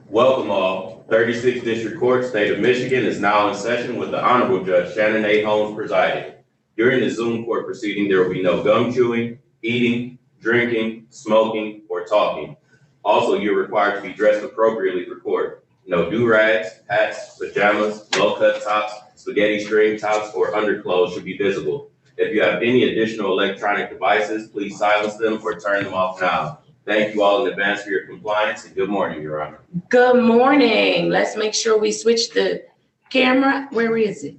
Welcome all. 36th District Court, State of Michigan is now in session with the Honorable Judge Shannon Holmes presiding. During the Zoom court proceeding, there will be no gum chewing, eating, drinking, smoking, or talking. Also, you're required to be dressed appropriately for court. No do-rags, hats, pajamas, low-cut tops, spaghetti string tops, or underclothes should be visible. If you have any additional electronic devices, please silence them or turn them off now. Thank you all in advance for your compliance, and good morning, Your Honor. Good morning. Let's make sure we switch the camera. Where is it?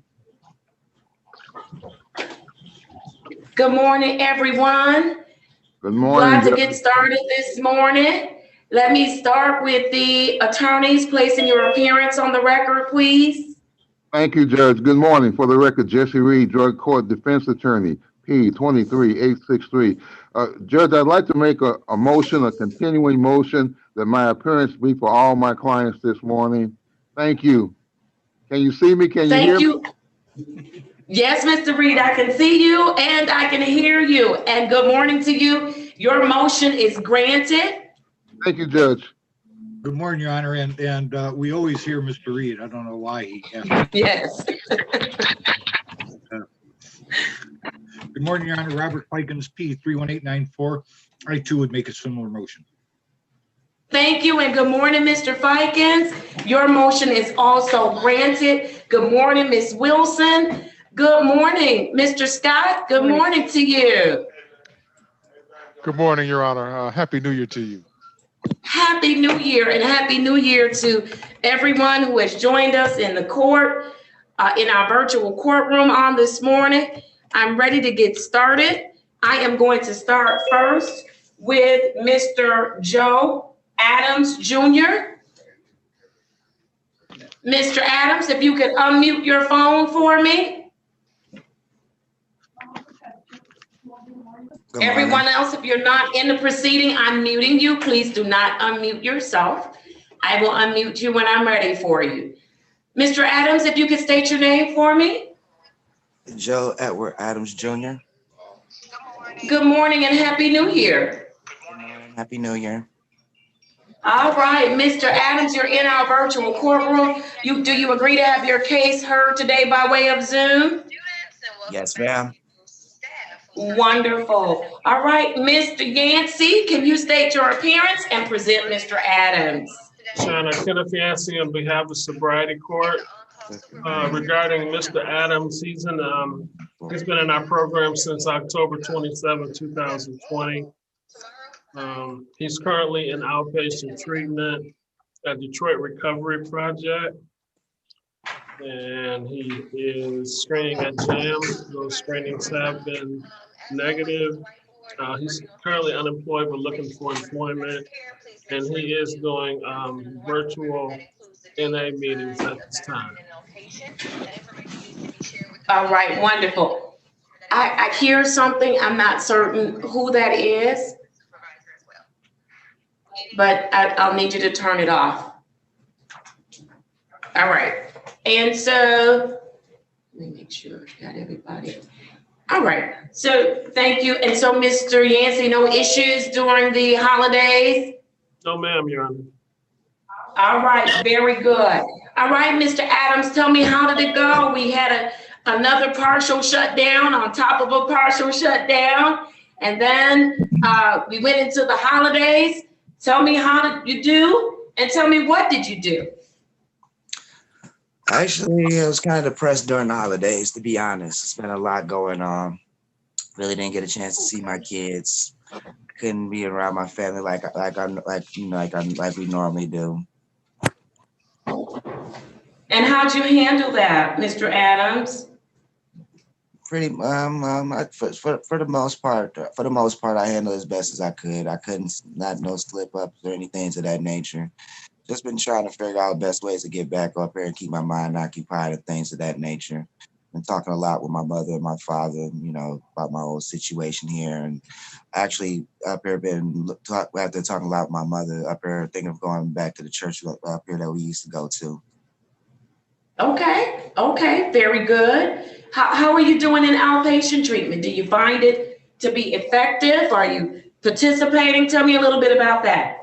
Good morning, everyone. Good morning. Glad to get started this morning. Let me start with the attorneys placing your appearance on the record, please. Thank you, Judge. Good morning. For the record, Jesse Reed, Drug Court Defense Attorney, P 23863. Judge, I'd like to make a motion, a continuing motion, that my appearance be for all my clients this morning. Thank you. Can you see me? Can you hear me? Thank you. Yes, Mr. Reed, I can see you and I can hear you. And good morning to you. Your motion is granted. Thank you, Judge. Good morning, Your Honor, and we always hear Mr. Reed. I don't know why he has. Yes. Good morning, Your Honor. Robert Pikens, P 31894. I too would make a similar motion. Thank you, and good morning, Mr. Fikens. Your motion is also granted. Good morning, Ms. Wilson. Good morning, Mr. Scott. Good morning to you. Good morning, Your Honor. Happy New Year to you. Happy New Year, and Happy New Year to everyone who has joined us in the court, in our virtual courtroom on this morning. I'm ready to get started. I am going to start first with Mr. Joe Adams Jr. Mr. Adams, if you could unmute your phone for me. Everyone else, if you're not in the proceeding, I'm muting you. Please do not unmute yourself. I will unmute you when I'm ready for you. Mr. Adams, if you could state your name for me. Joe Edward Adams Jr. Good morning and Happy New Year. Happy New Year. All right, Mr. Adams, you're in our virtual courtroom. Do you agree to have your case heard today by way of Zoom? Yes, ma'am. Wonderful. All right, Mr. Yancey, can you state your appearance and present Mr. Adams? Shannon, Kenneth Yancey on behalf of Sobriety Court. Regarding Mr. Adams, he's been in our program since October 27, 2020. He's currently in outpatient treatment at Detroit Recovery Project. And he is screening at JAM. Those screenings have been negative. He's currently unemployed but looking for employment. And he is doing virtual NA meetings at this time. All right, wonderful. I hear something. I'm not certain who that is, but I'll need you to turn it off. All right. And so, let me make sure I got everybody. All right. So thank you. And so, Mr. Yancey, no issues during the holidays? No, ma'am, Your Honor. All right. Very good. All right, Mr. Adams, tell me, how did it go? We had another partial shutdown on top of a partial shutdown. And then we went into the holidays. Tell me, how did you do? And tell me, what did you do? Actually, I was kind of depressed during the holidays, to be honest. It's been a lot going on. Really didn't get a chance to see my kids. Couldn't be around my family like we normally do. And how'd you handle that, Mr. Adams? Pretty for the most part, I handled as best as I could. I couldn't, not no slip ups or anything to that nature. Just been trying to figure out best ways to get back up here and keep my mind occupied and things of that nature. Been talking a lot with my mother and my father, about my old situation here. And actually up here after talking a lot with my mother, up here thinking of going back to the church up here that we used to go to. Okay, very good. How are you doing in outpatient treatment? Do you find it to be effective? Are you participating? Tell me a little bit about that.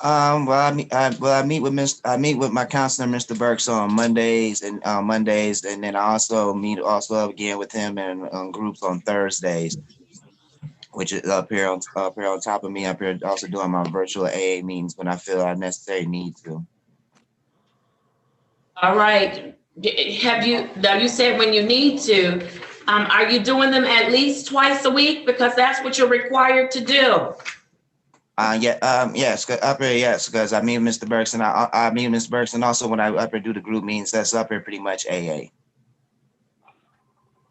I meet with my counselor, Mr. Burks, on Mondays, and then I also meet again with him in groups on Thursdays, which is up here on top of me, up here also doing my virtual AA meetings when I feel I necessarily need to. All right. Now you said when you need to, are you doing them at least twice a week? Because that's what you're required to do. Yes, up here, yes, because I meet Mr. Burks, and I meet Mr. Burks, and also when I up here do the group meetings, that's up here pretty much AA.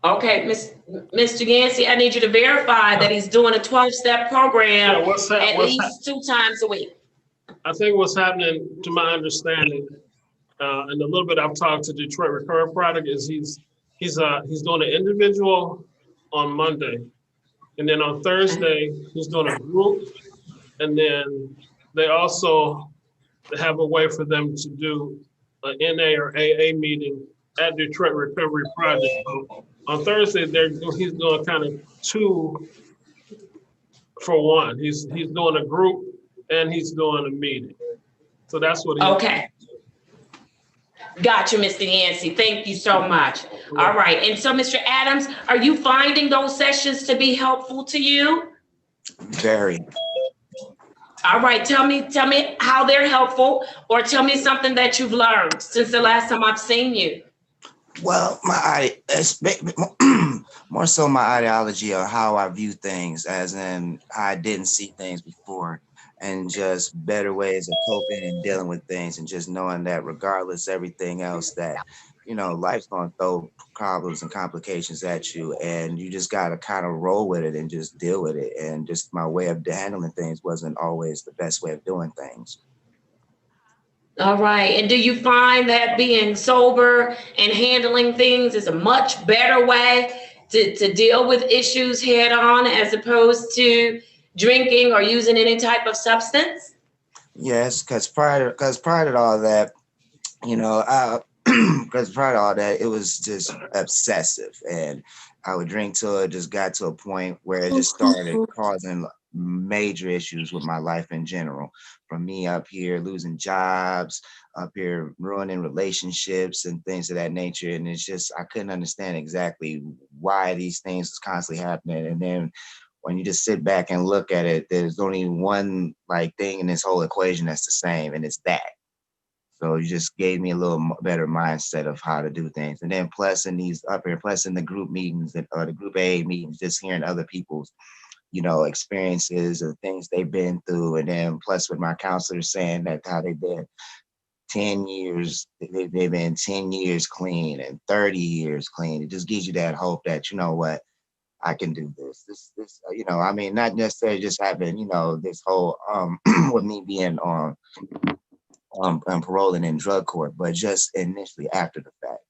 Okay, Mr. Yancey, I need you to verify that he's doing a 12-step program Yeah, what's at that? least 2 times a week. I think what's happening, to my understanding, and a little bit I've talked to Detroit Recovery Project, is he's doing an individual on Monday, and then on Thursday he's doing a group, and then they also have a way for them to do an NA or AA meeting at Detroit Recovery Project. So on Thursday he's doing kind of 2 for 1. He's doing a group and he's doing a meeting. So that's what he. Okay. Got you, Mr. Yancey. Thank you so much. All right. And so, Mr. Adams, are you finding those sessions to be helpful to you? Very. All right. Tell me how they're helpful, or tell me something that you've learned since the last time I've seen you. Well, more so my ideology of how I view things, as in how I didn't see things before, and just better ways of coping and dealing with things, and just knowing that regardless of everything else, that life's gonna throw problems and complications at you, and you just gotta kind of roll with it and just deal with it. And just my way of handling things wasn't always the best way of doing things. All right. And do you find that being sober and handling things is a much better way to deal with issues head on, as opposed to drinking or using any type of substance? Yes, because prior to all that, because prior to all that, it was just obsessive, and I would drink till it just got to a point where it just started causing major issues with my life in general. From me up here losing jobs, up here ruining relationships and things of that nature, and it's just I couldn't understand exactly why these things was constantly happening. And then when you just sit back and look at it, there's only one thing in this whole equation that's the same, and it's that. So you just gave me a little better mindset of how to do things. And then plus in the group meetings or the group AA meetings, just hearing other people's, experiences and things they've been through. And then plus with my counselor saying that how they've been 10 years, they've been 10 years clean and 30 years clean. It just gives you that hope that, what, I can do this. This, not necessarily just having, this whole, with me being on, paroling in drug court, but just initially after the fact.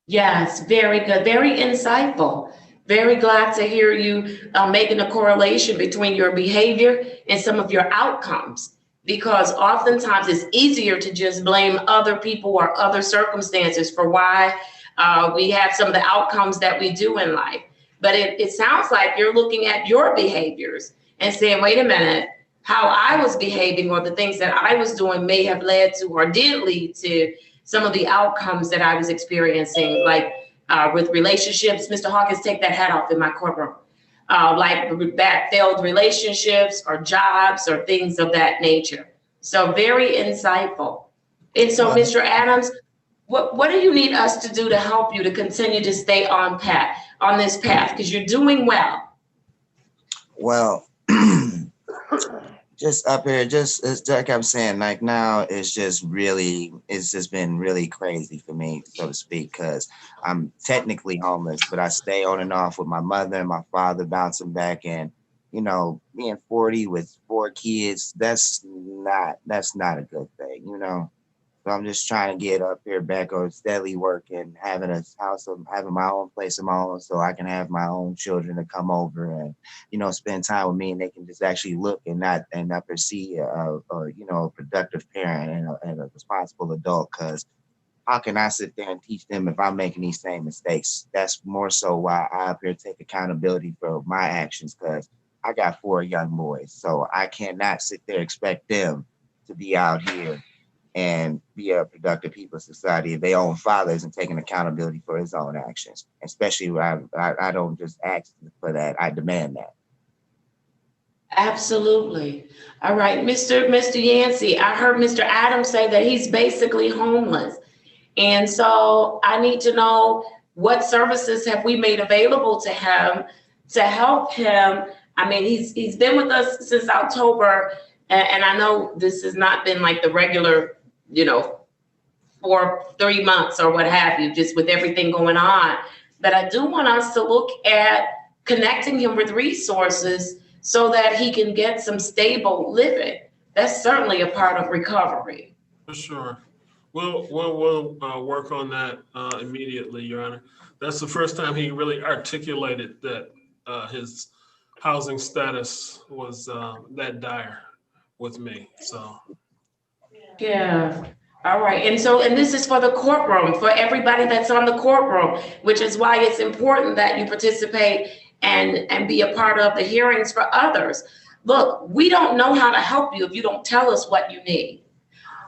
Yes, very good, very insightful. Very glad to hear you making a correlation between your behavior and some of your outcomes, because oftentimes it's easier to just blame other people or other circumstances for why we have some of the outcomes that we do in life. But it sounds like you're looking at your behaviors and saying, wait a minute, how I was behaving or the things that I was doing may have led to or did lead to some of the outcomes that I was experiencing, like with relationships. Mr. Hawkins, take that hat off in my courtroom. Like failed relationships or jobs or things of that nature. So very insightful. And so, Mr. Adams, what do you need us to do to help you to continue to stay on this path? Because you're doing well. Well, just up here, it's like I'm saying, now it's just been really crazy for me, so to speak, because I'm technically homeless, but I stay on and off with my mother and my father, bouncing back. And, being 40 with 4 kids, that's not a good thing, So I'm just trying to get up here back on steadily working, having a house, having my own place of my own, so I can have my own children to come over and, spend time with me, and they can just actually look and not see a productive parent and a responsible adult. Because how can I sit there and teach them if I'm making these same mistakes? That's more so why I up here take accountability for my actions, because I got 4 young boys, so I cannot sit there expect them to be out here and be a productive people in society if their own father isn't taking accountability for his own actions. Especially when I don't just ask for that, I demand that. Absolutely. All right, Mr. Yancey, I heard Mr. Adams say that he's basically homeless. And so I need to know, what services have we made available to him to help him? I mean, he's been with us since October, and I know this has not been like the regular, for 3 months or what have you, just with everything going on. But I do want us to look at connecting him with resources so that he can get some stable living. That's certainly a part of recovery. For sure. We'll work on that immediately, Your Honor. That's the first time he really articulated that his housing status was that dire with me, so. Yeah. All right. And this is for the courtroom, for everybody that's on the courtroom, which is why it's important that you participate and be a part of the hearings for others. Look, we don't know how to help you if you don't tell us what you need.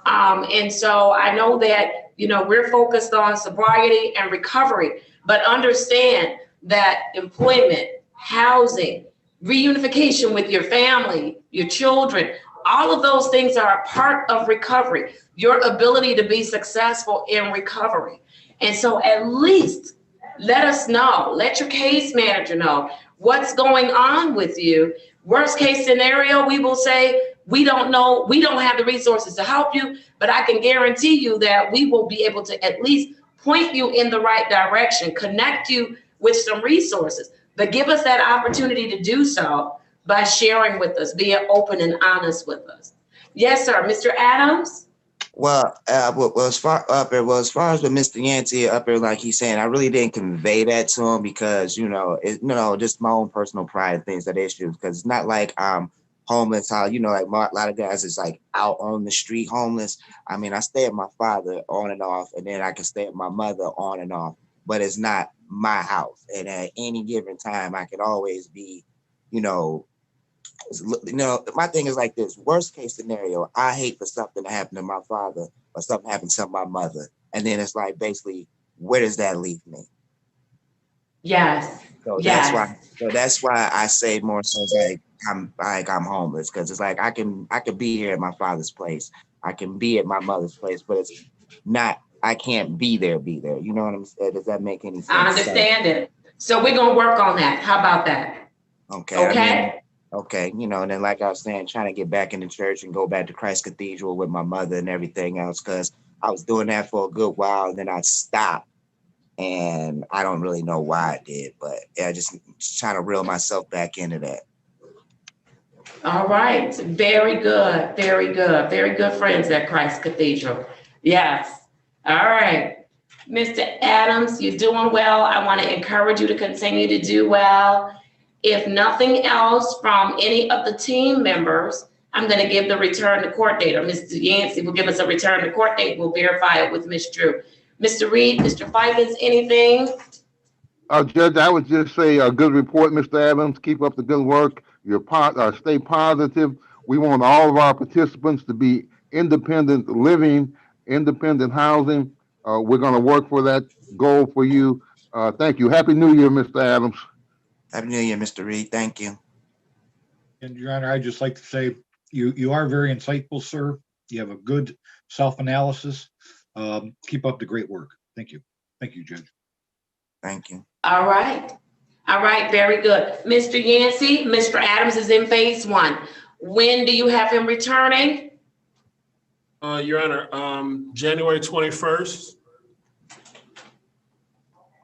And so I know that, we're focused on sobriety and recovery, but understand that employment, housing, reunification with your family, your children, all of those things are a part of recovery, your ability to be successful in recovery. And so at least let us know, let your case manager know what's going on with you. Worst case scenario, we will say, we don't know, we don't have the resources to help you, but I can guarantee you that we will be able to at least point you in the right direction, connect you with some resources, but give us that opportunity to do so by sharing with us, being open and honest with us. Yes, sir. Mr. Adams? Well, as far as with Mr. Yancey up there, like he's saying, I really didn't convey that to him because, just my own personal pride and things, that issue, because it's not like I'm homeless, how, like a lot of guys is like out on the street homeless. I mean, I stay at my father on and off, and then I can stay at my mother on and off, but it's not my house. And at any given time, I could always be, my thing is like this: worst case scenario, I hate for something to happen to my father or something happen to my mother, and then it's like, basically, where does that leave me? Yes. So yes. that's why I say more so I'm homeless, because it's like I could be here at my father's place, I can be at my mother's place, but it's not. I can't be there. You know what I'm saying? Does that make any sense? I understand it. So we're gonna work on that. How about that? Okay. Okay. Okay, and then like I was saying, trying to get back into church and go back to Christ Cathedral with my mother and everything else, because I was doing that for a good while and then I stopped, and I don't really know why I did, but I just trying to reel myself back into that. All right. Very good. Very good. Very good friends at Christ Cathedral. Yes. All right. Mr. Adams, you're doing well. I want to encourage you to continue to do well. If nothing else from any of the team members, I'm going to give the return to court date, or Mr. Yancey will give us a return to court date. We'll verify it with Ms. Drew. Mr. Reed, Mr. Fikens, anything? Judge, I would just say a good report, Mr. Adams. Keep up the good work. Stay positive. We want all of our participants to be independent living, independent housing. We're going to work for that goal for you. Thank you. Happy New Year, Mr. Adams. Happy New Year, Mr. Reed. Thank you. And Your Honor, I'd just like to say you are very insightful, sir. You have a good self-analysis. Keep up the great work. Thank you. Thank you, Judge. Thank you. All right. All right. Very good. Mr. Yancey, Mr. Adams is in phase 1. When do you have him returning? Your Honor, January 21st.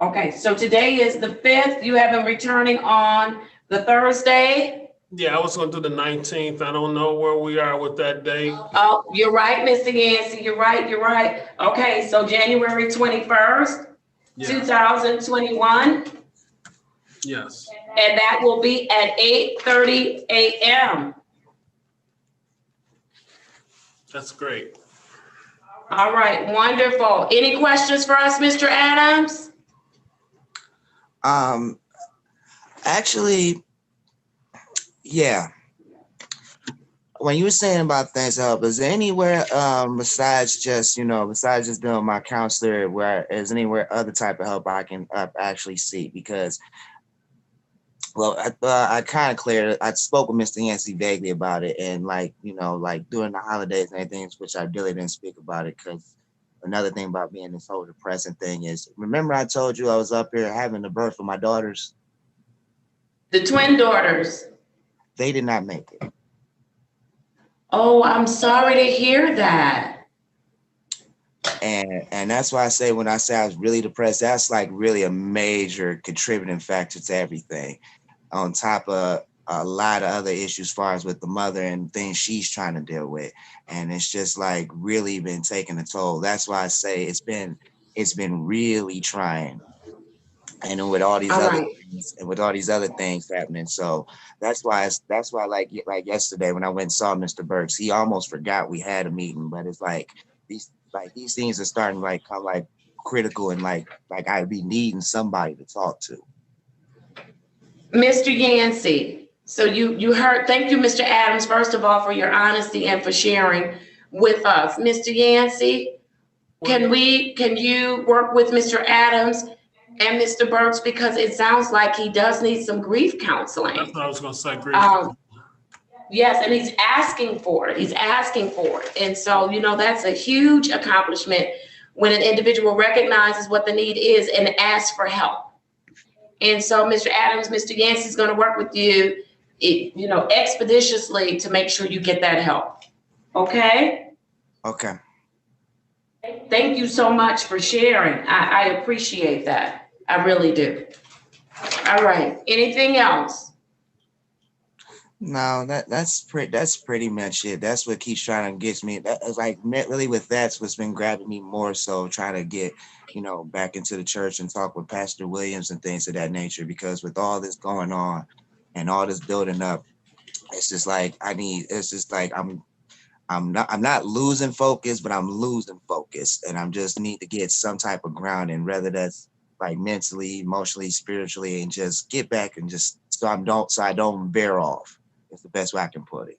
Okay, so today is the 5th. You have him returning on the Thursday? Yeah, I was going to do the 19th. I don't know where we are with that date. Oh, you're right, Mr. Yancey. You're right. Okay, so January 21st, Yeah. 2021. Yes. And that will be at 8:30 a.m. That's great. All right, wonderful. Any questions for us, Mr. Adams? Actually, Yeah. When you were saying about things help, is there anywhere besides just besides just doing my counselor, where is anywhere other type of help I can actually seek? Because well, I kind of cleared. I spoke with Mr. Yancey vaguely about it, and like during the holidays and everything, which I really didn't speak about it because another thing about being this whole depressing thing is, remember I told you I was up here having the birth of my daughters? The twin daughters. They did not make it. Oh, I'm sorry to hear that. And that's why I say, when I say I was really depressed, that's like really a major contributing factor to everything, on top of a lot of other issues as far as with the mother and things she's trying to deal with. And it's just like really been taking a toll. That's why I say it's been really trying. And then with all these All other right. things, and with all these other things happening. So that's why like yesterday when I went and saw Mr. Burks, he almost forgot we had a meeting, but it's like these things are starting to like come like critical, and like I'd be needing somebody to talk to. Mr. Yancey, so you heard, thank you, Mr. Adams, first of all, for your honesty and for sharing with us. Mr. Yancey, can you work with Mr. Adams and Mr. Burks, because it sounds like he does need some grief counseling. That's what I was gonna say, grief. Yes, and he's asking for it. And so, that's a huge accomplishment when an individual recognizes what the need is and asks for help. And so, Mr. Adams, Mr. Yancey is going to work with you, expeditiously to make sure you get that help. Okay? Okay. Thank you so much for sharing. I appreciate that. I really do. All right. Anything else? No, that's pretty much it. That's what keeps trying to get me. That is like really with that's what's been grabbing me more so, trying to get back into the church and talk with Pastor Williams and things of that nature, because with all this going on and all this building up, it's just like I'm not losing focus, but I'm losing focus, and I'm just need to get some type of grounding, whether that's like mentally, emotionally, spiritually, and just get back and just so I don't veer off. It's the best way I can put it.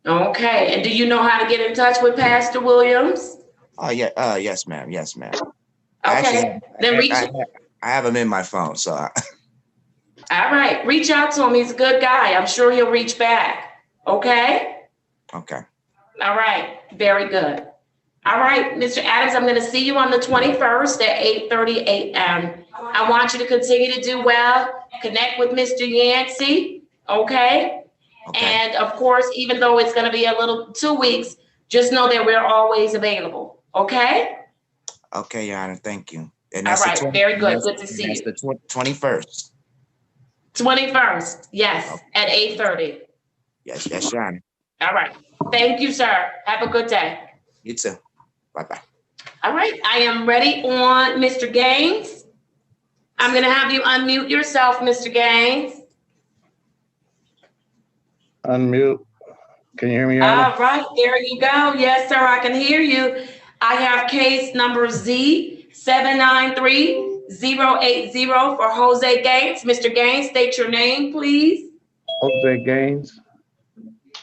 Okay. And do you know how to get in touch with Pastor Williams? Oh yeah. Yes, ma'am. Yes, ma'am. Okay. I have him in my phone, so. All right. Reach out to him. He's a good guy. I'm sure he'll reach back. Okay. Okay. All right. Very good. All right, Mr. Adams, I'm going to see you on the 21st at 8:30 a.m. I want you to continue to do well. Connect with Mr. Yancey. Okay. And of course, even though it's going to be a little 2 weeks, just know that we're always available. Okay. Okay, Your Honor. Thank you. And All that's right. Very good. Good to see you. That's the 21st. 21st. Yes. Okay. At 8:30. Yes, Your Honor. All right. Thank you, sir. Have a good day. You too. Bye-bye. All right. I am ready on Mr. Gaines. I'm going to have you unmute yourself, Mr. Gaines. Unmute. Can you hear me, Your Honor? All right. There you go. Yes, sir. I can hear you. I have case number Z793080 for Jose Gaines. Mr. Gaines, state your name, please. Jose Gaines.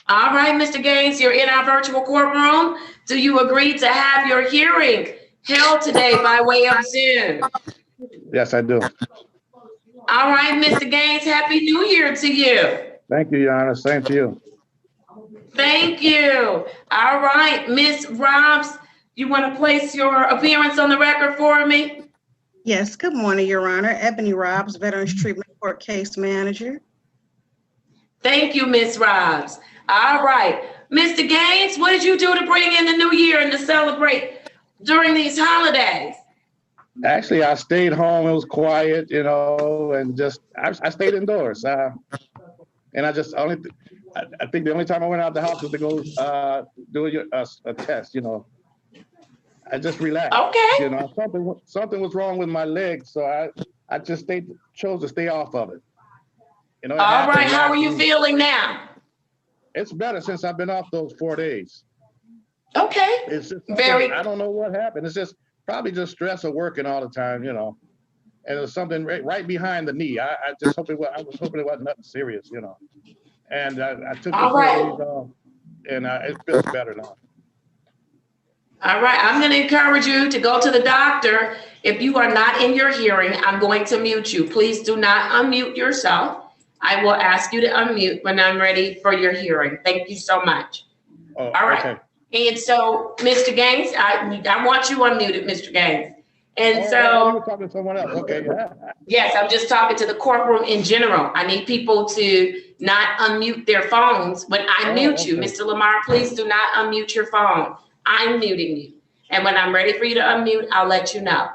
All right, Mr. Gaines, you're in our virtual courtroom. Do you agree to have your hearing held today by way of Zoom? Yes, I do. All right, Mr. Gaines, Happy New Year to you. Thank you, Your Honor. Same to you. Thank you. All right, Ms. Robs, you want to place your appearance on the record for me? Yes, good morning, Your Honor. Ebony Robs, Veterans Treatment Court Case Manager. Thank you, Ms. Robs. All right. Mr. Gaines, what did you do to bring in the new year and to celebrate during these holidays? Actually, I stayed home. It was quiet, and just I stayed indoors. And I just I think the only time I went out the house was to go do a test. I just relaxed. Okay. Something was wrong with my leg, so I just chose to stay off of it. All right. How are you feeling now? It's better since I've been off those 4 days. Okay. It's just I don't know what happened. It's just probably just stress of working all the time, and there's something right behind the knee. I was hoping it wasn't nothing serious, And I took the All 4 right. days off, and it feels better now. All right, I'm going to encourage you to go to the doctor. If you are not in your hearing, I'm going to mute you. Please do not unmute yourself. I will ask you to unmute when I'm ready for your hearing. Thank you so much. Oh, All right. okay. And so, Mr. Gaines, I want you unmuted, Mr. Gaines. And You so, were talking to someone else. Okay. yes, I'm just talking to the courtroom in general. I need people to not unmute their phones when I mute you. Okay. Mr. Lamar, please do not unmute your phone. I'm muting you. And when I'm ready for you to unmute, I'll let you know.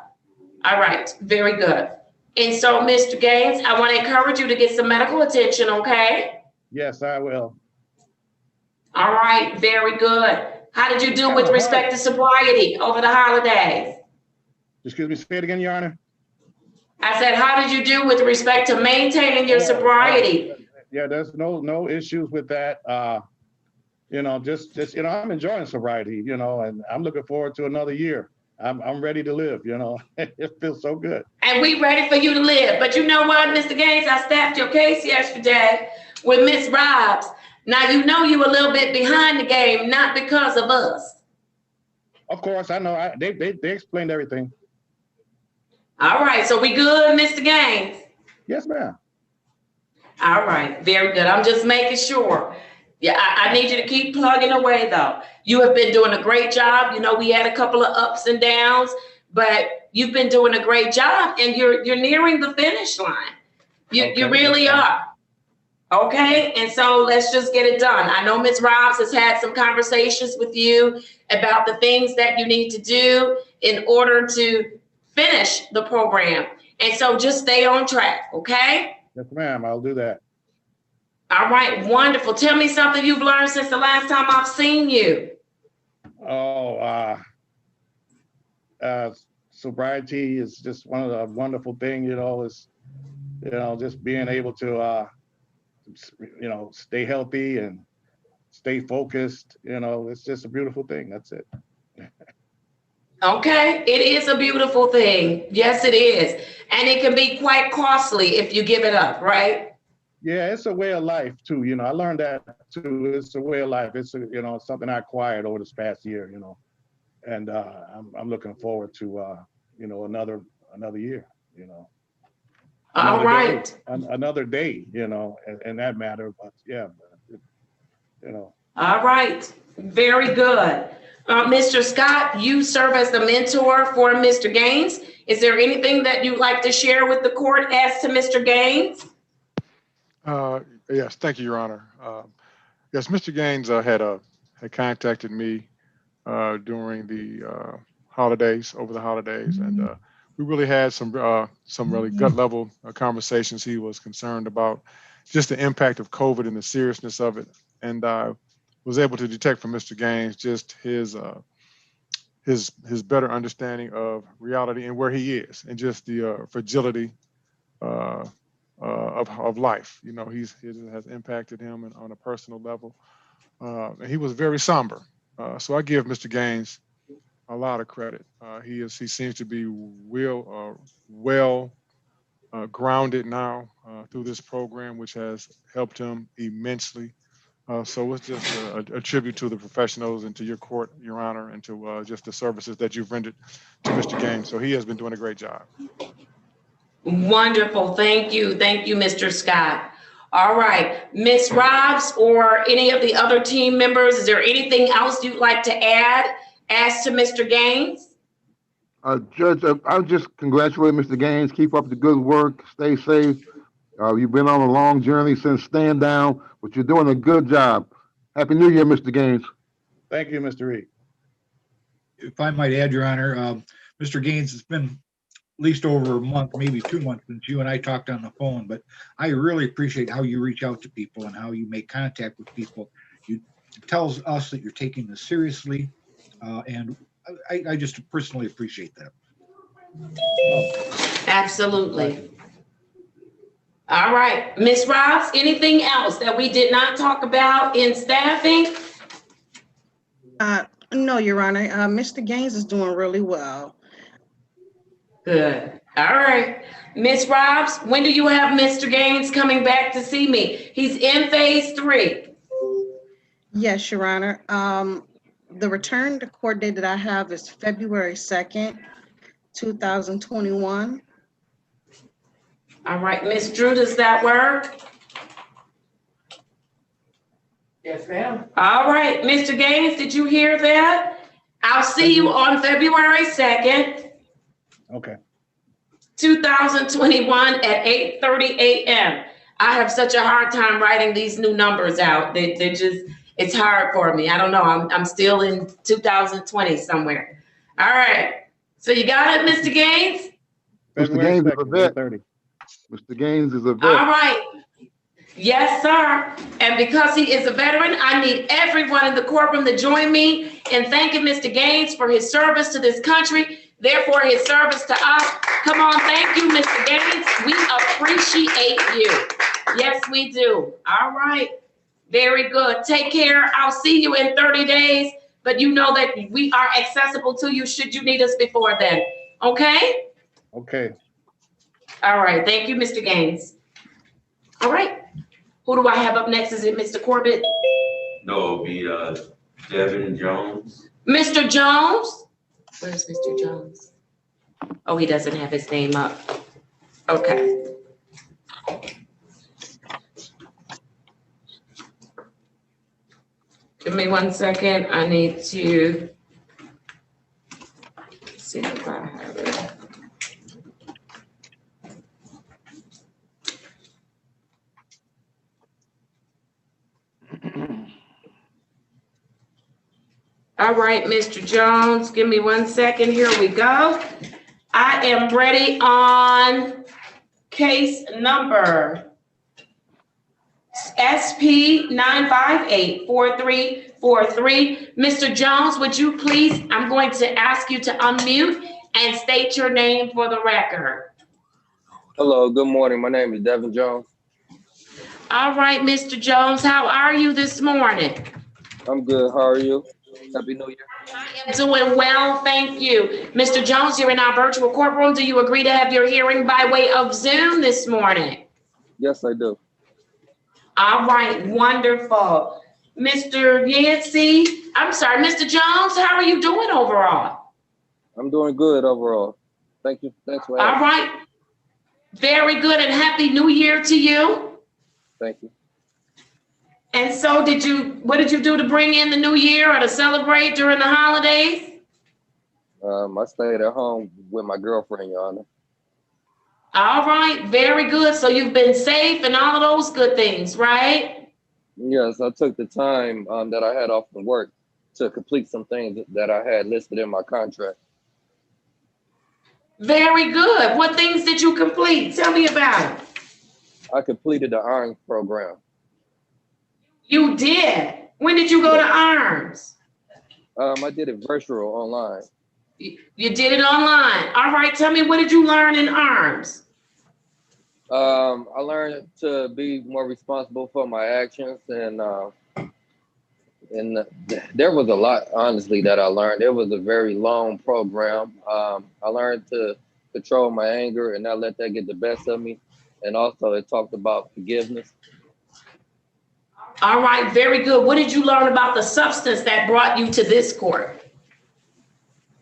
All right, very good. And so, Mr. Gaines, I want to encourage you to get some medical attention, okay? Yes, I will. All right, very good. How did you do with Kinda respect to sobriety over the holidays? Excuse me, say it again, Your Honor. I said, how did you do with respect to maintaining your sobriety? Yeah, there's no issues with that. You know, just you know, I'm enjoying sobriety, you know, and I'm looking forward to another year. I'm ready to live, you know. It feels so good. And we ready for you to live. But you know what, Mr. Gaines, I staffed your case yesterday with Miss Robs. Now, you know you a little bit behind the game, not because of us. Of course, I know. They explained everything. All right, so we good, Mr. Gaines? Yes, ma'am. All right, very good. I'm just making sure. Yeah, I need you to keep plugging away, though. You have been doing a great job. You know, we had a couple of ups and downs, but you've been doing a great job, and you're nearing the finish line. You really are. Okay, and so let's just get it done. I know Ms. Robs has had some conversations with you about the things that you need to do in order to finish the program. And so just stay on track, okay? Yes, ma'am. I'll do that. All right, wonderful. Tell me something you've learned since the last time I've seen you. Sobriety is just one of the wonderful things, you know, is, you know, just being able to, you know, stay healthy and stay focused. You know, it's just a beautiful thing. That's it. Okay, it is a beautiful thing. Yes, it is. And it can be quite costly if you give it up, right? Yeah, it's a way of life too. You know, I learned that too. It's a way of life. It's a, you know, something I acquired over this past year. You know, and I'm looking forward to you know, another year. You know. All right. Another day. You know, in that matter. But yeah, you know. All right. Very good. Mr. Scott, you serve as the mentor for Mr. Gaines. Is there anything that you'd like to share with the court as to Mr. Gaines? Yes, thank you, Your Honor. Yes, Mr. Gaines had contacted me during the holidays, over the holidays, and we really had some really gut level conversations. He was concerned about just the impact of COVID and the seriousness of it, and I was able to detect from Mr. Gaines just his better understanding of reality and where he is, and just the fragility of life. You know, it has impacted him on a personal level, and he was very somber. So I give Mr. Gaines a lot of credit. He seems to be well grounded now through this program, which has helped him immensely. So it's just a tribute to the professionals and to your court, Your Honor, and to just the services that you've rendered to Mr. Gaines. So he has been doing a great job. Wonderful. Thank you. Thank you, Mr. Scott. All right. Ms. Robs or any of the other team members, is there anything else you'd like to add as to Mr. Gaines? Judge, I'll just congratulate Mr. Gaines. Keep up the good work. Stay safe. You've been on a long journey since stand down, but you're doing a good job. Happy New Year, Mr. Gaines. Thank you, Mr. Reed. If I might add, Your Honor, Mr. Gaines, it's been at least over a month, maybe 2 months since you and I talked on the phone, but I really appreciate how you reach out to people and how you make contact with people. It tells us that you're taking this seriously, and I just personally appreciate that. Absolutely. All right, Ms. Robs, anything else that we did not talk about in staffing? No, Your Honor. Mr. Gaines is doing really well. Good. All right. Ms. Robs, when do you have Mr. Gaines coming back to see me? He's in phase 3. Yes, Your Honor. The return to court date that I have is February 2nd, 2021. All right, Ms. Drew, does that work? Yes, ma'am. All right, Mr. Gaines, did you hear that? I'll see you on February 2nd, Okay. 2021 at 8:30 a.m. I have such a hard time writing these new numbers out. They just, it's hard for me. I don't know. I'm still in 2020 somewhere. All right. So you got it, Mr. Gaines? Mr. February Gaines is a 2nd, vet. 8:30. Mr. Gaines is a All vet. right. Yes, sir. And because he is a veteran, I need everyone in the courtroom to join me in thanking Mr. Gaines for his service to this country, therefore his service to us. Come on, thank you, Mr. Gaines. We appreciate you. Yes, we do. All right. Very good. Take care. I'll see you in 30 days, but you know that we are accessible to you should you need us before then. Okay? Okay. All right. Thank you, Mr. Gaines. All right. Who do I have up next? Is it Mr. Corbett? No, it'll be, Devin Jones. Mr. Jones? Where's Mr. Jones? Oh, he doesn't have his name up. Okay. Give me 1 second. I need to see if I have it. All right, Mr. Jones, give me 1 second. Here we go. I am ready on case number SP 9584343. Mr. Jones, would you please, I'm going to ask you to unmute and state your name for the record. Hello, good morning. My name is Devin Jones. All right, Mr. Jones, how are you this morning? I'm good. How are you? Happy New Year. I am doing well, thank you. Mr. Jones, you're in our virtual courtroom. Do you agree to have your hearing by way of Zoom this morning? Yes, I do. All right, wonderful. Mr. Mr. Jones, how are you doing overall? I'm doing good overall. Thank you. Thanks for All asking. right. Very good, and Happy New Year to you. Thank you. And so what did you do to bring in the new year or to celebrate during the holidays? I stayed at home with my girlfriend, Your Honor. All right, very good. So you've been safe and all of those good things, right? Yes, I took the time that I had off from work to complete some things that I had listed in my contract. Very good. What things did you complete? Tell me about it. I completed the ARMS program. You did. When did you go to ARMS? I did it virtual online. You did it online. All right, tell me, what did you learn in ARMS? I learned to be more responsible for my actions, and there was a lot, honestly, that I learned. It was a very long program. I learned to control my anger and not let that get the best of me. And also it talked about forgiveness. All right, very good. What did you learn about the substance that brought you to this court?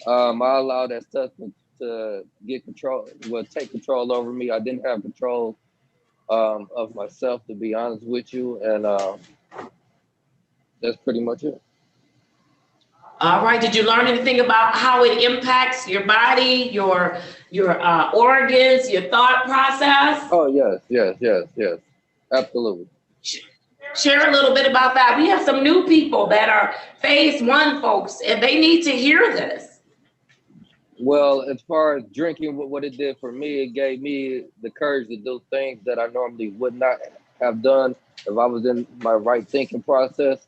I allowed that substance to take control over me. I didn't have control of myself, to be honest with you. And that's pretty much it. All right, did you learn anything about how it impacts your body, your organs, your thought process? Oh, yes, absolutely. Share a little bit about that. We have some new people that are phase 1 folks, and they need to hear this. Well, as far as drinking, what it did for me, it gave me the courage to do things that I normally would not have done if I was in my right thinking process.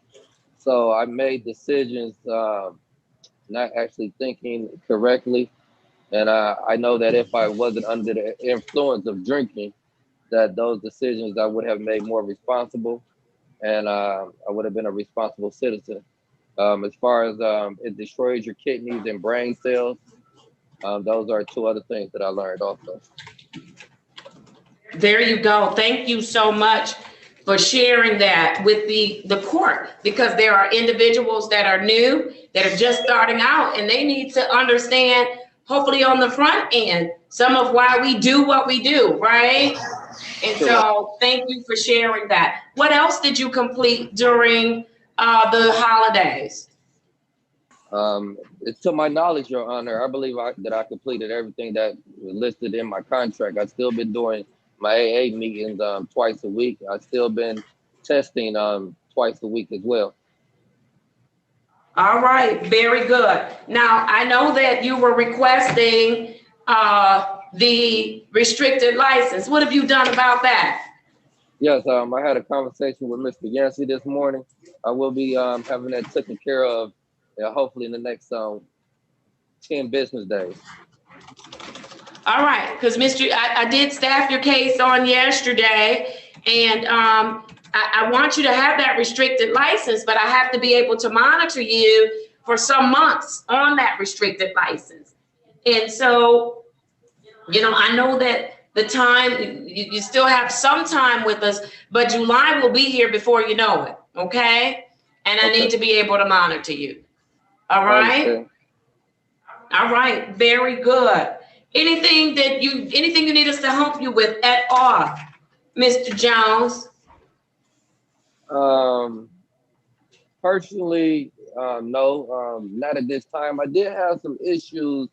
So I made decisions not actually thinking correctly. And I know that if I wasn't under the influence of drinking, that those decisions I would have made more responsible, and I would have been a responsible citizen. As far as it destroys your kidneys and brain cells, Those are two other things that I learned also. There you go. Thank you so much for sharing that with the court, because there are individuals that are new, that are just starting out, and they need to understand, hopefully on the front end, some of why we do what we do, right? And so thank you for sharing that. What else did you complete during the holidays? To my knowledge, Your Honor, I believe that I completed everything that was listed in my contract. I've still been doing my AA meetings twice a week. I've still been testing twice a week as well. All right, very good. Now, I know that you were requesting the restricted license. What have you done about that? Yes, I had a conversation with Mr. Yancey this morning. I will be having that taken care of, hopefully in the next 10 business days. All right, because I did staff your case on yesterday, and I want you to have that restricted license, but I have to be able to monitor you for some months on that restricted license. And so, I know that the time, you still have some time with us, but July will be here before you know it, okay? And I need to be able to monitor you. All right? All right, very good. Anything you need us to help you with at all, Mr. Jones? Personally, no, not at this time. I did have some issues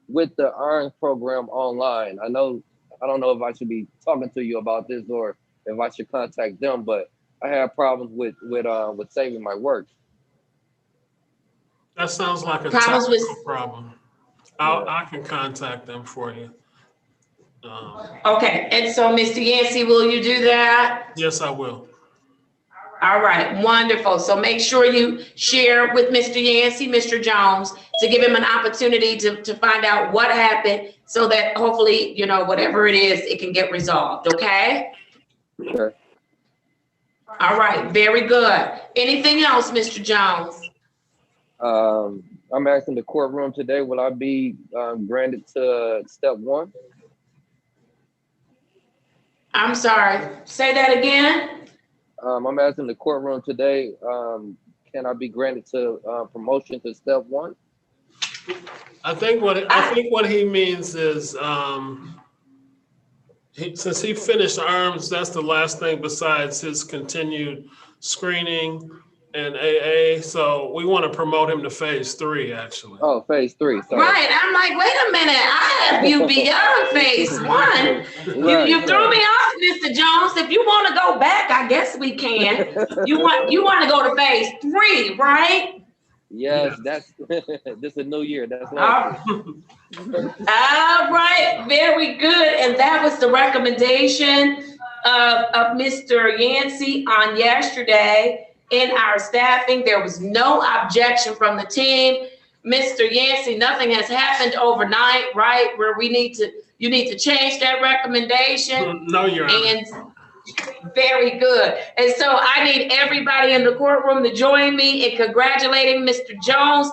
with the ARMS program online. I don't know if I should be talking to you about this or if I should contact them, but I have problems with saving my work. That sounds like a technical problem. I can contact them for you. Okay, and so Mr. Yancey, will you do that? Yes, I will. All right, wonderful. So make sure you share with Mr. Yancey, Mr. Jones, to give him an opportunity to find out what happened so that hopefully, whatever it is, it can get resolved, okay? Sure. All right, very good. Anything else, Mr. Jones? I'm asking the courtroom today, will I be granted to step 1? I'm sorry, say that again? I'm asking the courtroom today, can I be granted to promotion to step 1? I think what he means is since he finished ARMS, that's the last thing besides his continued screening and AA. So we want to promote him to phase 3, actually. Oh, phase 3. Sorry. Right. I'm like, wait a minute. I have you beyond phase 1. You threw me off, Mr. Jones. If you want to go back, I guess we can. You want to go to phase 3, right? Yes, that's this is a new year. That's right. All right, very good. And that was the recommendation of Mr. Yancey on yesterday. In our staffing, there was no objection from the team. Mr. Yancey, nothing has happened overnight, right? Where you need to change that recommendation. No, Your Honor. And very good. And so I need everybody in the courtroom to join me in congratulating Mr. Jones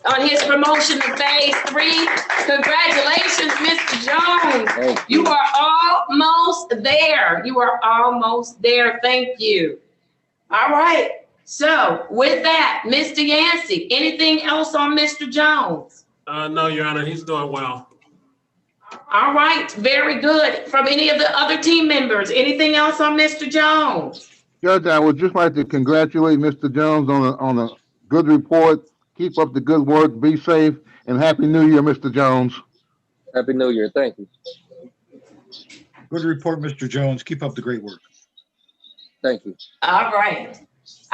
on his promotion to phase 3. Congratulations, Mr. Jones. You are almost there. You are almost there. Thank you. All right. So with that, Mr. Yancey, anything else on Mr. Jones? No, Your Honor, he's doing well. All right. Very good. From any of the other team members, anything else on Mr. Jones? Judge, I would just like to congratulate Mr. Jones on a good report. Keep up the good work. Be safe, and Happy New Year, Mr. Jones. Happy New Year. Thank you. Good report, Mr. Jones. Keep up the great work. Thank you. All right.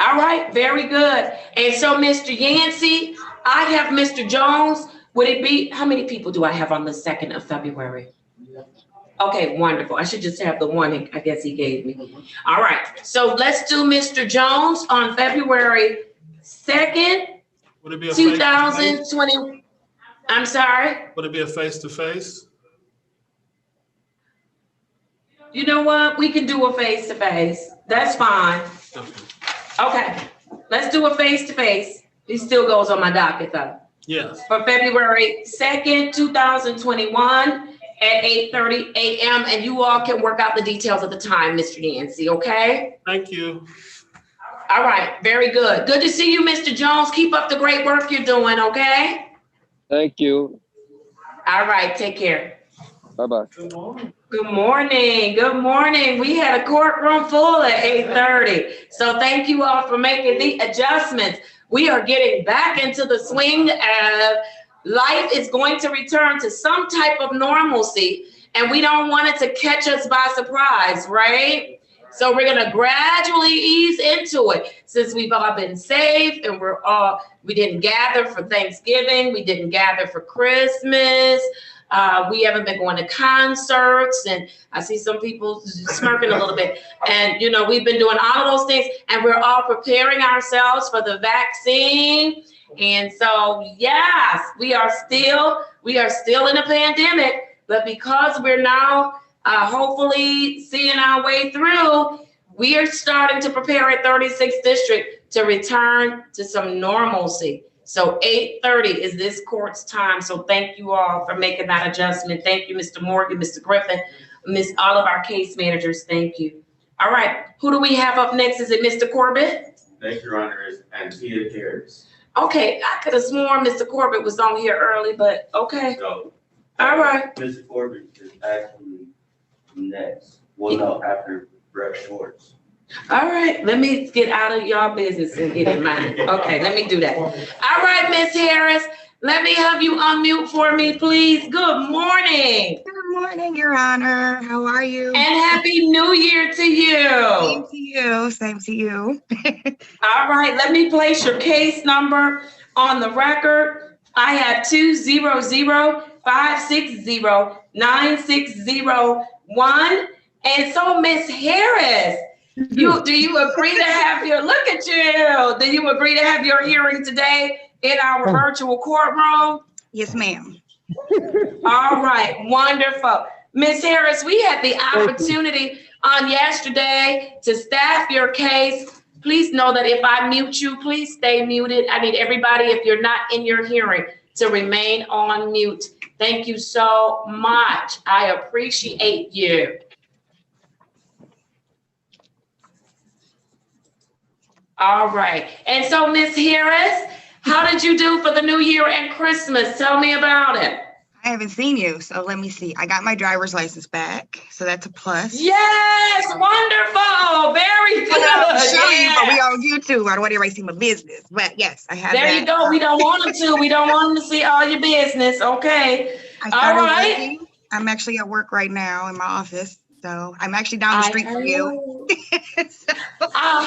All right. Very good. And so, Mr. Yancey, I have Mr. Jones. Would it be, how many people do I have on the 2nd of February? Okay, wonderful. I should just have the one I guess he gave me. All right. So let's do Mr. Jones on February 2nd, Would it be a 2020. I'm sorry? Would it be a face-to-face? You know what? We can do a face-to-face. That's fine. Okay. Let's do a face-to-face. He still goes on my docket though. Yes. for February 2nd, 2021 at 8:30 a.m. And you all can work out the details of the time, Mr. Yancey, okay? Thank you. All right, very good. Good to see you, Mr. Jones. Keep up the great work you're doing, okay? Thank you. All right, take care. Bye-bye. Good morning. Good morning. We had a courtroom full at 8:30. So thank you all for making the adjustments. We are getting back into the swing of life is going to return to some type of normalcy, and we don't want it to catch us by surprise, right? So we're going to gradually ease into it since we've all been safe and we didn't gather for Thanksgiving. We didn't gather for Christmas. We haven't been going to concerts, and I see some people smirking a little bit. And, you know, we've been doing all of those things, and we're all preparing ourselves for the vaccine. And so, yes, we are still in a pandemic, but because we're now hopefully seeing our way through, we are starting to prepare at 36th District to return to some normalcy. So 8:30 is this court's time. So thank you all for making that adjustment. Thank you, Mr. Morgan, Mr. Griffin, all of our case managers. Thank you. All right, who do we have up next? Is it Mr. Corbett? Thank you, Your Honor, is Antia Harris. Okay, I could have sworn Mr. Corbett was on here early, but okay. So, All right. Mr. Corbett is actually next. Well, no, after Brett Schwartz. All right, let me get out of y'all business and get in mine. Okay, let me do that. All right, Miss Harris, let me have you unmute for me, please. Good morning. Good morning, Your Honor. How are you? And Happy New Year to you. Same to you. Same to you. All right, let me place your case number on the record. I have 200-560-9601. And so, Miss Harris, do you agree to have your, look at you. Do you agree to have your hearing today in our virtual courtroom? Yes, ma'am. All right, wonderful. Miss Harris, we had the opportunity on yesterday to staff your case. Please know that if I mute you, please stay muted. I need everybody, if you're not in your hearing, to remain on mute. Thank you so much. I appreciate you. All right. And so, Miss Harris, how did you do for the New Year and Christmas? Tell me about it. I haven't seen you, so let me see. I got my driver's license back, so that's a plus. Yes, wonderful. Very good. I'll show you, but we on YouTube. I don't want everybody to see my business, but yes, I have there that. You go. We don't want them to. We don't want them to see all your business. Okay. All right. Working. I'm actually at work right now in my office, so I'm actually down the street from you. I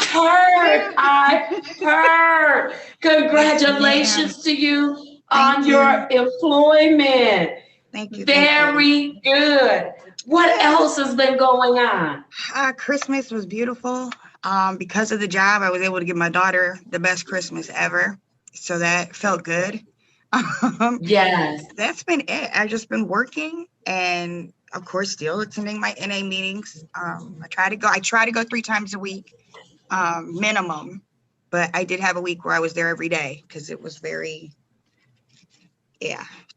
heard. Congratulations to you on your employment. Thank you. Very good. What else has been going on? Christmas was beautiful. Because of the job, I was able to give my daughter the best Christmas ever. So that felt good. Yes. That's been it. I've just been working and of course still attending my NA meetings. I try to go 3 times a week, minimum. But I did have a week where I was there every day because it was very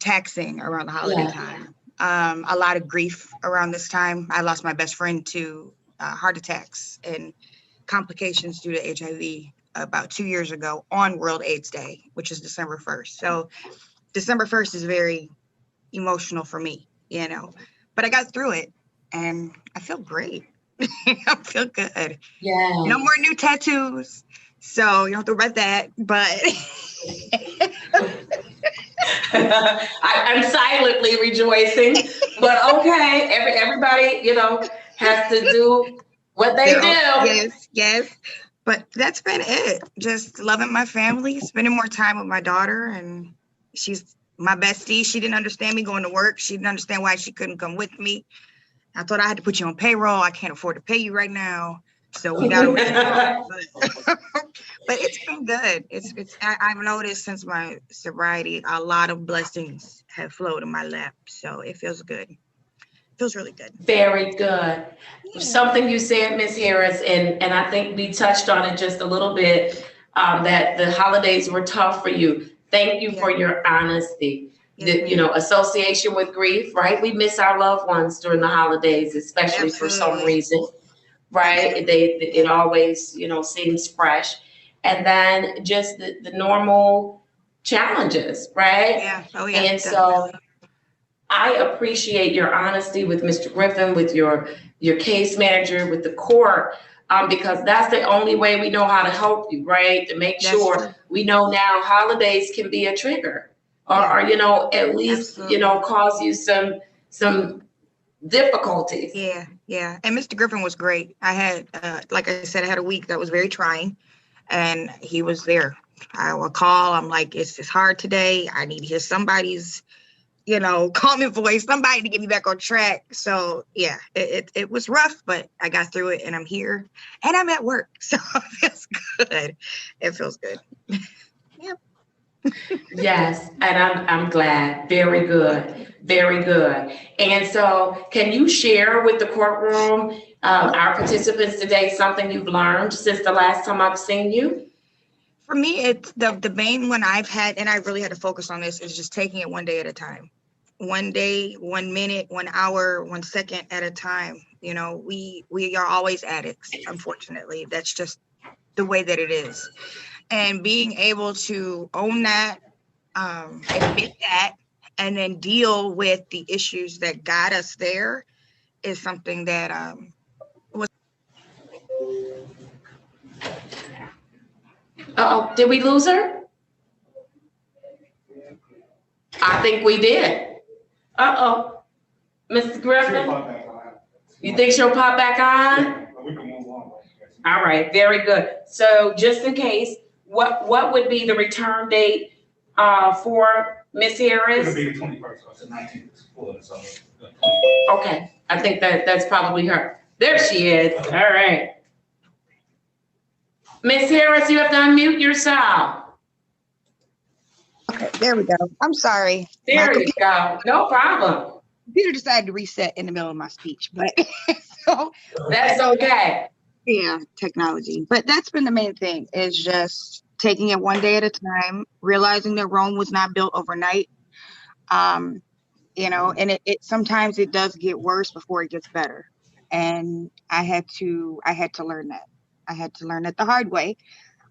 taxing around the holiday time. A lot of grief around this time. I lost my best friend to heart attacks and complications due to HIV about 2 years ago on World AIDS Day, which is December 1st. So December 1st is very emotional for me, you know, but I got through it and I feel great. I feel good. Yeah. No more new tattoos. So you don't have to worry about that, but I'm silently rejoicing, but okay, everybody, you know, has to do what they do. Yes. But that's been it. Just loving my family, spending more time with my daughter, and she's my bestie. She didn't understand me going to work. She didn't understand why she couldn't come with me. I thought I had to put you on payroll. I can't afford to pay you right now. So we got but it's been good. I've noticed since my sobriety, a lot of blessings have flowed in my lap. So it feels good. Feels really good. Very good. Yeah. Something you said, Ms. Harris, and I think we touched on it just a little bit, that the holidays were tough for you. Thank you for your honesty. You know, association with grief, right? We miss our loved ones during the holidays, especially for some reason, right? It always, you know, seems fresh. And then just the normal challenges, right? Yeah. Oh, yeah. And so I appreciate your honesty with Mr. Griffin, with your case manager, with the court, because that's the only way we know how to help you, right? To make sure we know now holidays can be a trigger, or you know, at least you know, cause you some difficulties. Yeah. And Mr. Griffin was great. I had, like I said, I had a week that was very trying, and he was there. I will call. I'm like, it's hard today. I need to hear somebody's, you know, calming voice, somebody to get me back on track. So yeah, it was rough, but I got through it, and I'm here, and I'm at work, so it feels good. It feels good. Yep. Yes, and I'm glad. Very good, very good. And so, can you share with the courtroom, our participants today, something you've learned since the last time I've seen you? For me, it's the main one I've had, and I really had to focus on this, is just taking it one day at a time. 1 day, 1 minute, 1 hour, 1 second at a time. You know, we are always addicts, unfortunately. That's just the way that it is. And being able to own that, admit that, and then deal with the issues that got us there is something that was. Uh-oh, did we lose her? I think we did. Uh-oh, Mr. Griffin? You think she'll pop back on? We can move on. All right, very good. So just in case, what would be the return date for Miss Harris? It'll be the 21st, so it's the 19th. So. Okay, I think that's probably her. There she is. All right. Miss Harris, you have to unmute yourself. Okay, there we go. I'm sorry. There you go. No problem. Computer decided to reset in the middle of my speech, but so that's okay. Yeah, technology. But that's been the main thing, is just taking it 1 day at a time, realizing that Rome was not built overnight. You know, and it sometimes it does get worse before it gets better. And I had to learn that. I had to learn it the hard way,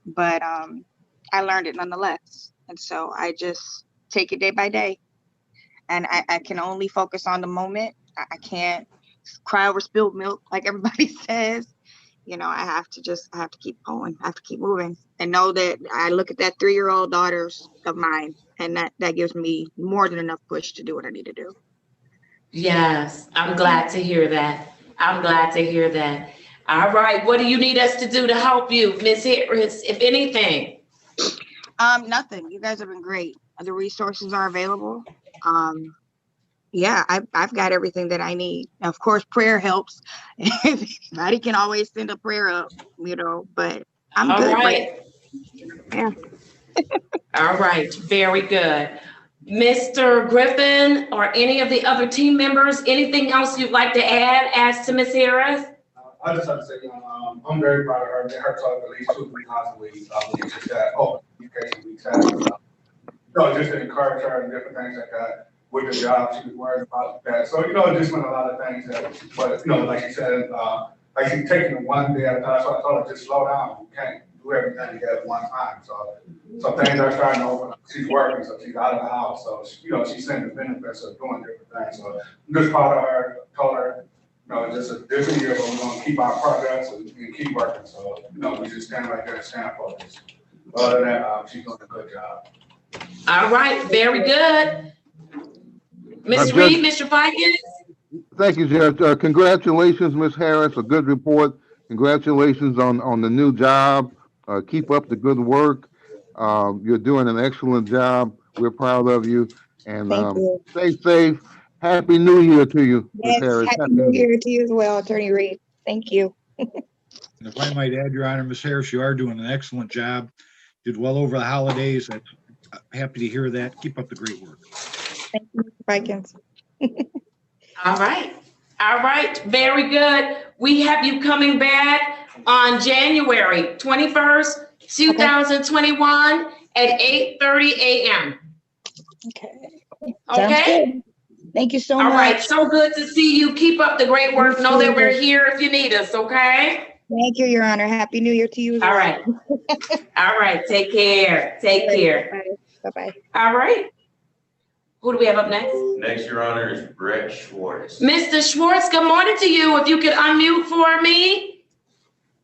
but I learned it nonetheless. And so I just take it day by day. And I can only focus on the moment. I can't cry over spilled milk like everybody says. You know, I have to keep going. I have to keep moving, and know that I look at that 3-year-old daughters of mine, and that gives me more than enough push to do what I need to do. Yes, I'm glad to hear that. I'm glad to hear that. All right, what do you need us to do to help you, Ms. Harris, if anything? Nothing. You guys have been great. The resources are available. Yeah, I've got everything that I need. Of course, prayer helps. Anybody can always send a prayer up, you know, but I'm all good. Right. Yeah. All right, very good. Mr. Griffin or any of the other team members, anything else you'd like to add as to Ms. Harris? I just have to say, I'm very proud of her. Get her talk at least 2 or 3 times a week. We just had communication weeks. Just to encourage her and different things like that. With the job, she was worried about that. So, just been a lot of things that, but, like she said, like she's taking it 1 day at a time. So I told her, just slow down. You can't do everything at one time. So things are starting to open up. She's working, so she's out of the house. So, she's seeing the benefits of doing different things. So I'm just proud of her. Told her, just a different year, but we're going to keep our progress and keep working. So, we just stand right there and stand focused. Other than that, she's doing a good job. All right, very good. Ms. Reed, Mr. Vikings? Thank you, Judge. Congratulations, Ms. Harris. A good report. Congratulations on the new job. Keep up the good work. You're doing an excellent job. We're proud of you. And stay safe. Happy New Year to you, Ms. Harris. Happy New Year to you as well, Attorney Reed. Thank you. And if I might add, Your Honor, Ms. Harris, you are doing an excellent job. Did well over the holidays. I'm happy to hear that. Keep up the great work. Thank you, Mr. Vikings. All right, very good. We have you coming back on January 21st, 2021, at 8:30 a.m. Okay. Sounds Okay? good. Thank you so All right, much. so good to see you. Keep up the great work. You Know that we're too. here if you need us, okay? Thank you, Your Honor. Happy New Year to you as All well. right. All right, take care. Take care. Bye-bye. All right. Who do we have up next? Next, Your Honor, is Brett Schwartz. Mr. Schwartz, good morning to you. If you could unmute for me.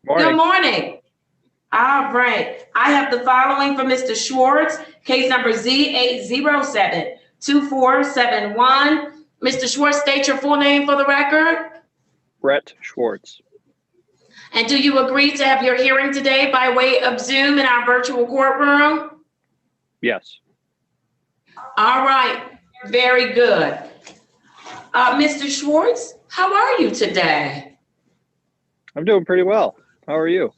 Good morning. All right. I have the following for Mr. Schwartz, case number Z807-2471. Mr. Schwartz, state your full name for the record. Brett Schwartz. And do you agree to have your hearing today by way of Zoom in our virtual courtroom? Yes. All right. Very good. Mr. Schwartz, how are you today? I'm doing pretty well. How are you?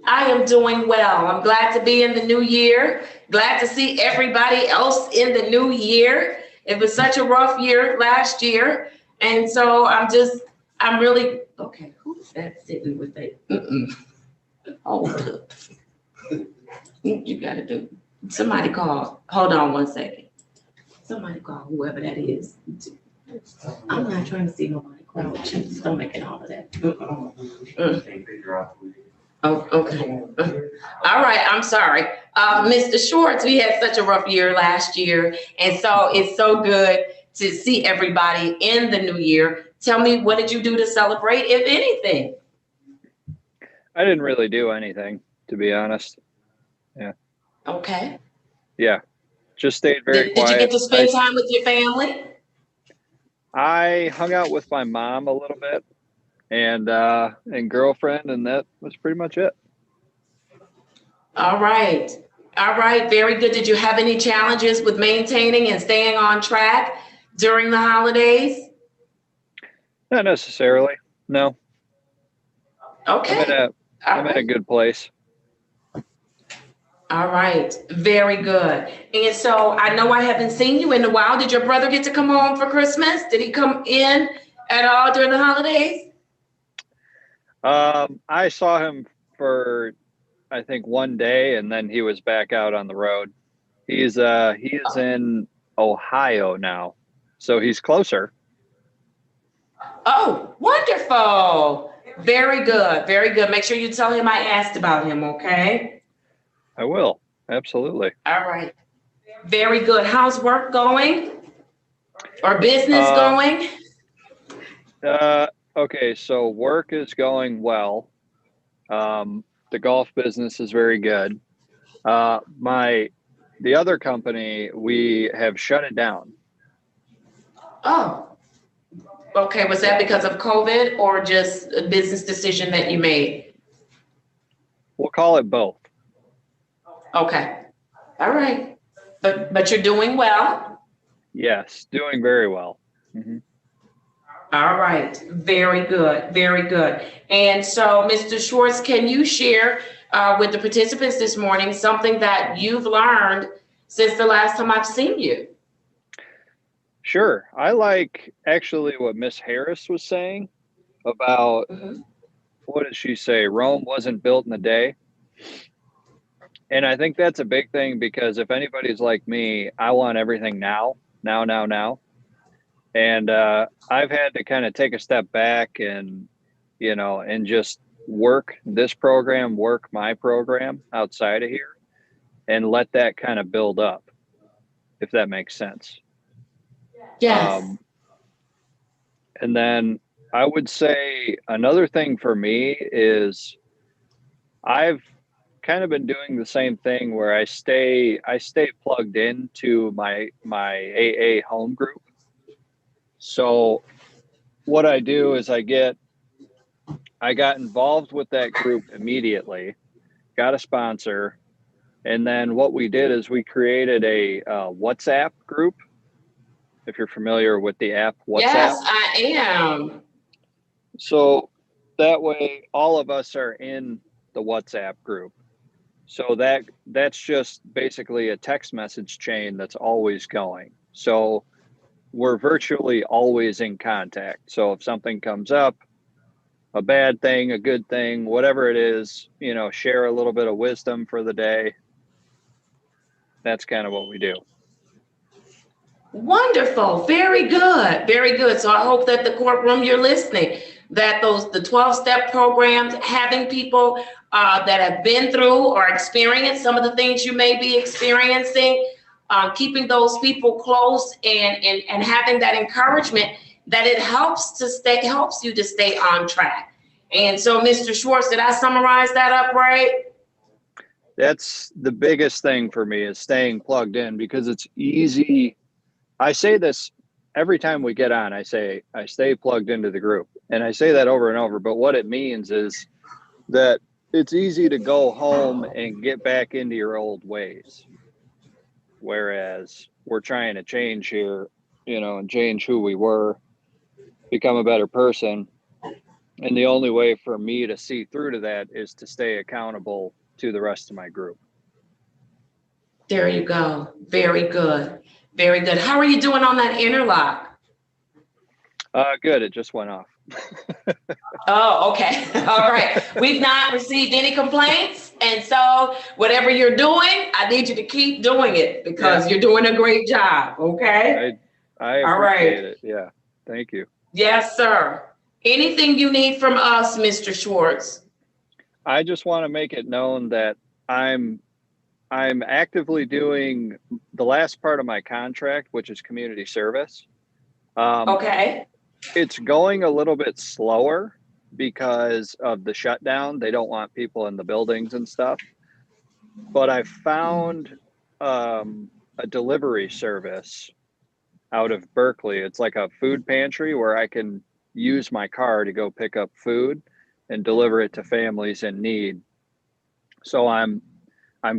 I am doing well. I'm glad to be in the new year. Glad to see everybody else in the new year. It was such a rough year last year. And so I'm really, okay, who's that sitting with that? Hold up. You gotta do, somebody call, hold on one second. Somebody call whoever that is. I'm not trying to see nobody call with your stomach and all of that. Oh, okay. All right, I'm sorry. Mr. Schwartz, we had such a rough year last year, and so it's so good to see everybody in the new year. Tell me, what did you do to celebrate, if anything? I didn't really do anything, to be honest. Yeah. Okay. Yeah. Just stayed very Did quiet. you get to spend time with your family? I hung out with my mom a little bit and girlfriend, and that was pretty much it. All right. All right. Very good. Did you have any challenges with maintaining and staying on track during the holidays? Not necessarily. No. Okay. I'm in a good place. All right. Very good. And so I know I haven't seen you in a while. Did your brother get to come home for Christmas? Did he come in at all during the holidays? I saw him for, I think, one day, and then he was back out on the road. He is in Ohio now, so he's closer. Oh, wonderful. Very good. Very good. Make sure you tell him I asked about him, okay? I will. Absolutely. All right. Very good. How's work going? Or business going? Okay, so work is going well. The golf business is very good. The other company, we have shut it down. Oh, okay. Was that because of COVID or just a business decision that you made? We'll call it both. Okay. All right. But you're doing well? Yes, doing very well. Mm-hmm. All right. Very good. Very good. And so, Mr. Schwartz, can you share with the participants this morning something that you've learned since the last time I've seen you? Sure. I like actually what Miss Harris was saying about, what did she say? Rome wasn't built in a day. And I think that's a big thing, because if anybody's like me, I want everything now. And I've had to kind of take a step back and, and just work this program, work my program outside of here, and let that kind of build up, if that makes sense. Yes. And then I would say another thing for me is I've kind of been doing the same thing where I stay plugged into my AA home group. So what I do is I got involved with that group immediately, got a sponsor, and then what we did is we created a WhatsApp group. If you're familiar with the app WhatsApp. Yes, I am. So that way all of us are in the WhatsApp group. So that's just basically a text message chain that's always going. So we're virtually always in contact. So if something comes up, a bad thing, a good thing, whatever it is, share a little bit of wisdom for the day. that's kind of what we do. Wonderful. Very good. Very good. So I hope that the courtroom, you're listening, that the 12-step programs, having people that have been through or experienced some of the things you may be experiencing, keeping those people close and having that encouragement, that it helps you to stay on track. And so, Mr. Schwartz, did I summarize that up right? That's the biggest thing for me, is staying plugged in, because it's easy. I say this every time we get on. I say, I stay plugged into the group. And I say that over and over. But what it means is that it's easy to go home and get back into your old ways. Whereas we're trying to change here, and change who we were, become a better person. And the only way for me to see through to that is to stay accountable to the rest of my group. There you go. Very good. Very good. How are you doing on that interlock? Good. It just went off. Oh, okay. All right. We've not received any complaints. And so whatever you're doing, I need you to keep doing it, because you're doing a great job. Okay. I All right. appreciate it. Yeah. Thank you. Yes, sir. Anything you need from us, Mr. Schwartz? I just want to make it known that I'm actively doing the last part of my contract, which is community service. Okay. It's going a little bit slower because of the shutdown. They don't want people in the buildings and stuff. But I found a delivery service out of Berkeley. It's like a food pantry where I can use my car to go pick up food and deliver it to families in need. So I'm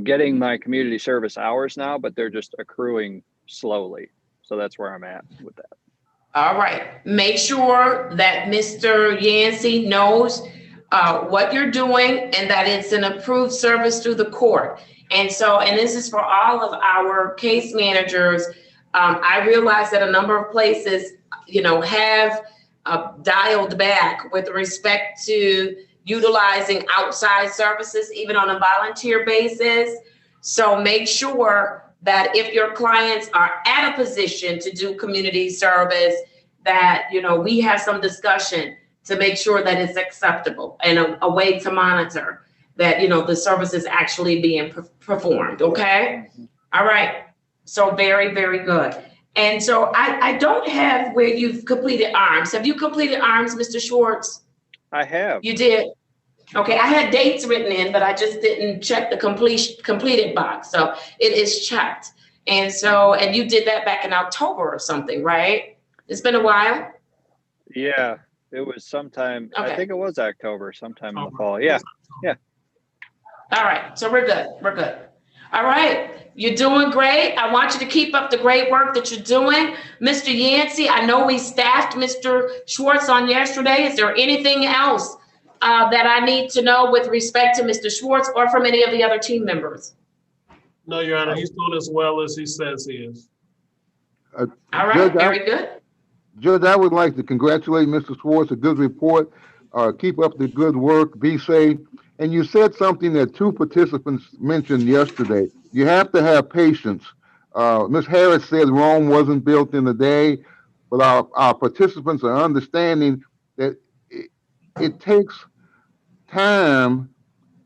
getting my community service hours now, but they're just accruing slowly. So that's where I'm at with that. All right. Make sure that Mr. Yancey knows what you're doing and that it's an approved service through the court. And this is for all of our case managers. I realize that a number of places, have dialed back with respect to utilizing outside services, even on a volunteer basis. So make sure that if your clients are at a position to do community service, that, we have some discussion to make sure that it's acceptable and a way to monitor that, the service is actually being performed. Okay. All right. So very, very good. And so I don't have where you've completed arms. Have you completed arms, Mr. Schwartz? I have. You did? Okay, I had dates written in, but I just didn't check the completed box. So it is checked. And you did that back in October or something, right? It's been a while? Yeah, it was sometime, Okay. I think it was October, sometime in the fall. Yeah. All right, so we're good. All right, you're doing great. I want you to keep up the great work that you're doing. Mr. Yancey, I know we staffed Mr. Schwartz on yesterday. Is there anything else that I need to know with respect to Mr. Schwartz or from any of the other team members? No, Your Honor, he's doing as well as he says he is. All right, very good. Judge, I would like to congratulate Mr. Schwartz, a good report. Keep up the good work, be safe. And you said something that two participants mentioned yesterday. You have to have patience. Ms. Harris said Rome wasn't built in a day, but our participants are understanding that it takes time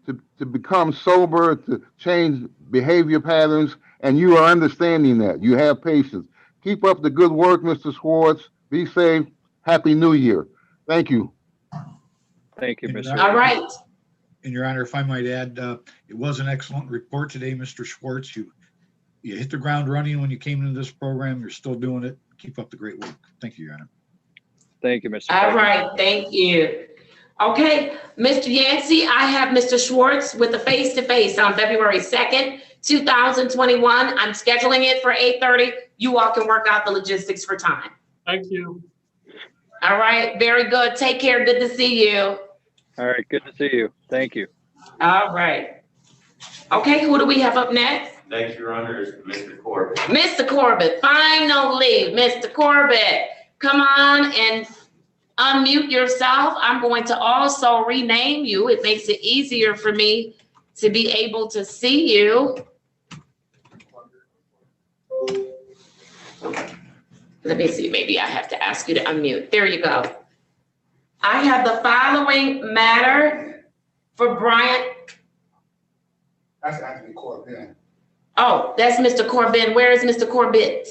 to become sober, to change behavior patterns, and you are understanding that. You have patience. Keep up the good work, Mr. Schwartz. Be safe. Happy New Year. Thank you. Thank you, Mr. All right. And Your Honor, if I might add, it was an excellent report today, Mr. Schwartz. You hit the ground running when you came into this program. You're still doing it. Keep up the great work. Thank you, Your Honor. Thank you, Mr. All right, thank you. Okay, Mr. Yancey, I have Mr. Schwartz with the face-to-face on February 2nd, 2021. I'm scheduling it for 8:30. You all can work out the logistics for time. Thank you. All right, very good. Take care. Good to see you. All right, good to see you. Thank you. All right. Okay, who do we have up next? Next, Your Honor, is Mr. Corbett. Mr. Corbett, finally, Mr. Corbett. Come on and unmute yourself. I'm going to also rename you. It makes it easier for me to be able to see you. Let me see, maybe I have to ask you to unmute. There you go. I have the following matter for Bryant. That's Anthony Corbin. Oh, that's Mr. Corbin. Where is Mr. Corbett?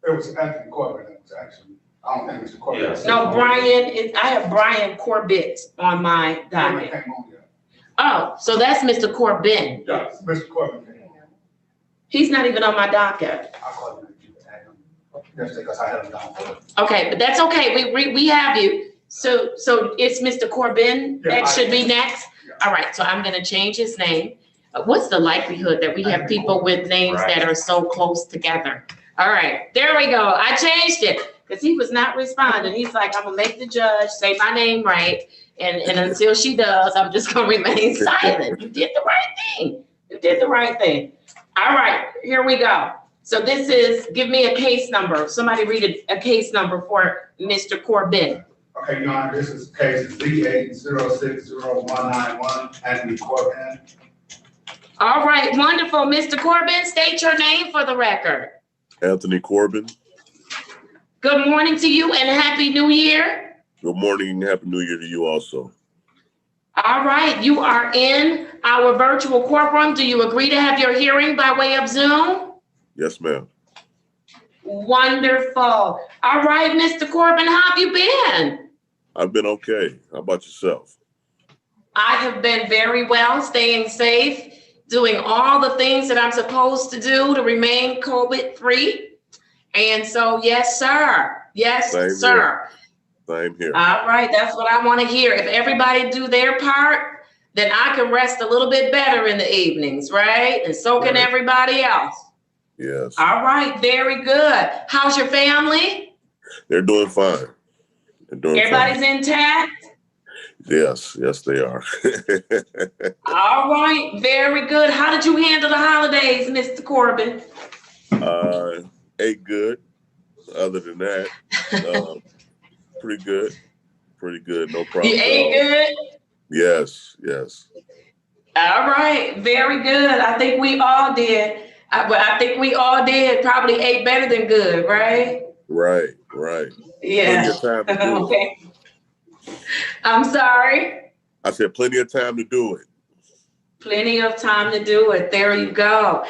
It was Anthony Corbin, it was actually. I don't think Mr. Corbin. Yes. No, Brian is, I have Brian Corbett on my docket. Oh, so that's Mr. Corbin. Yes, Mr. Corbin. He's not even on my docket. I called him. Yes, because I have him down for it. Okay, but that's okay. We have you. So it's Mr. Corbin that should be next? All right, so I'm gonna change his name. What's the likelihood that we have people with names that are so close together? All right, there we go. I changed it because he was not responding. He's like, I'm gonna make the judge say my name right. And until she does, I'm just gonna remain silent. You did the right thing. You did the right thing. All right, here we go. So this is, give me a case number. Somebody read a case number for Mr. Corbin. Okay, Your Honor, this is case Z8060191, Anthony Corbin. All right, wonderful. Mr. Corbin, state your name for the record. Anthony Corbin. Good morning to you and Happy New Year. Good morning and Happy New Year to you also. All right, you are in our virtual courtroom. Do you agree to have your hearing by way of Zoom? Yes, ma'am. Wonderful. All right, Mr. Corbin, how have you been? I've been okay. How about yourself? I have been very well, staying safe, doing all the things that I'm supposed to do to remain COVID-free. And so, yes, sir. Yes, sir. Same here. All right, that's what I want to hear. If everybody do their part, then I can rest a little bit better in the evenings, right? And so can everybody else. Yes. All right, very good. How's your family? They're doing fine. They're doing Everybody's fine. intact? Yes, yes, they are. All right, very good. How did you handle the holidays, Mr. Corbin? Ate good. Other than that, pretty good. Pretty good. No problem. You ate good? Yes, yes. All right, very good. I think we all did. I think we all did. Probably ate better than good, right? Right, right. Yeah. Plenty of time to do okay. I'm sorry. I said plenty of time to do it. Plenty of time to do it. There you go.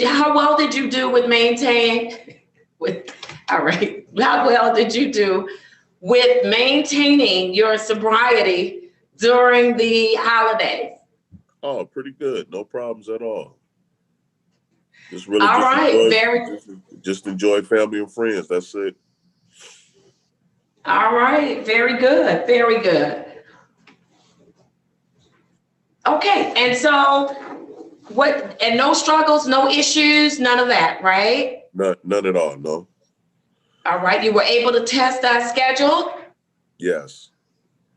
How well did you do with maintaining? All right. How well did you do with maintaining your sobriety during the holidays? Oh, pretty good. No problems at all. Just really just enjoy family and friends. That's it. All right. Very good. Very good. Okay. And so and no struggles, no issues, none of that, right? None at all. No. All right. You were able to test that schedule? Yes.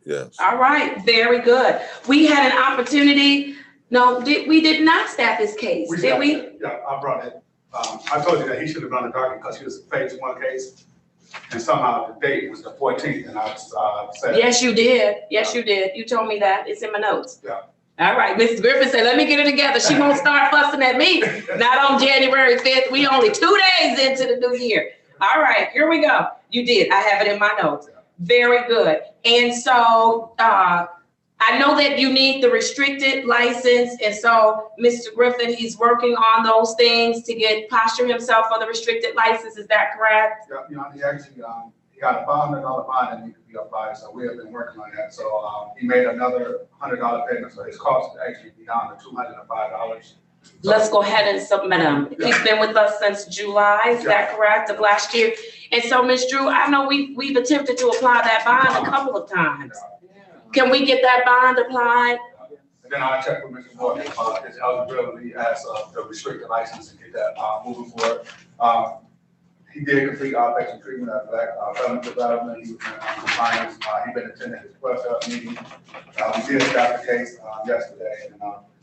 Yes. All right. Very good. We had an opportunity. No, we did not staff this case, did we? Yeah, I brought it. I told you that he should have run the docket because he was a phase 1 case. And somehow the date was the 14th and I said. Yes, you did. Yes, you did. You told me that. It's in my notes. Yeah. All right. Mrs. Griffin said, let me get it together. She won't start fussing at me. Not on January 5th. We only 2 days into the new year. All right, here we go. You did. I have it in my notes. Very good. And so I know that you need the restricted license. And so Mr. Griffin, he's working on those things to posture himself for the restricted license. Is that correct? Yeah, you know, he actually he got a $500 fine that needs to be applied. So we have been working on that. So he made another $100 payment. So his cost would actually be down to $205. Let's go ahead and submit him. He's been with us since July, is that correct, of last year? And so, Ms. Drew, I know we've attempted to apply that bond a couple of times. Can we get that bond applied? And then I'll check with Mr. Morgan about his eligibility as the restricted license and get that moving forward. He did complete outpatient treatment at Black Felon Development. He was in compliance. He's been attending his plus meeting. We did start the case yesterday, and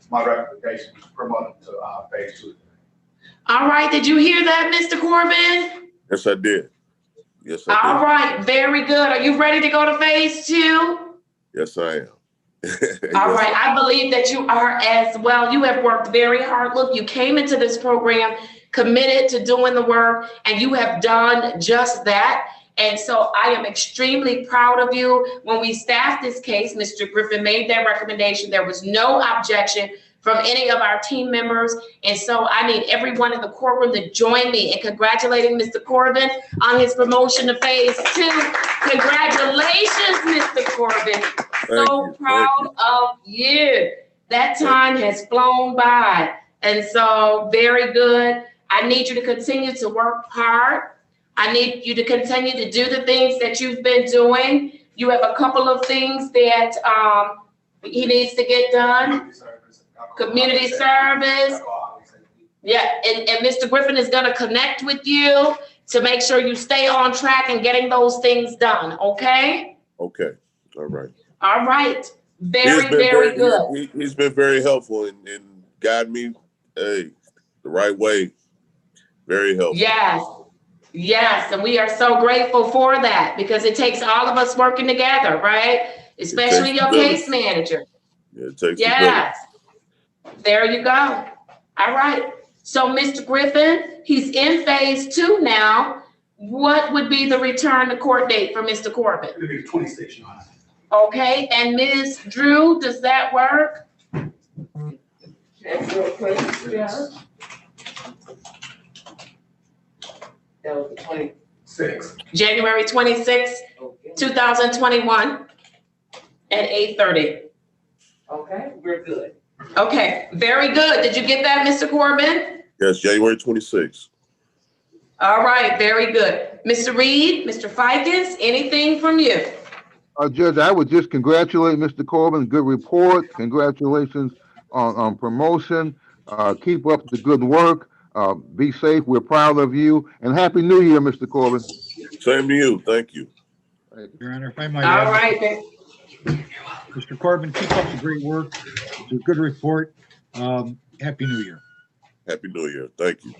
my recommendation was promoted to phase 2. All right, did you hear that, Mr. Corbin? Yes, I did. Yes, I did. All right, very good. Are you ready to go to phase 2? Yes, I am. All right, I believe that you are as well. You have worked very hard. Look, you came into this program committed to doing the work, and you have done just that. And so I am extremely proud of you. When we staffed this case, Mr. Griffin made that recommendation. There was no objection from any of our team members. And so I need everyone in the courtroom to join me in congratulating Mr. Corbin on his promotion to phase 2. Congratulations, Mr. Corbin. So proud of you. That time has flown by. And so very good. I need you to continue to work hard. I need you to continue to do the things that you've been doing. You have a couple of things that he needs to get done. Community service. Yeah, and Mr. Griffin is gonna connect with you to make sure you stay on track and getting those things done, okay? Okay, all right. All right, very good. He's been very helpful and guiding me the right way. Very helpful. Yes, and we are so grateful for that because it takes all of us working together, right? Especially your case manager. Yeah, it takes yes. There you go. All right. So, Mr. Griffin, he's in phase 2 now. What would be the return to court date for Mr. Corbin? It'll be 26, Your Honor. Okay, and Ms. Drew, does that work? That's real quick, yeah. That was the 26th. January 26th, 2021 at 8:30. Okay, we're good. Okay, very good. Did you get that, Mr. Corbin? Yes, January 26th. All right, very good. Mr. Reed, Mr. Ficus, anything from you? Judge, I would just congratulate Mr. Corbin. Good report. Congratulations on promotion. Keep up the good work. Be safe. We're proud of you. And Happy New Year, Mr. Corbin. Same to you. Thank you. Your Honor, if I might All add, right. Mr. Corbin, keep up the great work. It's a good report. Happy New Year. Happy New Year. Thank you.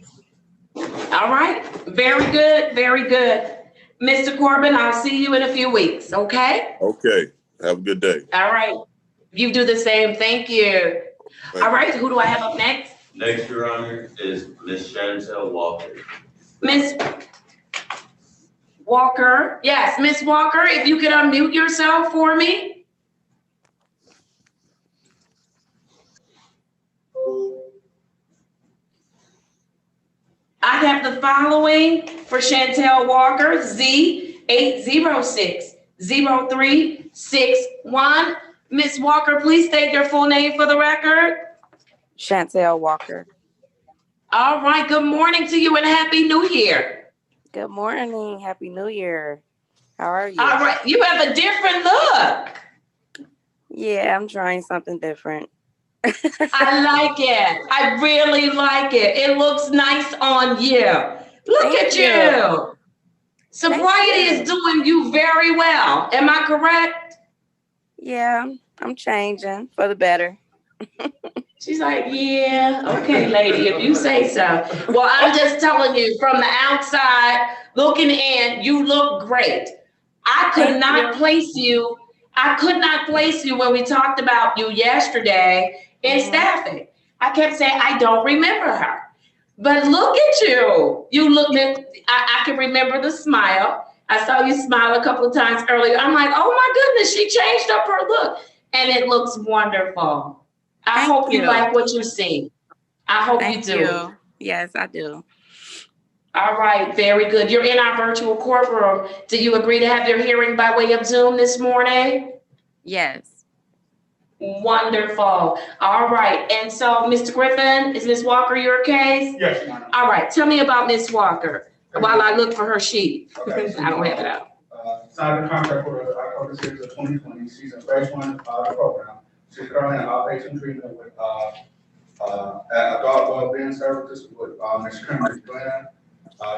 All right. Very good. Very good. Mr. Corbin, I'll see you in a few weeks, okay? Okay. Have a good day. All right. You do the same. Thank you. All right. Who do I have up next? Next, Your Honor, is Ms. Shannon Walker. Miss Walker. Yes, Miss Walker, if you could unmute yourself for me. I have the following for Chantel Walker, Z806-0361. Miss Walker, please state your full name for the record. Chantel Walker. All right, good morning to you and Happy New Year. Good morning. Happy New Year. How are you? All right, you have a different look. Yeah, I'm trying something different. I like it. I really like it. It looks nice on you. Look at you. Sobriety is doing you very well. Am I correct? Yeah, I'm changing for the better. She's like, yeah, okay, lady, if you say so. Well, I'm just telling you, from the outside looking in, you look great. I could not place you. I could not place you when we talked about you yesterday in staffing. I kept saying, I don't remember her. But look at you. You look, I can remember the smile. I saw you smile a couple of times earlier. I'm like, oh my goodness, she changed up her look. And it looks wonderful. I hope you like what you see. I hope you do. Yes, I do. All right, very good. You're in our virtual courtroom. Do you agree to have your hearing by way of Zoom this morning? Yes. Wonderful. All right. And so, Mr. Griffin, is Ms. Walker your case? Yes, Your Honor. All right. Tell me about Ms. Walker while I look for her sheet. Okay, so, I don't have it out. Signed a contract for October 6th of 2020. She's in freshman program. She's currently in outpatient treatment with at adult well-being services with Ms. Kimberly Glenn.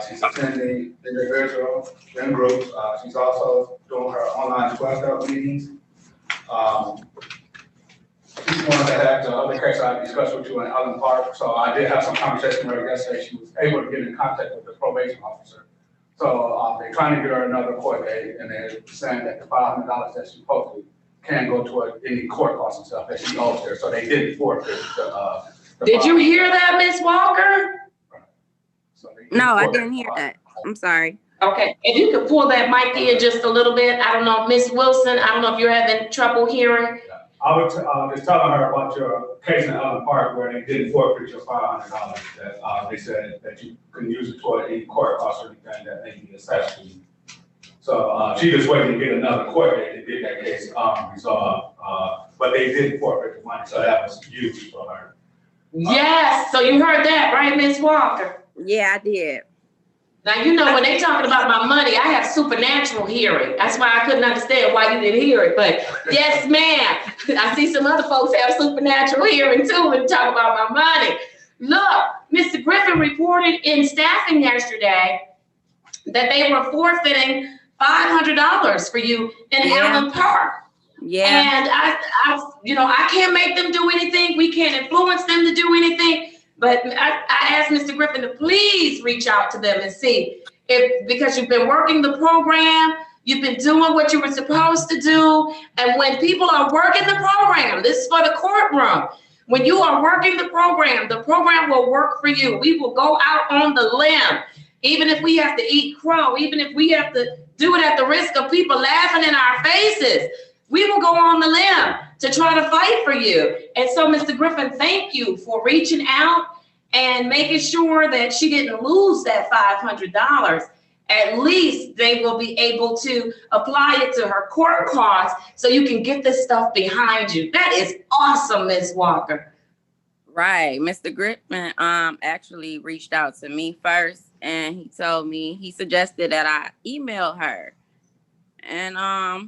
She's attending individual in groups. She's also doing her online 12-step meetings. She's one that had the other case I discussed with you in Allen Park. So I did have some conversation with her yesterday. She was able to get in contact with the probation officer. So they're trying to get her another court date, and they're saying that the $500 that she posted can go toward any court costs and stuff that she owes there. So they didn't forfeit the Did you hear that, Ms. Walker? No, I didn't hear that. I'm sorry. Okay, if you could pull that mic in just a little bit. I don't know, Miss Wilson, I don't know if you're having trouble hearing. I was just telling her about your case in Ellen Park where they didn't forfeit your $500. That they said that you couldn't use it toward any court costs or anything that may be assessed to you. So she just waiting to get another court date to get that case resolved. But they didn't forfeit the money, so that was huge for her. Yes, so you heard that, right, Miss Walker? Yeah, I did. Now, you know, when they talking about my money, I have supernatural hearing. That's why I couldn't understand why you didn't hear it. But yes, ma'am. I see some other folks have supernatural hearing too when talk about my money. Look, Mr. Griffin reported in staffing yesterday that they were forfeiting $500 for you in Allen Park. Yeah. And I can't make them do anything. We can't influence them to do anything. But I asked Mr. Griffin to please reach out to them and see because you've been working the program, you've been doing what you were supposed to do. And when people are working the program, this is for the courtroom. When you are working the program will work for you. We will go out on the limb, even if we have to eat crow, even if we have to do it at the risk of people laughing in our faces. We will go on the limb to try to fight for you. And so, Mr. Griffin, thank you for reaching out and making sure that she didn't lose that $500. At least they will be able to apply it to her court costs so you can get this stuff behind you. That is awesome, Ms. Walker. Right. Mr. Griffin actually reached out to me first, and he suggested that I email her. And, I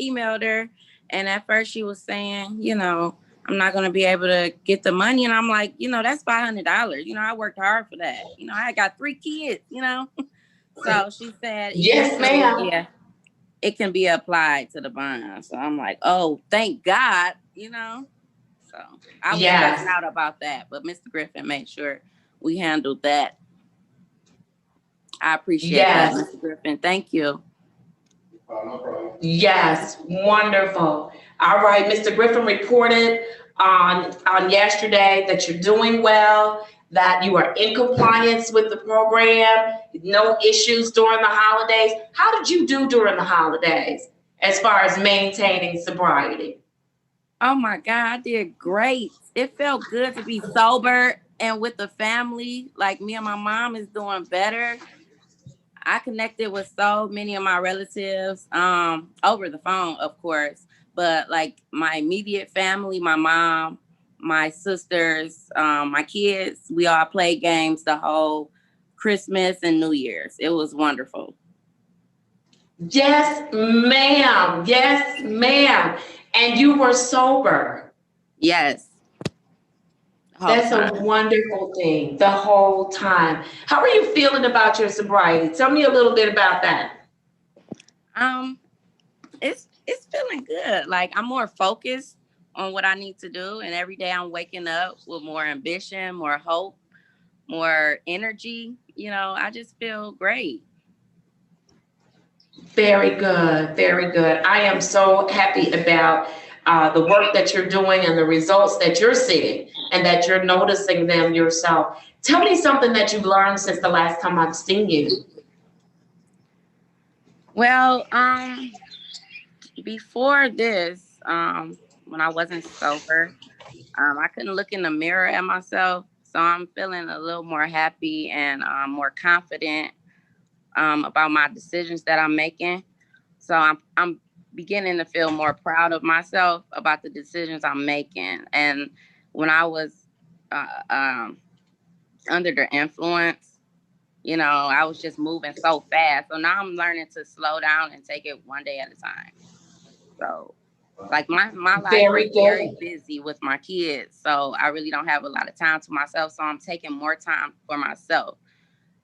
emailed her, and at first she was saying, I'm not going to be able to get the money. And I'm like, that's $500. I worked hard for that. I got 3 kids, So she said, yes, ma'am. Yeah, it can be applied to the bond. So I'm like, oh, thank God, So I was stressing out about that. But Mr. Griffin made sure we handled that. I appreciate that, Mr. Griffin. Thank you. No problem. Yes, wonderful. All right, Mr. Griffin reported on yesterday that you're doing well, that you are in compliance with the program, no issues during the holidays. How did you do during the holidays as far as maintaining sobriety? Oh my God, I did great. It felt good to be sober and with the family. Like me and my mom is doing better. I connected with so many of my relatives over the phone, of course, but like my immediate family, my mom, my sisters, my kids, we all played games the whole Christmas and New Year's. It was wonderful. Yes, ma'am. Yes, ma'am. And you were sober. Yes. That's a wonderful thing the whole time. How are you feeling about your sobriety? Tell me a little bit about that. It's feeling good. Like I'm more focused on what I need to do. And every day I'm waking up with more ambition, more hope, more energy. I just feel great. Very good. Very good. I am so happy about the work that you're doing and the results that you're seeing and that you're noticing them yourself. Tell me something that you've learned since the last time I've seen you. Well, before this, when I wasn't sober, I couldn't look in the mirror at myself. So I'm feeling a little more happy and more confident about my decisions that I'm making. So I'm beginning to feel more proud of myself about the decisions I'm making. And when I was under the influence, I was just moving so fast. So now I'm learning to slow down and take it one day at a time. So like my life is very busy with my kids. So I really don't have a lot of time to myself. So I'm taking more time for myself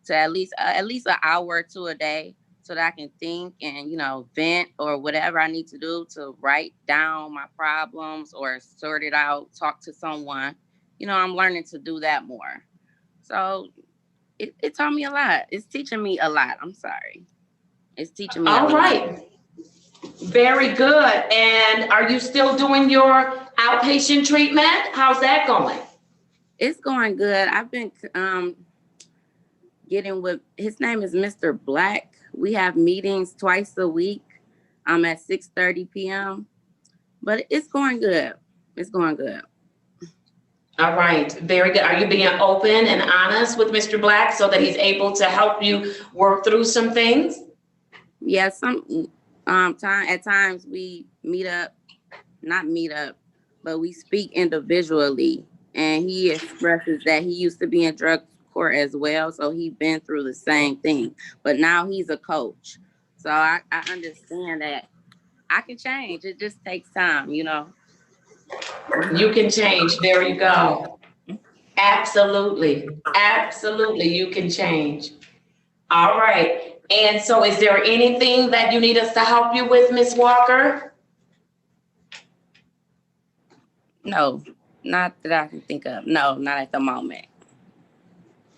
to at least an hour or 2 a day so that I can think and, vent or whatever I need to do to write down my problems or sort it out, talk to someone. I'm learning to do that more. So it taught me a lot. It's teaching me a lot. I'm sorry. It's teaching me a lot. All right. Very good. And are you still doing your outpatient treatment? How's that going? It's going good. I've been getting with, his name is Mr. Black. We have meetings twice a week at 6:30 p.m. But it's going good. It's going good. All right, very good. Are you being open and honest with Mr. Black so that he's able to help you work through some things? Yeah, at times we not meet up, but we speak individually. And he expresses that he used to be in drug court as well, so he's been through the same thing. But now he's a coach. So I understand that I can change. It just takes time, you know. You can change. There you go. Absolutely. Absolutely, you can change. All right. And so is there anything that you need us to help you with, Ms. Walker? No, not that I can think of. No, not at the moment.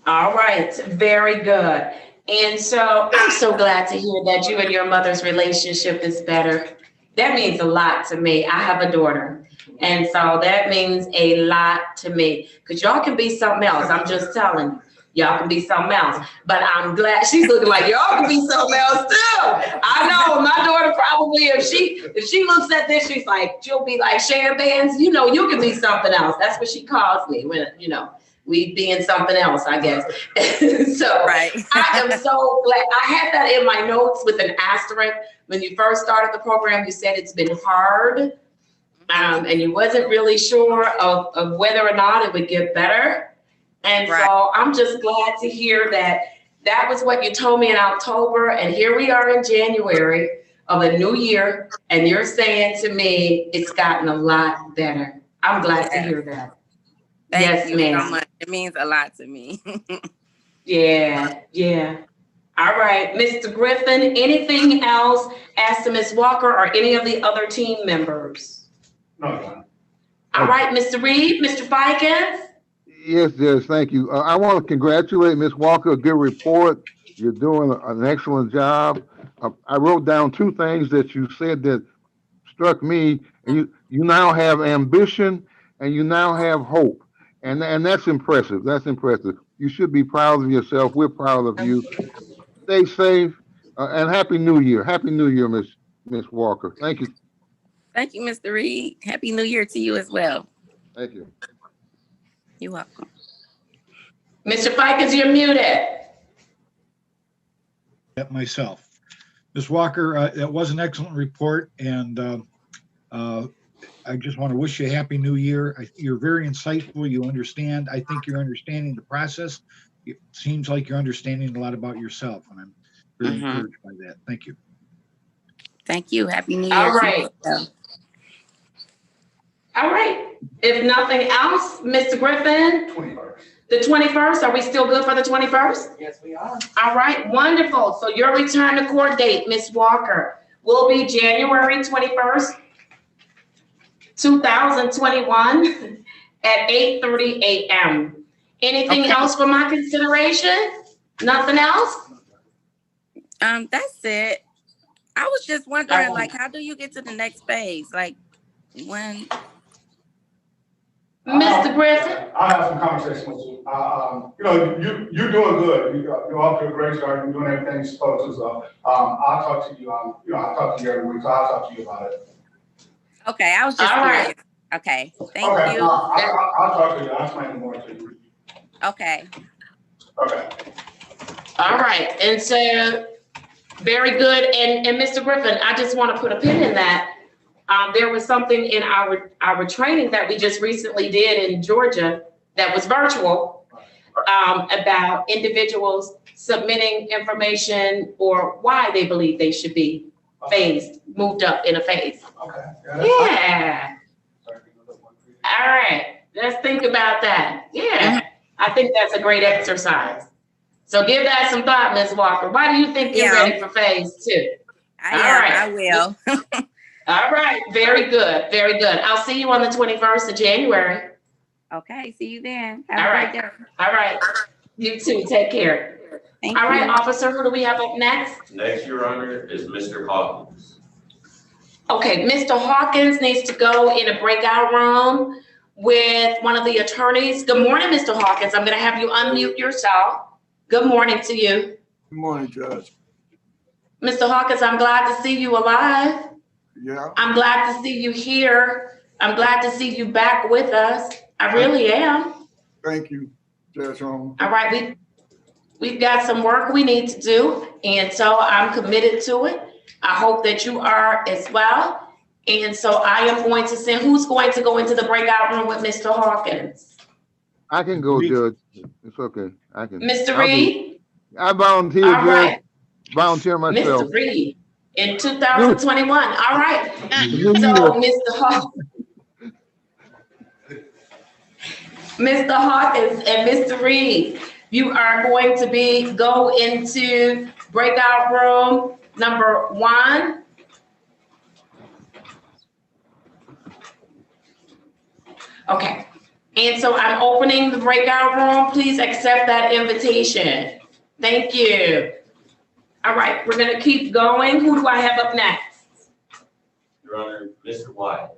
All right, very good. And so I'm so glad to hear that you and your mother's relationship is better. That means a lot to me. I have a daughter. And so that means a lot to me because y'all can be something else. I'm just telling you. Y'all can be something else, but I'm glad she's looking like y'all can be something else too. I know my daughter probably, if she looks at this, she'll be like, Shannon Bands, you know, you can be something else. That's what she calls me when, you know, we being something else, I guess. So right. I am so glad. I had that in my notes with an asterisk. When you first started the program, you said it's been hard and you wasn't really sure of whether or not it would get better. And right. So I'm just glad to hear that that was what you told me in October. And here we are in January of a new year. And you're saying to me, it's gotten a lot better. I'm glad to hear that. Thank you so much. It means a lot to me. Yeah. All right, Mr. Griffin, anything else as to Ms. Walker or any of the other team members? No. All right, Mr. Reed, Mr. Fikens? Yes, thank you. I want to congratulate Ms. Walker. Good report. You're doing an excellent job. I wrote down two things that you said that struck me. And you now have ambition and you now have hope. And that's impressive. That's impressive. You should be proud of yourself. We're proud of you. Stay safe and Happy New Year. Happy New Year, Miss Walker. Thank you. Thank you, Mr. Reed. Happy New Year to you as well. Thank you. You're welcome. Mr. Fikens, you're muted. Myself. Ms. Walker, that was an excellent report, and I just want to wish you a Happy New Year. You're very insightful. You understand. I think you're understanding the process. It seems like you're understanding a lot about yourself, and I'm very encouraged by that. Thank you. Thank you. Happy New Year. All right. All right. If nothing else, Mr. Griffin? 21st. The 21st, are we still good for the 21st? Yes, we are. All right, wonderful. So your return to court date, Ms. Walker, will be January 21st, 2021 at 8:30 a.m. Anything else for my consideration? Nothing else? That's it. I was just wondering, like, how do you get to the next phase? Like, when? Mr. Griffin? I'll have some conversation with you. You know, you're doing good. You're off to a great start. You're doing everything you're supposed to. So I'll talk to you. You know, I talk to you every week, so I'll talk to you about it. Okay, I was just curious. Right. Okay, thank you. I'll talk to you. I'll explain more to you. Okay. Okay. All right, and so very good. And Mr. Griffin, I just want to put a pin in that. There was something in our training that we just recently did in Georgia that was virtual about individuals submitting information or why they believe they should be phased, moved up in a phase. Okay. Yeah. All right. Let's think about that. Yeah. I think that's a great exercise. So give that some thought, Ms. Walker. Why do you think you're ready for phase 2? I will. All right, very good, very good. I'll see you on the 21st of January. Okay, see you then. All right, you too, take care. Thank All you. right, officer, who do we have up next? Next, Your Honor, is Mr. Hawkins. Okay, Mr. Hawkins needs to go in a breakout room with one of the attorneys. Good morning, Mr. Hawkins. I'm gonna have you unmute yourself. Good morning to you. Good morning, Judge. Mr. Hawkins, I'm glad to see you alive. Yeah. I'm glad to see you here. I'm glad to see you back with us. I really am. Thank you, Judge Holmes. All right, we've got some work we need to do, and so I'm committed to it. I hope that you are as well. And so I am going to send, who's going to go into the breakout room with Mr. Hawkins? I can go, Judge. It's okay. I can. Mr. Reed? I volunteer, All Judge. right. Volunteer myself. Mr. Reed, in 2021. All right. New So, year. Mr. Hawkins and Mr. Reed, you are going to go into breakout room number 1. Okay. And so I'm opening the breakout room. Please accept that invitation. Thank you. All right, we're going to keep going. Who do I have up next? Your Honor, Mr. Wyatt.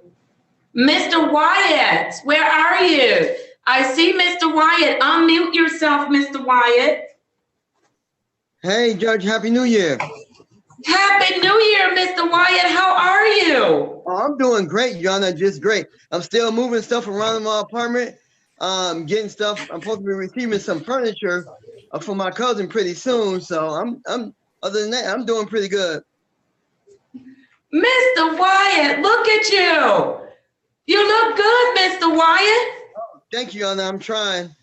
Mr. Wyatt, where are you? I see Mr. Wyatt. Unmute yourself, Mr. Wyatt. Hey, Judge, Happy New Year. Happy New Year, Mr. Wyatt. How are you? Oh, I'm doing great, Your Honor, just great. I'm still moving stuff around in my apartment, getting stuff. I'm supposed to be receiving some furniture for my cousin pretty soon. So I'm other than that, I'm doing pretty good. Mr. Wyatt, look at you. You look good, Mr. Wyatt. Oh, thank you, Your Honor. I'm trying.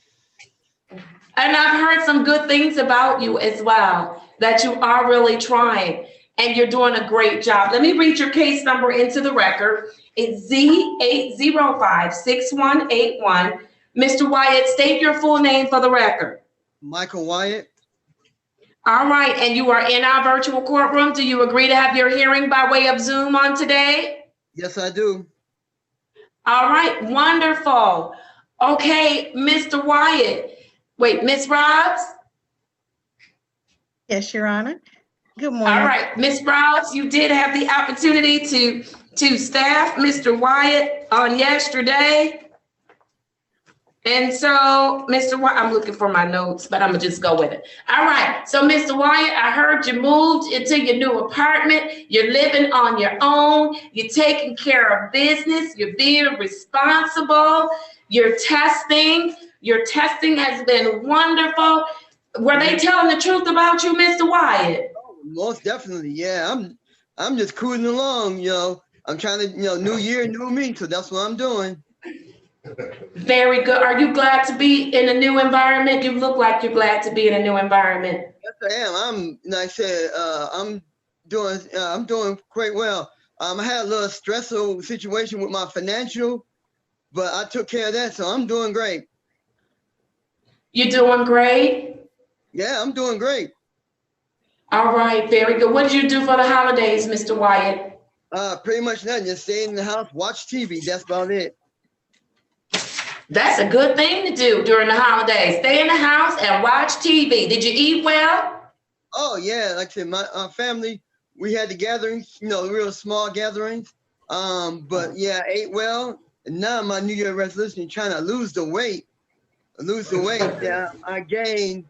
And I've heard some good things about you as well, that you are really trying and you're doing a great job. Let me read your case number into the record. It's Z8056181. Mr. Wyatt, state your full name for the record. Michael Wyatt. All right, and you are in our virtual courtroom. Do you agree to have your hearing by way of Zoom on today? Yes, I do. All right, wonderful. Okay, Mr. Wyatt. Wait, Ms. Robbs? Yes, Your Honor. Good morning. All right, Ms. Robbs, you did have the opportunity to staff Mr. Wyatt on yesterday. And so, Mr. Wyatt, I'm looking for my notes, but I'm gonna just go with it. All right, so Mr. Wyatt, I heard you moved into your new apartment. You're living on your own. You're taking care of business. You're being responsible. You're testing. Your testing has been wonderful. Were they telling the truth about you, Mr. Wyatt? Oh, most definitely, yeah. I'm just cruising along, you know. I'm trying to, new year, new me, so that's what I'm doing. Very good. Are you glad to be in a new environment? You look like you're glad to be in a new environment. Yes, I am. Like I said, I'm doing quite well. I had a little stressful situation with my financial, but I took care of that, so I'm doing great. You're doing great? Yeah, I'm doing great. All right, very good. What did you do for the holidays, Mr. Wyatt? Pretty much nothing. Just stay in the house, watch TV. That's about it. That's a good thing to do during the holidays. Stay in the house and watch TV. Did you eat well? Oh, yeah. Like I said, my family, we had the gatherings, real small gatherings. But yeah, I ate well. And now my New Year resolution is trying to lose the weight that I gained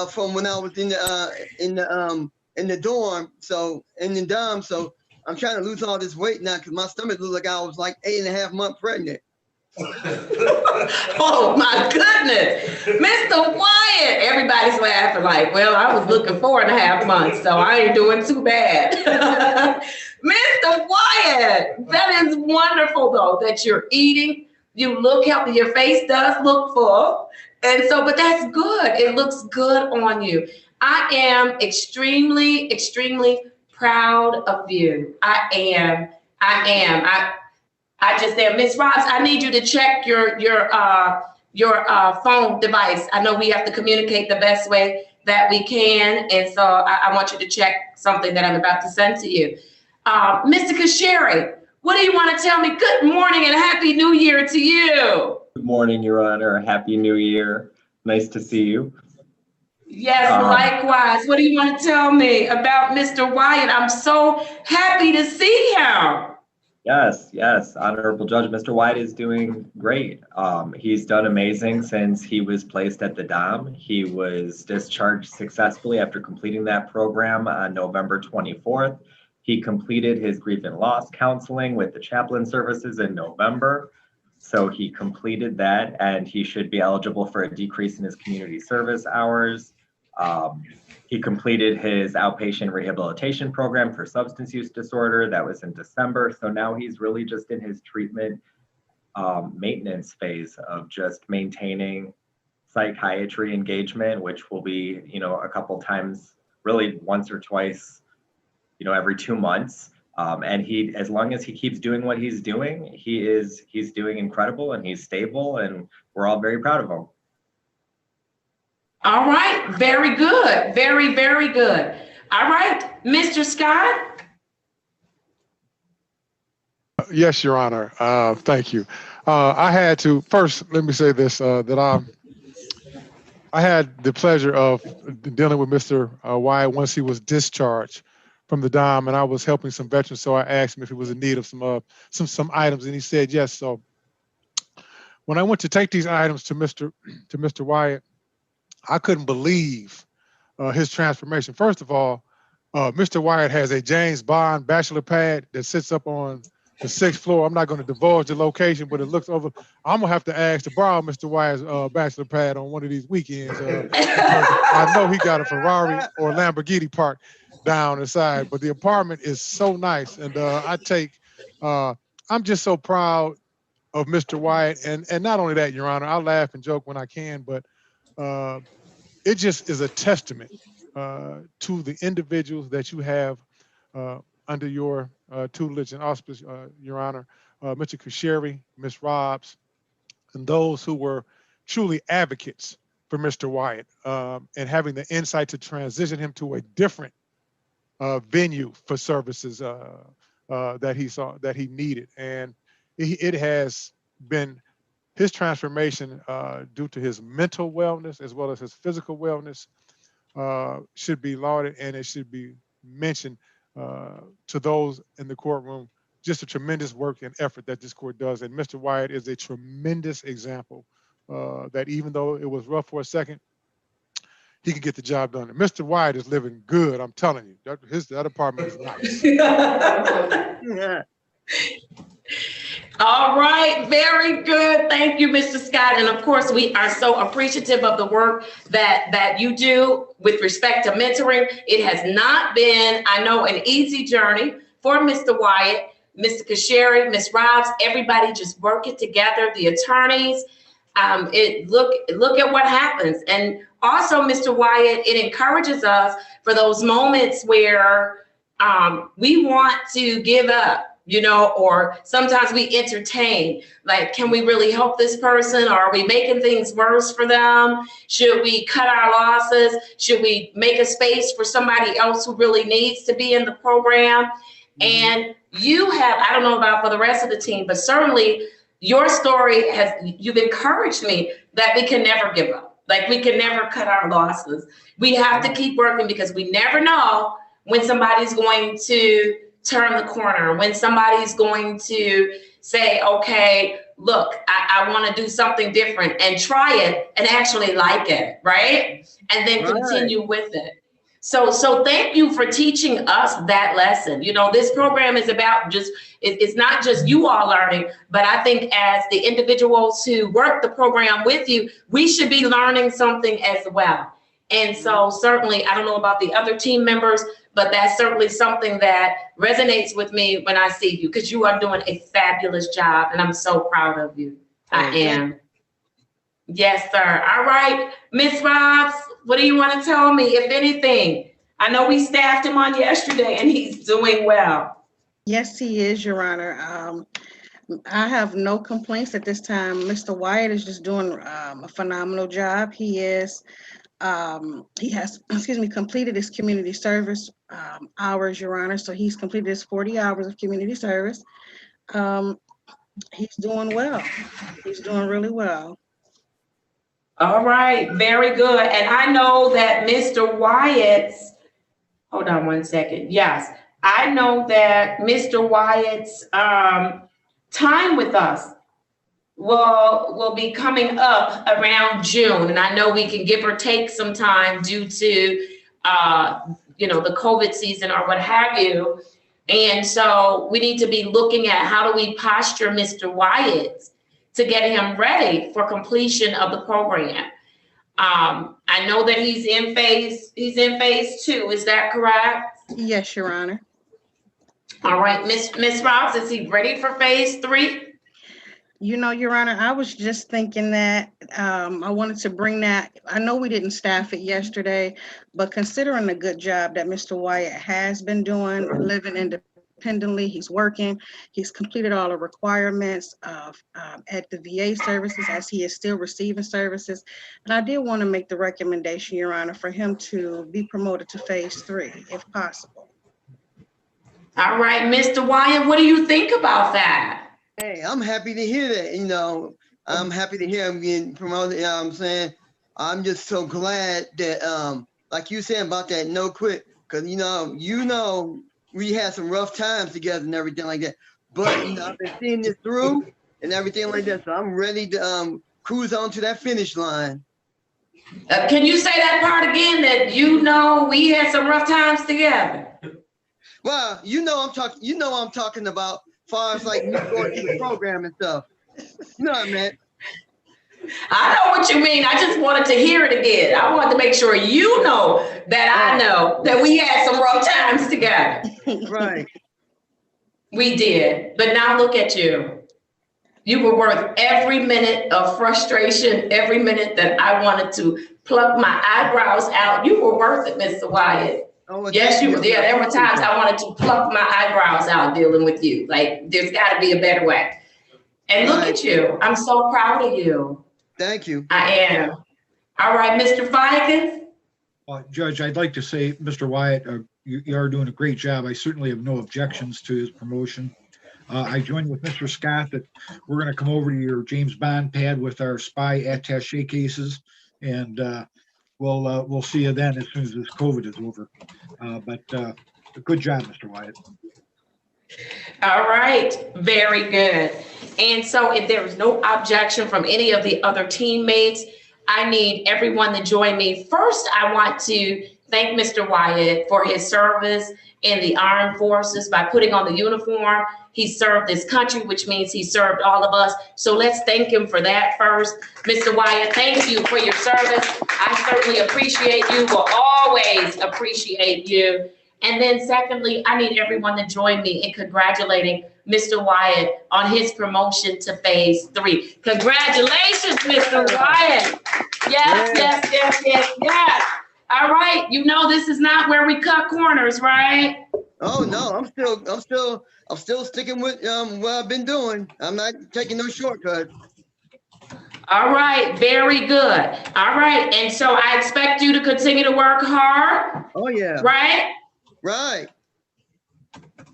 from when I was in the dorm. So in the dorm, so I'm trying to lose all this weight now because my stomach looks like I was like 8.5 months pregnant. Oh my goodness, Mr. Wyatt! Everybody's laughing like, well, I was looking 4.5 months, so I ain't doing too bad. Mr. Wyatt, that is wonderful though that you're eating. You look healthy. Your face does look full, and so, but that's good. It looks good on you. I am extremely, extremely proud of you. I am. I just said, Ms. Robbs, I need you to check your phone device. I know we have to communicate the best way that we can. And so I want you to check something that I'm about to send to you. Mr. Kasheri, what do you want to tell me? Good morning and Happy New Year to you. Good morning, Your Honor. Happy New Year. Nice to see you. Yes, likewise. What do you want to tell me about Mr. Wyatt? I'm so happy to see him. Yes. Honorable Judge, Mr. White is doing great. He's done amazing since he was placed at the DOM. He was discharged successfully after completing that program on November 24th. He completed his grief and loss counseling with the chaplain services in November. So he completed that, and he should be eligible for a decrease in his community service hours. He completed his outpatient rehabilitation program for substance use disorder. That was in December. So now he's really just in his treatment maintenance phase of just maintaining psychiatry engagement, which will be, a couple times, really once or twice, every 2 months. And as long as he keeps doing what he's doing, he's doing incredible, and he's stable, and we're all very proud of him. All right, very good. Very, very good. All right, Mr. Scott. Yes, Your Honor. Thank you. I had to first, let me say this, that I had the pleasure of dealing with Mr. Wyatt once he was discharged from the DOM, and I was helping some veterans. So I asked him if he was in need of some items, and he said yes. So when I went to take these items to Mr. Wyatt, I couldn't believe his transformation. First of all, Mr. Wyatt has a James Bond bachelor pad that sits up on the 6th floor. I'm not going to divulge the location, but it looks over. I'm gonna have to ask to borrow Mr. Wyatt's bachelor pad on one of these weekends. Because I know he got a Ferrari or Lamborghini parked down the side, but the apartment is so nice. And I'm just so proud of Mr. Wyatt. And not only that, Your Honor, I laugh and joke when I can, but it just is a testament to the individuals that you have under your tutelage and auspice, Your Honor, Mr. Kusheri, Ms. Robbs, and those who were truly advocates for Mr. Wyatt, and having the insight to transition him to a different venue for services that he needed. And it has been his transformation due to his mental wellness as well as his physical wellness should be lauded, and it should be mentioned to those in the courtroom, just a tremendous work and effort that this court does. And Mr. Wyatt is a tremendous example that even though it was rough for a second, he can get the job done. And Mr. Wyatt is living good, I'm telling you. That apartment is nice. Yeah. All right, very good. Thank you, Mr. Scott. And of course, we are so appreciative of the work that you do with respect to mentoring. It has not been, I know, an easy journey for Mr. Wyatt, Mr. Kusheri, Ms. Robbs, everybody just working together, the attorneys. Look at what happens. And also, Mr. Wyatt, it encourages us for those moments where we want to give up, or sometimes we entertain, like, can we really help this person? Or are we making things worse for them? Should we cut our losses? Should we make a space for somebody else who really needs to be in the program? And you have, I don't know about for the rest of the team, but certainly your story you've encouraged me that we can never give up. Like, we can never cut our losses. We have to keep working because we never know when somebody's going to turn the corner, when somebody's going to say, okay, look, I want to do something different, and try it and actually like it, right? And then continue with it. So thank you for teaching us that lesson. This program is about it's not just you all learning, but I think as the individuals who work the program with you, we should be learning something as well. And so certainly, I don't know about the other team members, but that's certainly something that resonates with me when I see you, because you are doing a fabulous job, and I'm so proud of you. I am. Yes, sir. All right, Ms. Robbs, what do you want to tell me, if anything? I know we staffed him on yesterday, and he's doing well. Yes, he is, Your Honor. I have no complaints at this time. Mr. Wyatt is just doing a phenomenal job. He has, completed his community service hours, Your Honor. So he's completed his 40 hours of community service. He's doing well. He's doing really well. All right, very good. And I know that Mr. Wyatt's, hold on one second. Yes, I know that Mr. Wyatt's time with us will be coming up around June, and I know we can give or take some time due to the COVID season or what have you. And so we need to be looking at how do we posture Mr. Wyatt to get him ready for completion of the program. I know that he's in phase 2. Is that correct? Yes, Your Honor. All right, Miss Ross, is he ready for phase 3? You know, Your Honor, I was just thinking that I wanted to bring that. I know we didn't staff it yesterday, but considering the good job that Mr. Wyatt has been doing, living independently, he's working, he's completed all the requirements of at the VA services as he is still receiving services. And I did want to make the recommendation, Your Honor, for him to be promoted to phase 3, if possible. All right, Mr. Wyatt, what do you think about that? Hey, I'm happy to hear that. I'm happy to hear him being promoted. You know what I'm saying? I'm just so glad that, like you said about that no quit, because we had some rough times together and everything like that. But I've been seeing this through and everything like that. So I'm ready to cruise on to that finish line. Can you say that part again? That we had some rough times together. Well, I'm talking about. Far as like me going through the program and stuff. You know what I meant? I know what you mean. I just wanted to hear it again. I wanted to make sure you know that I know that we had some rough times together. Right. We did. But now look at you. You were worth every minute of frustration, every minute that I wanted to pluck my eyebrows out. You were worth it, Mr. Wyatt. Oh, yes, you were there. There were times I wanted to pluck my eyebrows out dealing with you. Like, there's got to be a better way. And look at you. I'm so proud of you. Thank you. I am. All right, Mr. Fikens. Judge, I'd like to say, Mr. Wyatt, you are doing a great job. I certainly have no objections to his promotion. I joined with Mr. Scott that we're going to come over to your James Bond pad with our spy attaché cases, and we'll see you then as soon as this COVID is over. But good job, Mr. Wyatt. All right, very good. And so if there is no objection from any of the other teammates, I need everyone to join me. First, I want to thank Mr. Wyatt for his service in the armed forces by putting on the uniform. He served this country, which means he served all of us. So let's thank him for that first. Mr. Wyatt, thank you for your service. I certainly appreciate you, will always appreciate you. And then secondly, I need everyone to join me in congratulating Mr. Wyatt on his promotion to phase 3. Congratulations, Mr. Wyatt. Yes. All right. This is not where we cut corners, right? Oh no, I'm still sticking with what I've been doing. I'm not taking no shortcuts. All right, very good. All right, and so I expect you to continue to work hard. Oh yeah. Right? Right.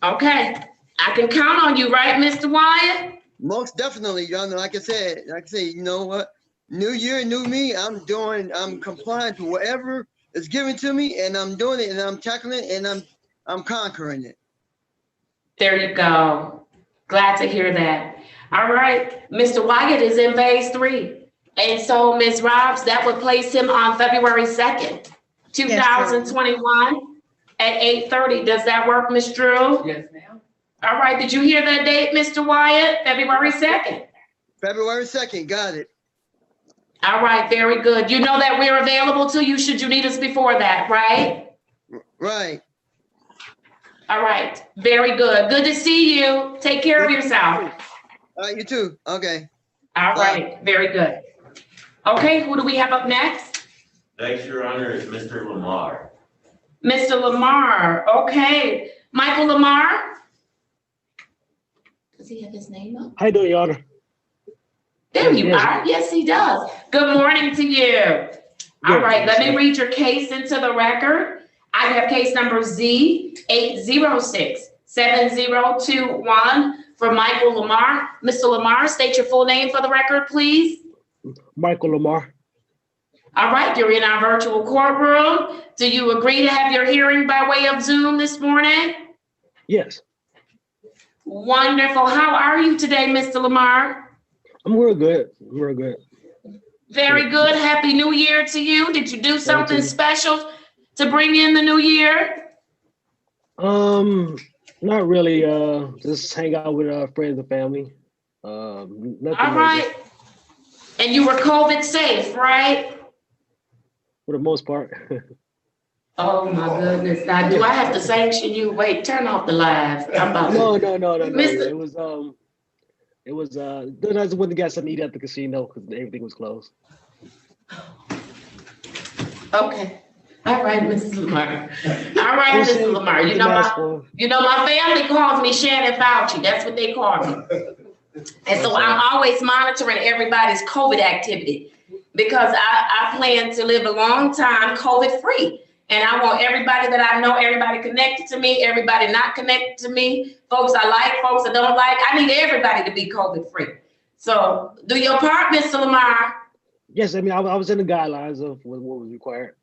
Okay. I can count on you, right, Mr. Wyatt? Most definitely, like I said, you know what? New year, new me. I'm complying to whatever is given to me, and I'm doing it, and I'm tackling it, and I'm conquering it. There you go. Glad to hear that. All right, Mr. Wyatt is in phase 3. And so, Ms. Robs, that would place him on February 2nd, 2021 at 8:30. Does that work, Ms. Drew? Yes, ma'am. All right, did you hear that date, Mr. Wyatt? February 2nd. February 2nd, got it. All right, very good. You know that we're available to you should you need us before that, right? Right. All right, very good. Good to see you. Take care of yourself. You too. Okay. All right, very good. Okay, who do we have up next? Next, Your Honor, is Mr. Lamar. Mr. Lamar, okay. Michael Lamar? Does he have his name up? How you doing, Your Honor? There you are. Yes, he does. Good morning to you. All right, let me read your case into the record. I have case number Z8067021 for Michael Lamar. Mr. Lamar, state your full name for the record, please. Michael Lamar. All right, you're in our virtual courtroom. Do you agree to have your hearing by way of Zoom this morning? Yes. Wonderful. How are you today, Mr. Lamar? I'm real good. I'm real good. Very good. Happy New Year to you. Did you do something special to bring in the new year? Not really. Just hang out with friends and family. Nothing All right. And you were COVID safe, right? For the most part. Oh my goodness. Now, do I have to sanction you? Wait, turn off the live. I'm about No. Mr. It was then I just went to get something to eat at the casino because everything was closed. Okay. All right, Mrs. Lamar. All right, Mrs. Lamar. You know my family calls me Shannon Fauci. That's what they call me. And so I'm always monitoring everybody's COVID activity because I plan to live a long time COVID free. And I want everybody that I know, everybody connected to me, everybody not connected to me, folks I like, folks I don't like. I need everybody to be COVID free. So do your part, Mr. Lamar. Yes, I mean, I was in the guidelines of what was required.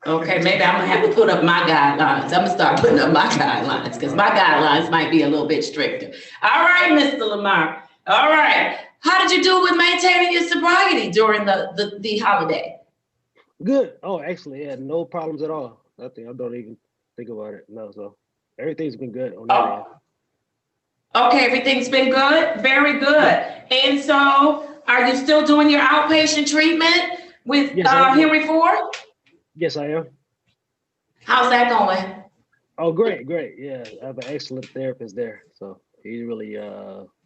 Okay, maybe I'm gonna have to put up my guidelines. I'm gonna start putting up my guidelines because my guidelines might be a little bit stricter. All right, Mr. Lamar. All right. How did you do with maintaining your sobriety during the holiday? Good. Oh, actually, yeah, no problems at all. Nothing. I don't even think about it. No, so everything's been good on that end. Okay, everything's been good. Very good. And so, are you still doing your outpatient treatment with Henry Ford? Yes, I am. How's that going? Oh, great. Yeah, I have an excellent therapist there. So he really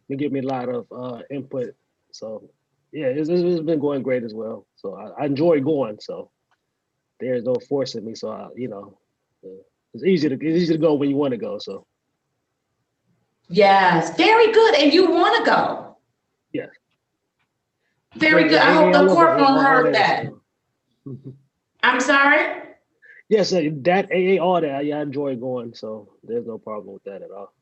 been giving me a lot of input. So yeah, it's been going great as well. So I enjoy going. So there's no forcing me. So it's easy to go when you want to go. So yes, very good. And you want to go? Yeah. Very good. I hope the courtroom heard that. I'm sorry? Yes, that AA, all that. Yeah, I enjoy going, so there's no problem with that at all.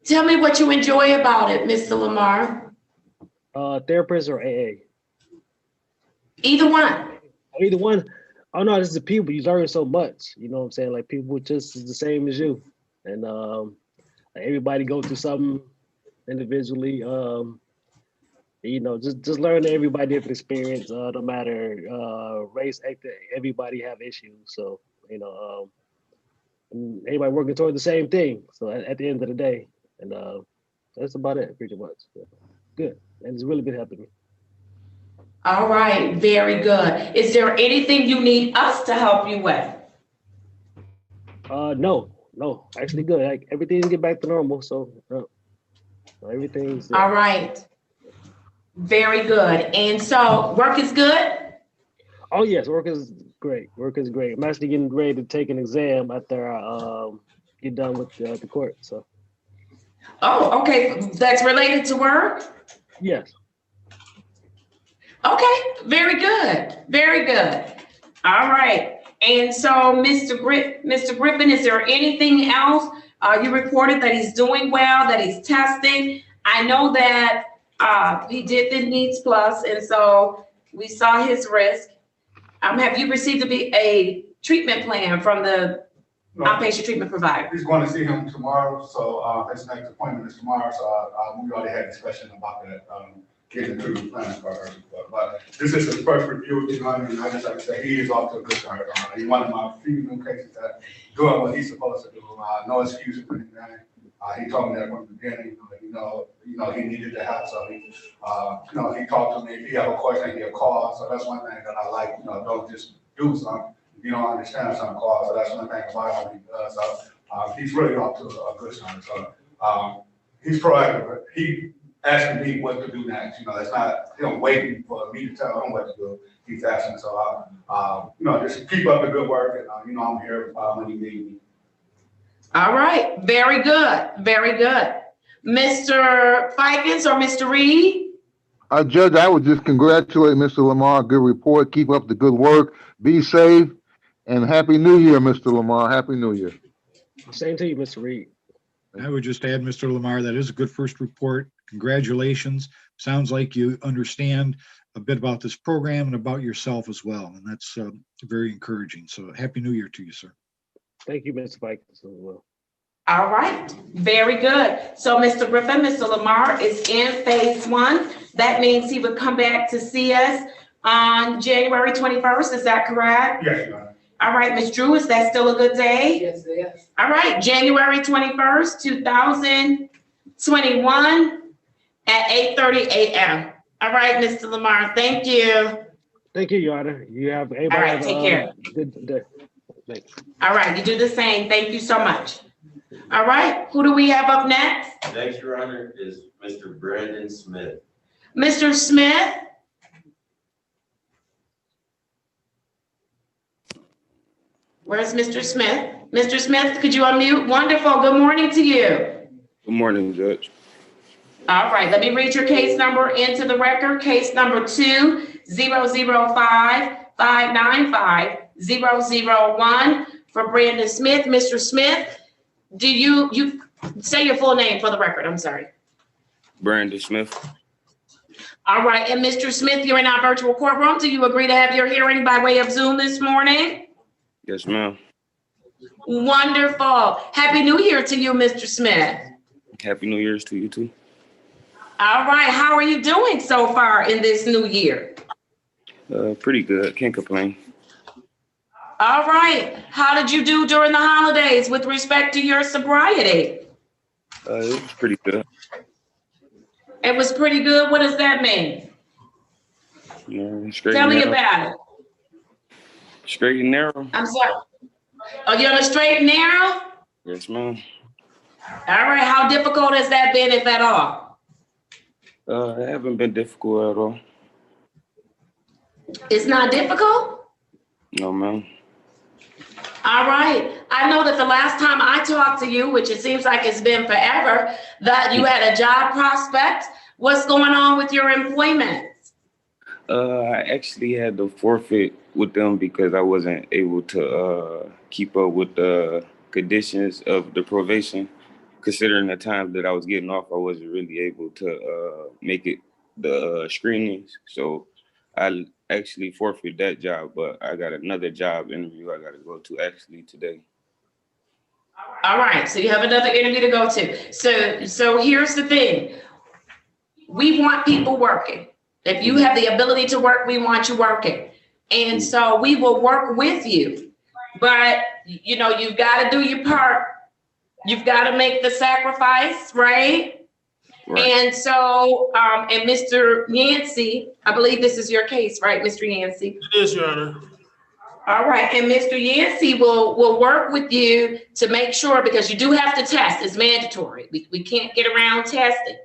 Tell me what you enjoy about it, Mr. Lamar. Therapist or AA? Either one. Either one. Oh no, this is the people. You learn so much. You know what I'm saying? Like people just the same as you, and everybody go through something individually. Just learn that everybody different experience, no matter race, everybody have issues. So, and everybody working toward the same thing. So at the end of the day, and that's about it pretty much. So, good. And it's really been helping me. All right, very good. Is there anything you need us to help you with? No, actually good. Like everything get back to normal. So everything's all right. Very good. And so work is good? Oh yes, work is great. Work is great. I'm actually getting ready to take an exam after I get done with the court. So. Oh, okay. That's related to work? Yes. Okay, very good. Very good. All right. And so Mr. Griffin, is there anything else? You reported that he's doing well, that he's testing. I know that he did the Needs Plus, and so we saw his risk. Have you received a treatment plan from the outpatient treatment provider? He's going to see him tomorrow, so his next appointment is tomorrow. So we already had a discussion about that, getting to the plan first. But this is his first review. You know what I mean? I just like to say he is off to a good start. He's one of my few new cases that doing what he's supposed to do. No excuse for anything. He told me that from the beginning. He needed the help, so he talked to me. If he have a question, he'll call. So that's one thing that I like. Don't just do something. If you don't understand something, call. So that's one thing about him. So he's really off to a good start. So he's proactive. He asking me what to do next. It's not waiting for me to tell him what to do. He's asking. So just keep up the good work, and I'm here when you need me. All right, very good, very good. Mr. Fikens or Mr. Reed? Judge, I would just congratulate Mr. Lamar. Good report. Keep up the good work. Be safe. And Happy New Year, Mr. Lamar. Happy New Year. Same to you, Mr. Reed. I would just add, Mr. Lamar, that is a good first report. Congratulations. Sounds like you understand a bit about this program and about yourself as well. And that's very encouraging. So Happy New Year to you, sir. Thank you, Mr. Vikings, as well. All right, very good. So Mr. Griffin, Mr. Lamar is in phase 1. That means he would come back to see us on January 21st. Is that correct? Yes, ma'am. All right, Ms. Drew, is that still a good day? Yes, yes. All right, January 21st, 2021 at 8:30 a.m. All right, Mr. Lamar, thank you. Thank you, Your Honor. You have everybody. All right, have, take care. Good day. Thanks. All right, you do the same. Thank you so much. All right, who do we have up next? Next, Your Honor, is Mr. Brandon Smith. Mr. Smith? Where's Mr. Smith? Mr. Smith, could you unmute? Wonderful. Good morning to you. Good morning, Judge. All right, let me read your case number into the record. Case number 2005595-001 for Brandon Smith. Mr. Smith, do you say your full name for the record? I'm sorry. Brandon Smith. All right, and Mr. Smith, you're in our virtual courtroom. Do you agree to have your hearing by way of Zoom this morning? Yes, ma'am. Wonderful. Happy New Year to you, Mr. Smith. Happy New Year's to you too. All right, how are you doing so far in this new year? Pretty good. Can't complain. All right, how did you do during the holidays with respect to your sobriety? It was pretty good. It was pretty good. What does that mean? Straight Tell and me narrow. about it. Straight and narrow. I'm sorry. Are you on a straight and narrow? Yes, ma'am. All right, how difficult has that been, if at all? It haven't been difficult at all. It's not difficult? No, ma'am. All right. I know that the last time I talked to you, which it seems like it's been forever, that you had a job prospect. What's going on with your employment? I actually had to forfeit with them because I wasn't able to keep up with the conditions of the probation. Considering the time that I was getting off, I wasn't really able to make it the screenings. So I actually forfeit that job, but I got another job interview I got to go to actually today. All right, so you have another interview to go to. So here's the thing. We want people working. If you have the ability to work, we want you working. And so we will work with you. But, you know, you've got to do your part. You've got to make the sacrifice, right? And so, and Mr. Yancey, I believe this is your case, right, Mr. Yancey? It is, Your Honor. All right, and Mr. Yancey will work with you to make sure, because you do have to test, it's mandatory. We can't get around testing.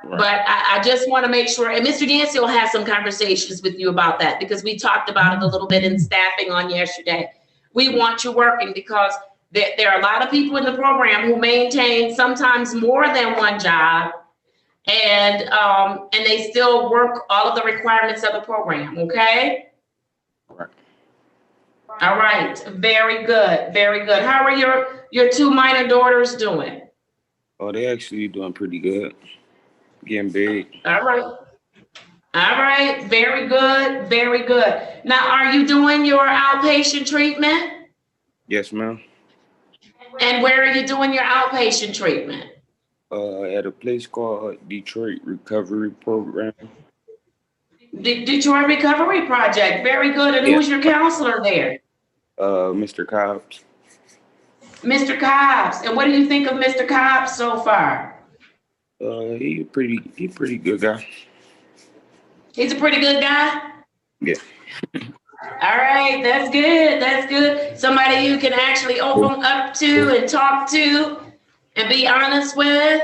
Right. But I just want to make sure, and Mr. Yancey will have some conversations with you about that, because we talked about it a little bit in staffing on yesterday. We want you working because there are a lot of people in the program who maintain sometimes more than one job, and they still work all of the requirements of the program, okay? Right. All right, very good, very good. How are your two minor daughters doing? Oh, they actually doing pretty good. Getting big. All right. All right, very good, very good. Now, are you doing your outpatient treatment? Yes, ma'am. And where are you doing your outpatient treatment? At a place called Detroit Recovery Program. Detroit Recovery Project, very good. And who's your counselor there? Mr. Cobbs. Mr. Cobbs. And what do you think of Mr. Cobbs so far? He pretty good guy. He's a pretty good guy? Yeah. All right, that's good, that's good. Somebody you can actually open up to and talk to and be honest with?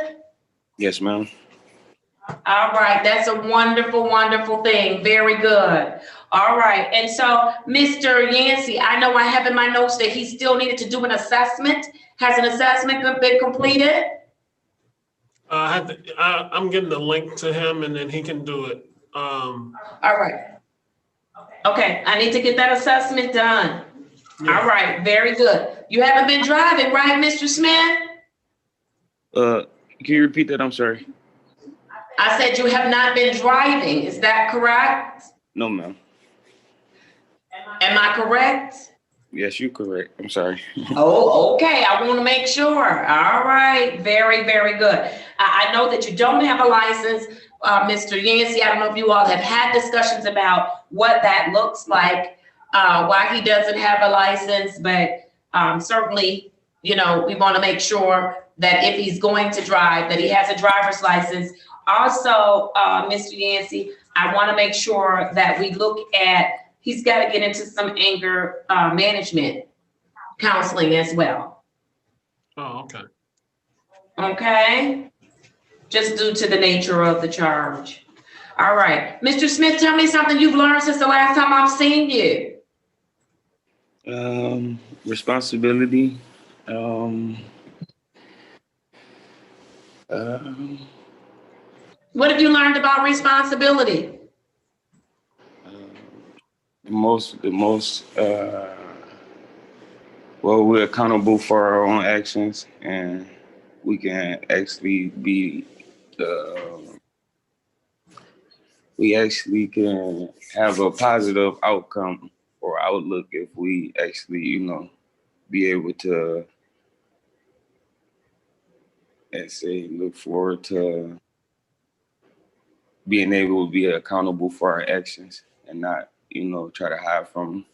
Yes, ma'am. All right, that's a wonderful, wonderful thing. Very good. All right, and so Mr. Yancey, I know I have in my notes that he still needed to do an assessment. Has an assessment been completed? I'm getting the link to him and then he can do it. All right. Okay, I need to get that assessment done. Yeah. All right, very good. You haven't been driving, right, Mr. Smith? Can you repeat that? I'm sorry. I said you have not been driving. Is that correct? No, ma'am. Am I correct? Yes, you're correct. I'm sorry. Oh, okay. I want to make sure. All right. Very, very good. I know that you don't have a license, Mr. Yancey. I don't know if you all have had discussions about what that looks like, why he doesn't have a license, but certainly, you know, we want to make sure that if he's going to drive, that he has a driver's license. Also, Mr. Yancey, I want to make sure that we look at, he's got to get into some anger management counseling as well. Oh, okay. Okay? Just due to the nature of the charge. All right. Mr. Smith, tell me something you've learned since the last time I've seen you. Responsibility. What have you learned about responsibility? Well, we're accountable for our own actions, and we can actually we actually can have a positive outcome or outlook if we actually, you know, be able to, let's say, look forward to being able to be accountable for our actions and not, you know, try to hide from them.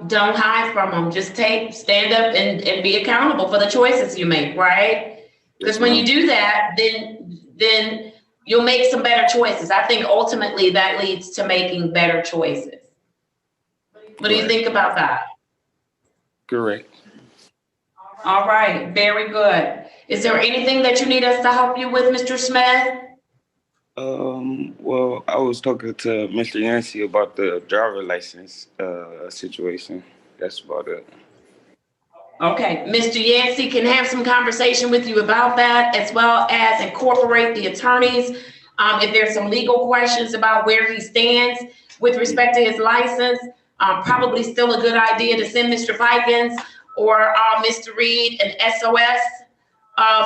Don't hide from them. Just stand up and be accountable for the choices you make, right? Because when you do that, then you'll make some better choices. I think ultimately that leads to making better choices. What do you think about that? Correct. All right, very good. Is there anything that you need us to help you with, Mr. Smith? Well, I was talking to Mr. Yancey about the driver license situation. That's about it. Okay, Mr. Yancey can have some conversation with you about that, as well as incorporate the attorneys. If there's some legal questions about where he stands with respect to his license, probably still a good idea to send Mr. Vikens or Mr. Reed an SOS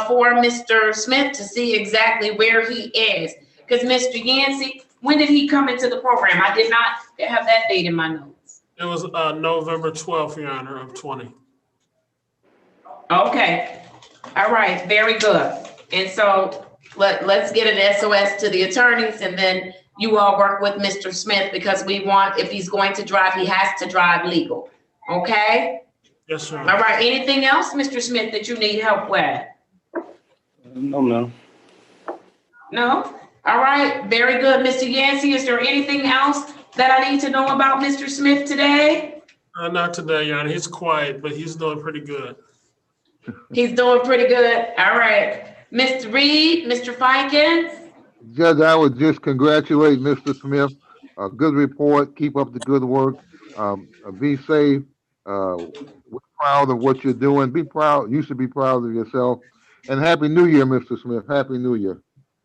for Mr. Smith to see exactly where he is. Because Mr. Yancey, when did he come into the program? I did not have that date in my notes. It was November 12th, Your Honor, of 20. Okay. All right. Very good. And so let's get an SOS to the attorneys, and then you all work with Mr. Smith, because we want, if he's going to drive, he has to drive legal. Okay? Yes, sir. All right. Anything else, Mr. Smith, that you need help with? No. No? All right. Very good. Mr. Yancey, is there anything else that I need to know about Mr. Smith today? Not today, Your Honor. He's quiet, but he's doing pretty good. He's doing pretty good. All right. Mr. Reed, Mr. Fikens. Judge, I would just congratulate Mr. Smith. A good report. Keep up the good work. Be safe. We're proud of what you're doing. Be proud. You should be proud of yourself. And Happy New Year, Mr. Smith. Happy New Year.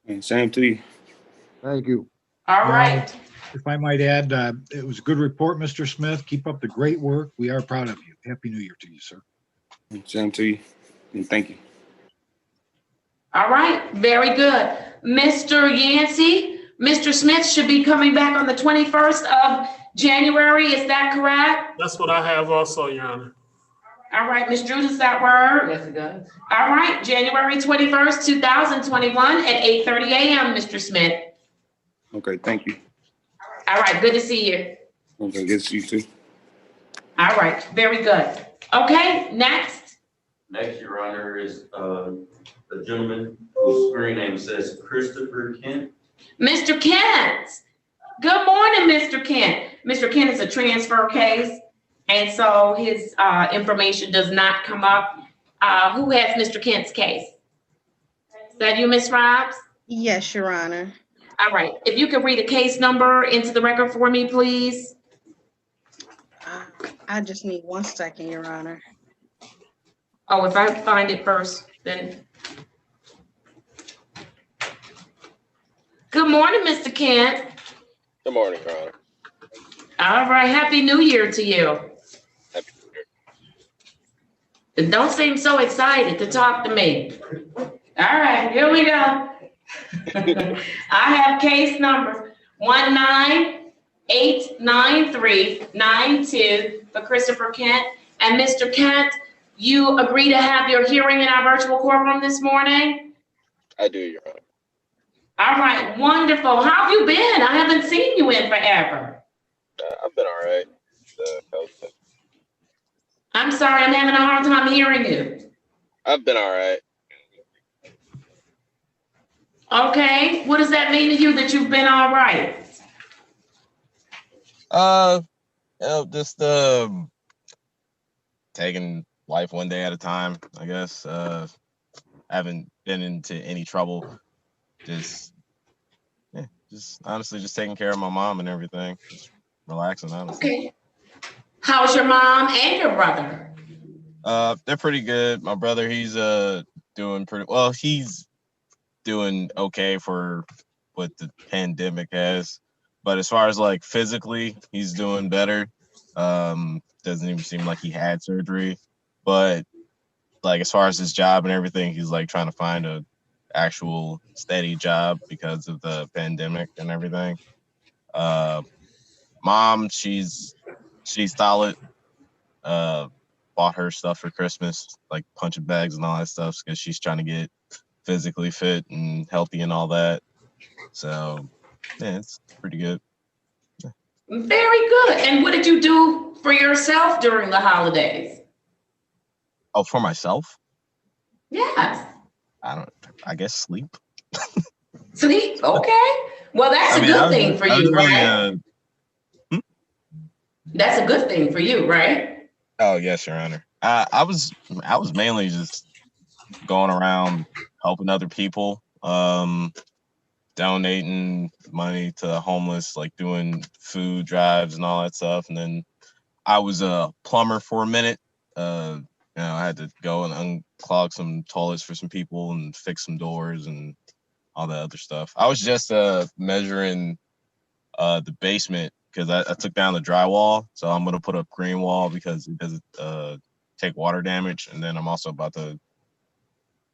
And same to you. Thank you. All right. If I might add, it was a good report, Mr. Smith. Keep up the great work. We are proud of you. Happy New Year to you, sir. Same to you. And thank you. All right. Very good. Mr. Yancey, Mr. Smith should be coming back on the 21st of January. Is that correct? That's what I have also, Your Honor. All right, Ms. Drew, does that work? Yes, it does. All right, January 21st, 2021 at 8:30 a.m., Mr. Smith. Okay, thank you. All right, good to see you. Okay, good to see you too. All right, very good. Okay, next. Next, Your Honor, is a gentleman whose screen name says Christopher Kent. Mr. Kent. Good morning, Mr. Kent. Mr. Kent is a transfer case, and so his information does not come up. Who has Mr. Kent's case? Is that you, Ms. Robs? Yes, Your Honor. All right. If you could read a case number into the record for me, please. I just need 1 second, Your Honor. Oh, if I find it first, then. Good morning, Mr. Kent. Good morning, Your Honor. All right. Happy New Year to you. Happy New Year. Don't seem so excited to talk to me. All right, here we go. I have case number 1980-1 89392 for Christopher Kent. And Mr. Kent, you agree to have your hearing in our virtual courtroom this morning? I do, Your Honor. All right, wonderful. How have you been? I haven't seen you in forever. I've been all right. I'm sorry, I'm having a hard time hearing you. I've been all right. Okay, what does that mean to you that you've been all right? Just taking life one day at a time, I guess. Haven't been into any trouble. Just honestly just taking care of my mom and everything. Just relaxing, honestly. Okay. How's your mom and your brother? They're pretty good. My brother, he's doing pretty well. He's doing okay for what the pandemic has. But as far as like physically, he's doing better. Doesn't even seem like he had surgery. But like as far as his job and everything, he's like trying to find a actual steady job because of the pandemic and everything. Mom, she's solid. Bought her stuff for Christmas, like punching bags and all that stuff, because she's trying to get physically fit and healthy and all that. So yeah, it's pretty good. Very good. And what did you do for yourself during the holidays? Oh, for myself? Yes. I guess sleep. Sleep? Okay. Well, that's a good thing for you, right? That's a good thing for you, right? Oh, yes, Your Honor. I was mainly just going around helping other people, donating money to the homeless, like doing food drives and all that stuff. And then I was a plumber for a minute. I had to go and unclog some toilets for some people and fix some doors and all that other stuff. I was just measuring the basement because I took down the drywall. So I'm going to put up green wall because it doesn't take water damage. And then I'm also about to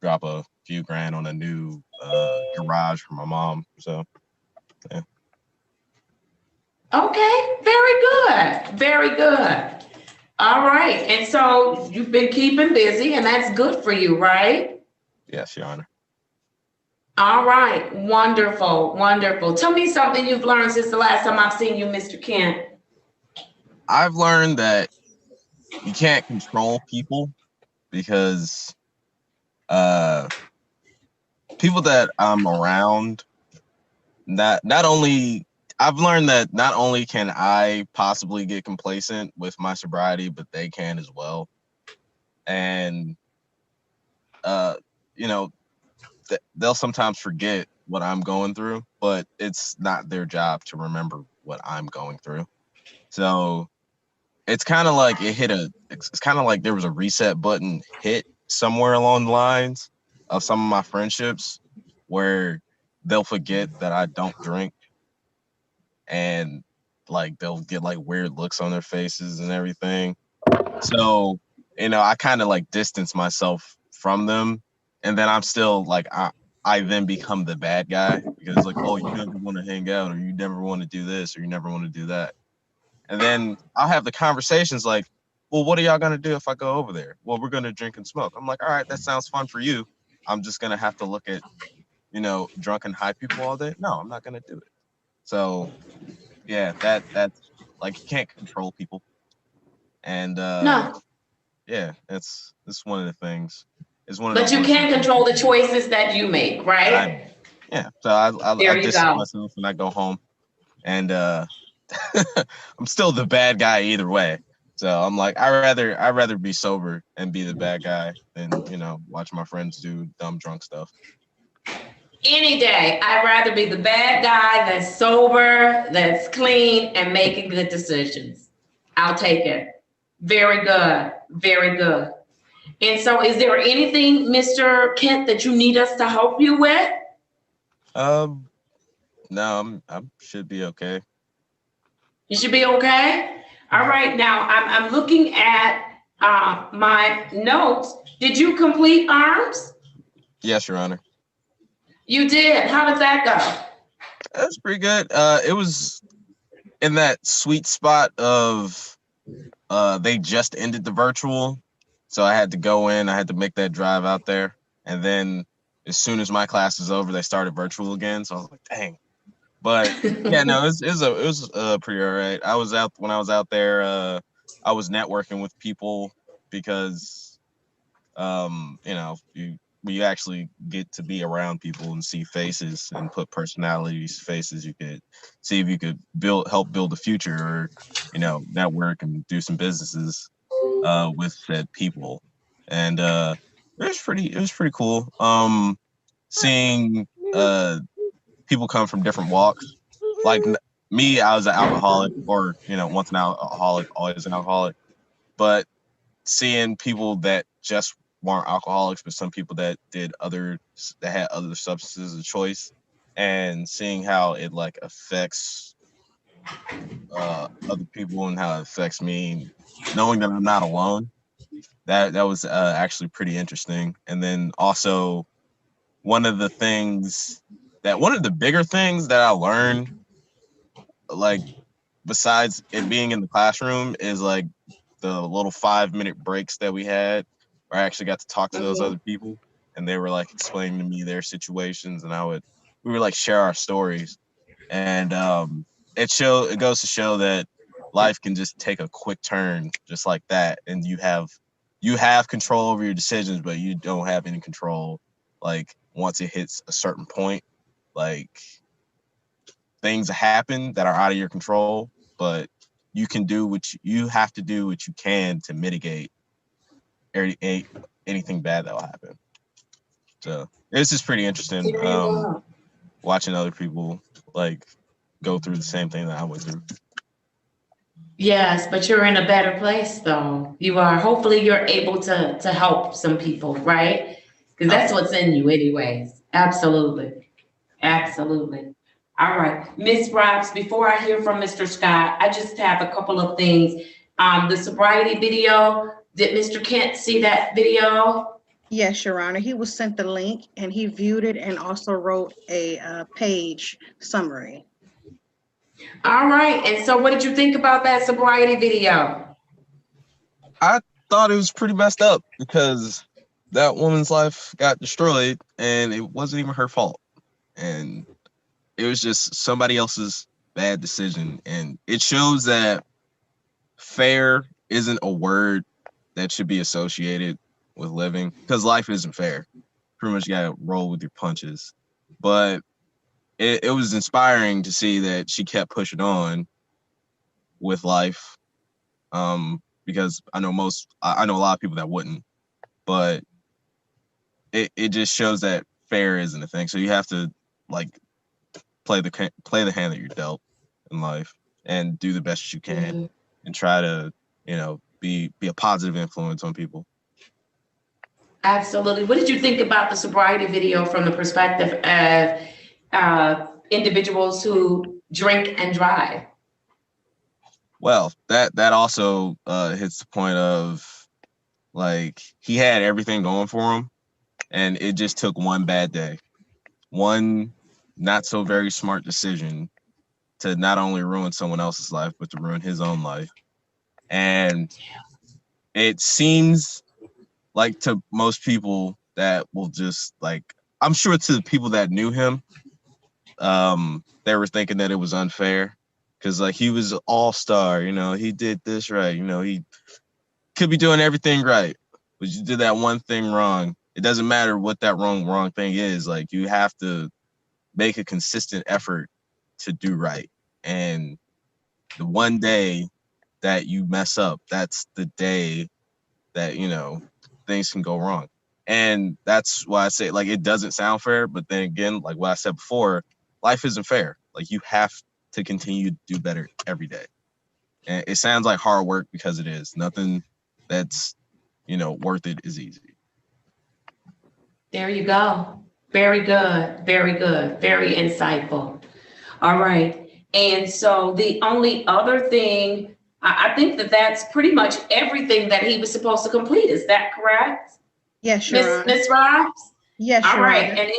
drop a few grand on a new garage for my mom. So, yeah. Okay, very good. Very good. All right. And so you've been keeping busy, and that's good for you, right? Yes, Your Honor. All right. Wonderful. Wonderful. Tell me something you've learned since the last time I've seen you, Mr. Kent. I've learned that you can't control people because people that I'm around, I've learned that not only can I possibly get complacent with my sobriety, but they can as well. And, they'll sometimes forget what I'm going through, but it's not their job to remember what I'm going through. So it's kind of like it's kind of like there was a reset button hit somewhere along the lines of some of my friendships where they'll forget that I don't drink and like they'll get like weird looks on their faces and everything. So, I kind of like distance myself from them, and then I'm still like I then become the bad guy because like, oh, you never want to hang out, or you never want to do this, or you never want to do that. And then I'll have the conversations like, well, what are y'all gonna do if I go over there? Well, we're gonna drink and smoke. I'm like, all right, that sounds fun for you. I'm just gonna have to look at, drunk and high people all day. No, I'm not gonna do it. So yeah, that's like you can't control people. And No. yeah, it's one of the things. It's one of But you can control the choices that you make, right? Yeah. So I distance go. myself and I go home. And I'm still the bad guy either way. So I'm like, I'd rather be sober and be the bad guy than, watch my friends do dumb drunk stuff. Any day, I'd rather be the bad guy that's sober, that's clean, and making good decisions. I'll take it. Very good. Very good. And so is there anything, Mr. Kent, that you need us to help you with? No, I should be okay. You should be okay? All right, now I'm looking at my notes. Did you complete ARMS? Yes, Your Honor. You did. How did that go? That's pretty good. It was in that sweet spot of they just ended the virtual, so I had to go in. I had to make that drive out there, and then as soon as my class is over, they started virtual again. So I was like, dang. But yeah, no, it was pretty all right. When I was out there, I was networking with people because you know, you actually get to be around people and see faces and put personalities faces. You could see if you could help build a future, or you know, network and do some businesses with said people. And it was pretty cool. Seeing people come from different walks. Like me, I was an alcoholic, or you know, once an alcoholic, always an alcoholic. But seeing people that just weren't alcoholics, but some people that had other substances of choice, and seeing how it like affects other people and how it affects me, knowing that I'm not alone, that was actually pretty interesting. And then also one of the bigger things that I learned, like besides it being in the classroom, is like the little 5-minute breaks that we had, where I actually got to talk to those other people, and they were like explaining to me their situations, and we would like share our stories. And it goes to show that life can just take a quick turn just like that, and you have control over your decisions, but you don't have any control like once it hits a certain point. Like things happen that are out of your control, but you have to do what you can to mitigate anything bad that will happen. So it's just pretty interesting watching other people like go through the same thing that I went through. Yes, but you're in a better place though. You are. Hopefully you're able to help some people, right? Because that's what's in you anyways. Absolutely. Absolutely. All right. Ms. Robs, before I hear from Mr. Scott, I just have a couple of things. The sobriety video, did Mr. Kent see that video? Yes, Your Honor. He was sent the link and he viewed it and also wrote a page summary. All right. And so what did you think about that sobriety video? I thought it was pretty messed up because that woman's life got destroyed and it wasn't even her fault. And it was just somebody else's bad decision. And it shows that fair isn't a word that should be associated with living, because life isn't fair. Pretty much you gotta roll with your punches. But it was inspiring to see that she kept pushing on with life. Because I know a lot of people that wouldn't, but it just shows that fair isn't a thing. So you have to like play the hand that you're dealt in life and do the best you can and try to, you know, be a positive influence on people. Absolutely. What did you think about the sobriety video from the perspective of individuals who drink and drive? Well, that also hits the point of like he had everything going for him, and it just took one bad day, one not so very smart decision to not only ruin someone else's life, but to ruin his own life. And it seems like to most people that will just like, I'm sure to the people that knew him, they were thinking that it was unfair because like he was an all-star, you know, he did this right, you know, he could be doing everything right, but you did that one thing wrong. It doesn't matter what that wrong thing is. Like you have to make a consistent effort to do right. And the one day that you mess up, that's the day that, you know, things can go wrong. And that's why I say like it doesn't sound fair, but then again, like what I said before, life isn't fair. Like you have to continue to do better every day. And it sounds like hard work because it is. Nothing that's, you know, worth it is easy. There you go. Very good. Very good. Very insightful. All right. And so the only other thing, I think that that's pretty much everything that he was supposed to complete. Is that correct? Yes, Your Honor. Ms. Robs? Yes, All Your right. Honor.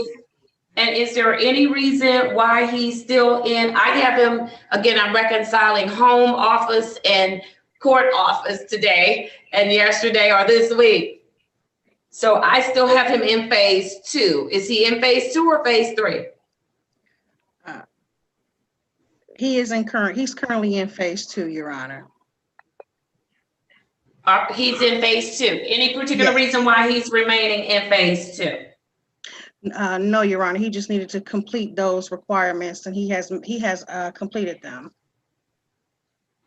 And is there any reason why he's still in? I have him, again, I'm reconciling home office and court office today and yesterday or this week. So I still have him in phase 2. Is he in phase 2 or phase 3? He's currently in phase 2, Your Honor. He's in phase 2. Any particular Yes. reason why he's remaining in phase 2? No, Your Honor, he just needed to complete those requirements and he has completed them.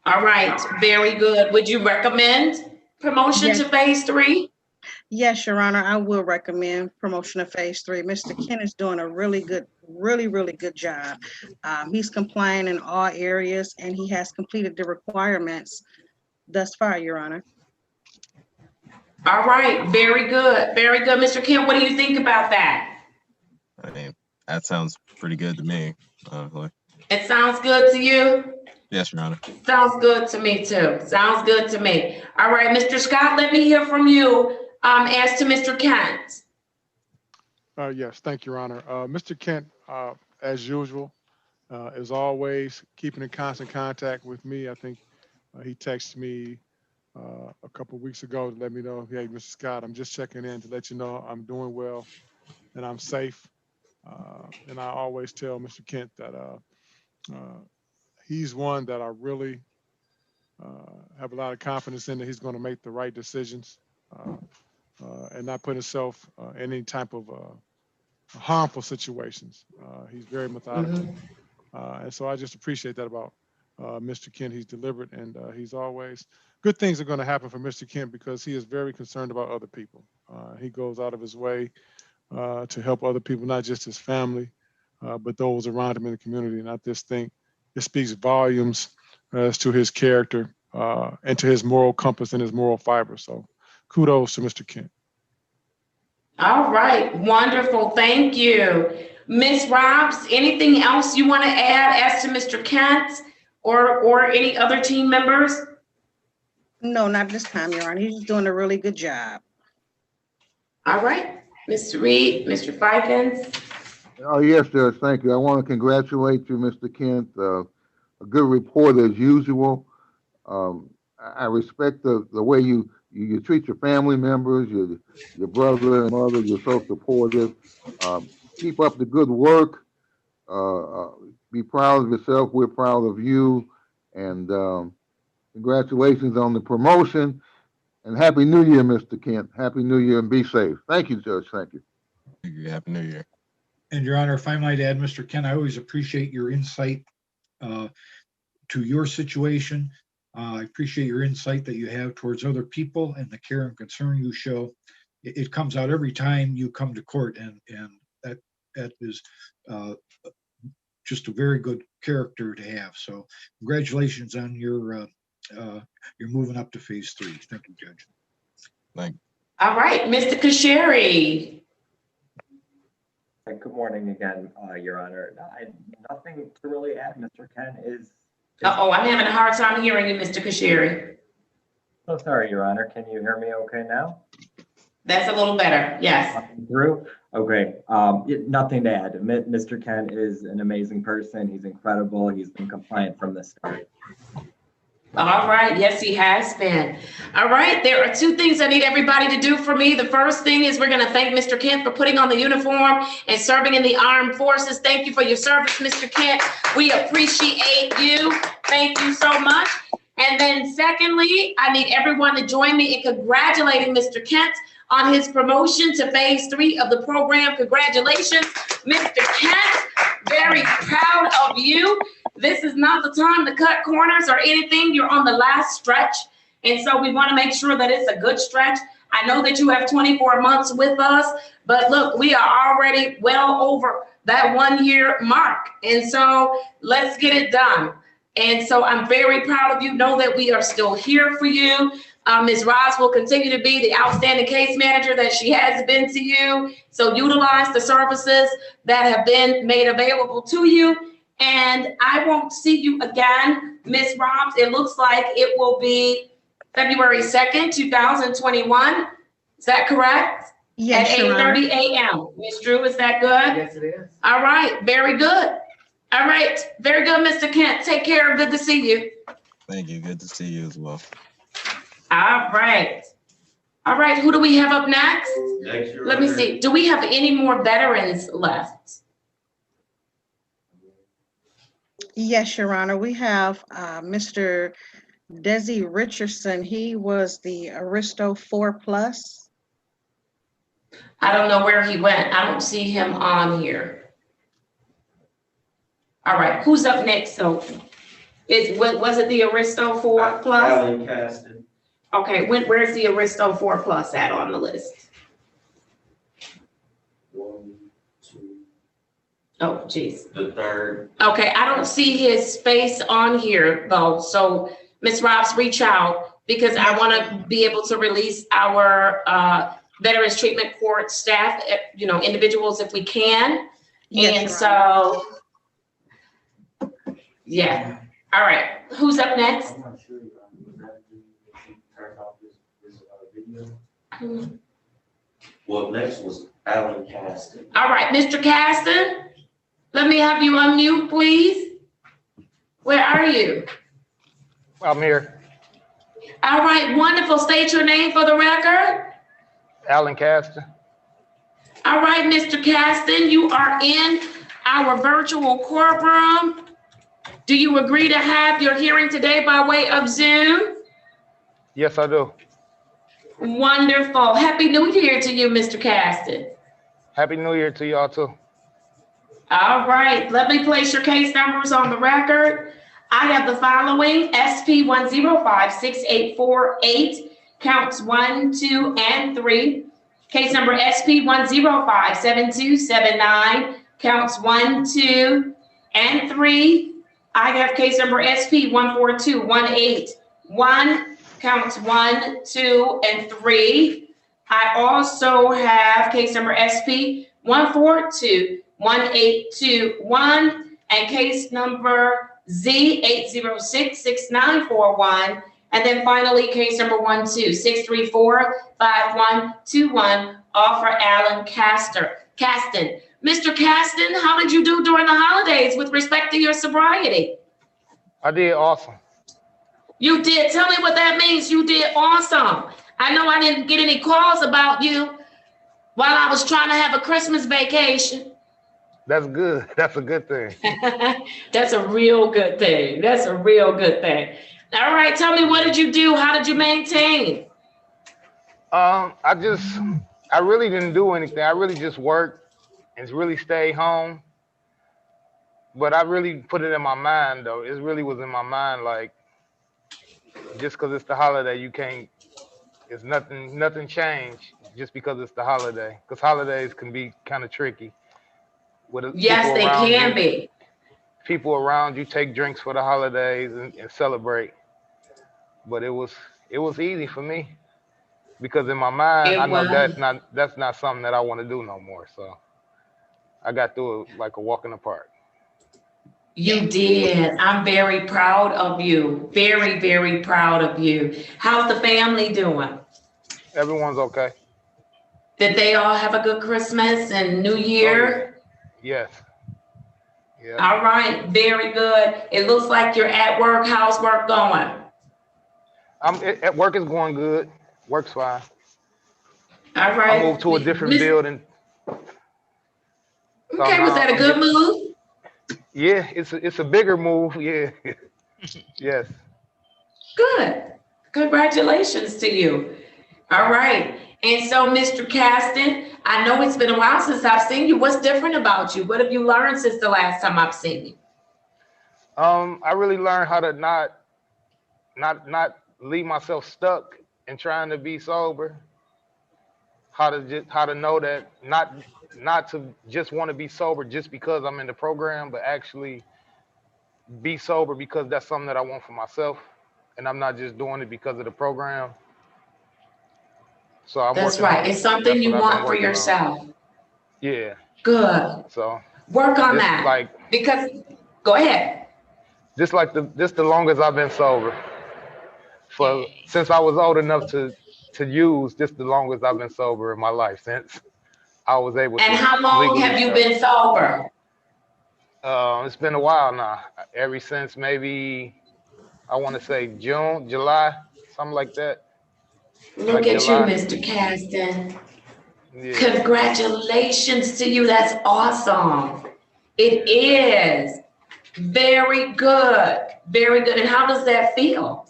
All right, very good. Would you recommend promotion to phase 3? Yes, Your Honor, I will recommend promotion to phase 3. Mr. Kent is doing a really good job. He's complying in all areas and he has completed the requirements thus far, Your Honor. All right, very good, very good. Mr. Kent, what do you think about that? I mean, that sounds pretty good to me, honestly. It sounds good to you? Yes, Your Honor. Sounds good to me too. Sounds good to me. All right, Mr. Scott, let me hear from you as to Mr. Kent. Yes, thank you, Your Honor. Mr. Kent, as usual, is always keeping in constant contact with me. I think he texted me a couple of weeks ago to let me know, hey, Mr. Scott, I'm just checking in to let you know I'm doing well and I'm safe. And I always tell Mr. Kent that he's one that I really have a lot of confidence in that he's going to make the right decisions and not put himself in any type of harmful situations. He's very methodical. And so I just appreciate that about Mr. Kent. He's deliberate and he's always, good things are going to happen for Mr. Kent because he is very concerned about other people. He goes out of his way to help other people, not just his family, but those around him in the community. And I just think it speaks volumes as to his character and to his moral compass and his moral fiber. So kudos to Mr. Kent. All right, wonderful, thank you. Ms. Robs, anything else you want to add as to Mr. Kent or any other team members? No, not this time, Your Honor. He's doing a really good job. All right, Mr. Reed, Mr. Fikens. Oh, yes, Judge, thank you. I want to congratulate you, Mr. Kent. A good report as usual. I respect the way you treat your family members, your brother and mother. You're so supportive. Keep up the good work. Be proud of yourself. We're proud of you. And congratulations on the promotion. And Happy New Year, Mr. Kent. Happy New Year and be safe. Thank you, Judge. Thank you. Thank you. Happy New Year. And Your Honor, if I might add, Mr. Kent, I always appreciate your insight to your situation. I appreciate your insight that you have towards other people and the care and concern you show. It comes out every time you come to court, and that is just a very good character to have. So congratulations on your moving up to phase 3. Thank you, Judge. Thank you. All right, Mr. Kashiri. Good morning again, Your Honor. Nothing to really add. Mr. Kent is. Uh-oh, I'm having a hard time hearing you, Mr. Kashiri. So sorry, Your Honor. Can you hear me okay now? That's a little better, yes. Through? Okay, nothing to add. Mr. Kent is an amazing person. He's incredible. He's been compliant from the start. All right, yes, he has been. All right, there are 2 things I need everybody to do for me. The first thing is we're going to thank Mr. Kent for putting on the uniform and serving in the armed forces. Thank you for your service, Mr. Kent. We appreciate you. Thank you so much. And then secondly, I need everyone to join me in congratulating Mr. Kent on his promotion to phase 3 of the program. Congratulations, Mr. Kent. Very proud of you. This is not the time to cut corners or anything. You're on the last stretch. And so we want to make sure that it's a good stretch. I know that you have 24 months with us, but look, we are already well over that 1-year mark. And so let's get it done. And so I'm very proud of you. Know that we are still here for you. Ms. Ross will continue to be the outstanding case manager that she has been to you. So utilize the services that have been made available to you. And I won't see you again, Ms. Robs. It looks like it will be February 2nd, 2021. Is that correct? Yes, At Your Honor. 8:30 a.m. Ms. Drew, is that good? Yes, it is. All right, very good. All right, very good, Mr. Kent. Take care. Good to see you. Thank you. Good to see you as well. All right. All right, who do we have up next? Next, Your Let me Honor. see. Do we have any more veterans left? Yes, Your Honor. We have Mr. Desi Richardson. He was the Aristo 4+. I don't know where he went. I don't see him on here. All right, who's up next, Sophie? Was it the Aristo 4+? Alan Caston. Okay, where's the Aristo 4+ at on the list? 1, 2. Oh, geez. The third. Okay, I don't see his face on here though. So Ms. Robs, reach out because I want to be able to release our Veterans Treatment Court staff, individuals if we can. Yes, And Your so, yeah. All right, who's up next? I'm not sure. Turned off this video. Well, next was Alan Caston. All right, Mr. Caston, let me have you unmute, please. Where are you? I'm here. All right, wonderful. State your name for the record. Alan Caston. All right, Mr. Caston, you are in our virtual courtroom. Do you agree to have your hearing today by way of Zoom? Yes, I do. Wonderful. Happy New Year to you, Mr. Caston. Happy New Year to y'all too. All right, let me place your case numbers on the record. I have the following: SP 1056848, counts 1, 2, and 3. Case number SP 1057279, counts 1, 2, and 3. I have case number SP 14218, counts 1, 2, and 3. I also have case number SP 1421821 and case number Z8066941. And then finally, case number 126345121, all for Alan Caston. Mr. Caston, how did you do during the holidays with respect to your sobriety? I did awesome. You did. Tell me what that means. You did awesome. I know I didn't get any calls about you while I was trying to have a Christmas vacation. That's good. That's a good thing. That's a real good thing. That's a real good thing. All right, tell me, what did you do? How did you maintain? I really didn't do anything. I really just worked and really stayed home. But I really put it in my mind, though. It really was in my mind, like, just because it's the holiday, you can't, it's nothing changed just because it's the holiday. Because holidays can be kind of tricky. Yes, they can be. People around you take drinks for the holidays and celebrate. But it was easy for me because in my mind, I know that's not something that I want to do no more. So I got through it like a walk in the park. You did. I'm very proud of you. Very, very proud of you. How's the family doing? Everyone's okay. Did they all have a good Christmas and New Year? Oh, yes. Yeah. All right. Very good. It looks like you're at work. How's work going? At work is going good. Work's fine. All right. I moved to a different building. Okay, was that a good move? Yeah, it's a bigger move. Yeah. Yes. Good. Congratulations to you. All right. And so, Mr. Caston, I know it's been a while since I've seen you. What's different about you? What have you learned since the last time I've seen you? I really learned how to not leave myself stuck in trying to be sober. How to know that not to just want to be sober just because I'm in the program, but actually be sober because that's something that I want for myself, and I'm not just doing it because of the program. So that's right. It's something you want for yourself. Yeah. Good. So work on that. Because go ahead. This the longest I've been sober. Since I was old enough to to use just the longest I've been sober in my life since I was able to. And how long legally have you start. been sober? It's been a while now. Ever since maybe I want to say June, July, something like that. Look Like at you, July. Mr. Caston. Yeah. Congratulations to you. That's awesome. It is. Very good. Very good. And how does that feel?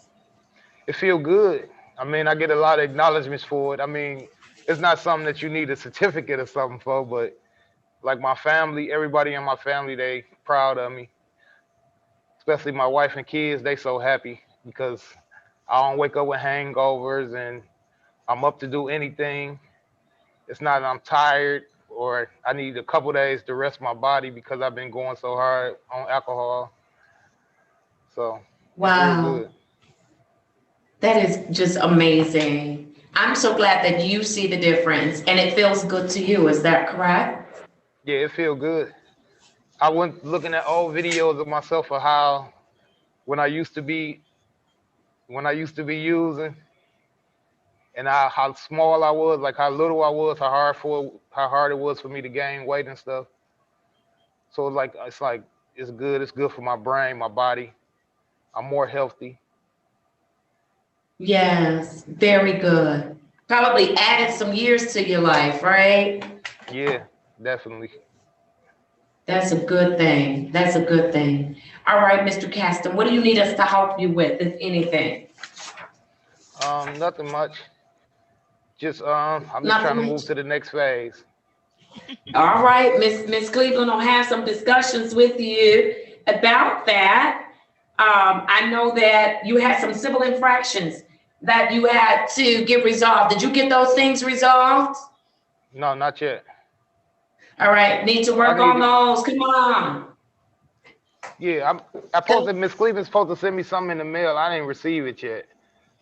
It feel good. I mean, I get a lot of acknowledgments for it. I mean, it's not something that you need a certificate or something for, but like my family, everybody in my family, they proud of me. Especially my wife and kids, they so happy because I don't wake up with hangovers and I'm up to do anything. It's not that I'm tired or I need a couple days to rest my body because I've been going so hard on alcohol. So it's real Wow. good. That is just amazing. I'm so glad that you see the difference and it feels good to you. Is that correct? Yeah, it feel good. I went looking at old videos of myself of how when I used to be using and how small I was, like how little I was, how hard it was for me to gain weight and stuff. So it's good. It's good for my brain, my body. I'm more healthy. Yes, very good. Probably added some years to your life, right? Yeah, definitely. That's a good thing. That's a good thing. All right, Mr. Caston, what do you need us to help you with, if anything? Nothing much. I'm just Nothing trying to much. move to the next phase. All right, Miss Cleveland will have some discussions with you about that. I know that you had some civil infractions that you had to get resolved. Did you get those things resolved? No, not yet. All right, need to work on those. Come on. Yeah, I posted Miss Cleveland's supposed to send me something in the mail. I didn't receive it yet,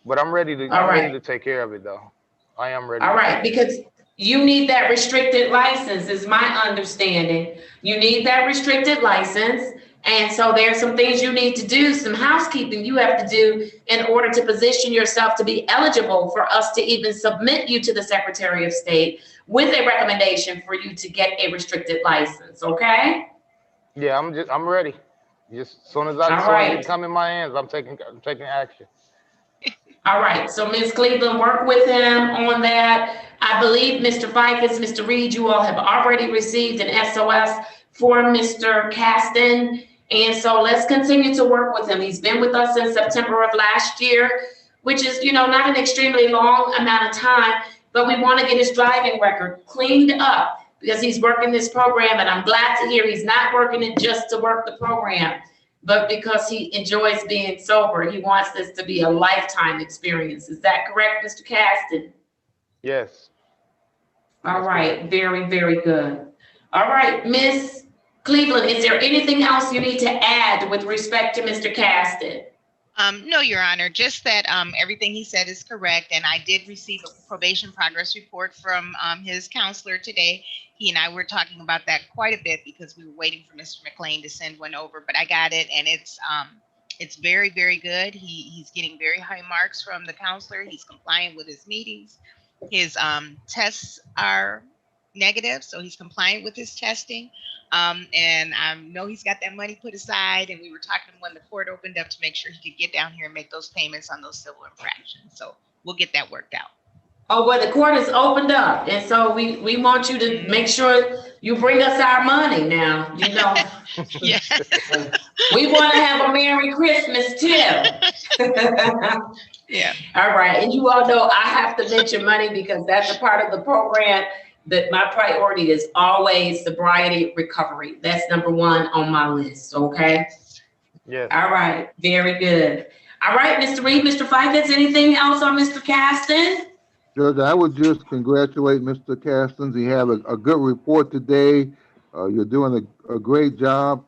but I'm ready to. All I'm ready right. to take care of it though. I am ready. All to right, take care of because you need that restricted license, is my understanding. You need that restricted license. And so there's some things you need to do, some housekeeping you have to do in order to position yourself to be eligible for us to even submit you to the Secretary of State with a recommendation for you to get a restricted license, okay? Yeah, I'm ready. Just as soon as it come in my hands, I'm taking action. All right, so Ms. Cleveland, work with him on that. I believe Mr. Fikes, Mr. Reed, you all have already received an SOS for Mr. Caston. And so let's continue to work with him. He's been with us since September of last year, which is, not an extremely long amount of time, but we want to get his driving record cleaned up because he's working this program. And I'm glad to hear he's not working it just to work the program, but because he enjoys being sober. He wants this to be a lifetime experience. Is that correct, Mr. Caston? Yes. All right, very, very good. All right, Miss Cleveland, is there anything else you need to add with respect to Mr. Caston? No, Your Honor, just that everything he said is correct. And I did receive a probation progress report from his counselor today. He and I were talking about that quite a bit because we were waiting for Mr. McLean to send one over, but I got it, and it's very, very good. He's getting very high marks from the counselor. He's compliant with his meetings. His tests are negative, so he's compliant with his testing. And I know he's got that money put aside, and we were talking when the court opened up to make sure he could get down here and make those payments on those civil infractions. So we'll get that worked out. Oh, well, the court has opened up, and so we want you to make sure you bring us our money now, Yeah. We want to have a Merry Christmas too. Yeah. All right, and you all know I have to mention money because that's a part of the program that my priority is always sobriety recovery. That's number one on my list, okay? Yeah. All right, very good. All right, Mr. Reed, Mr. Fikes, anything else on Mr. Caston? Judge, I would just congratulate Mr. Caston. He had a good report today. You're doing a great job.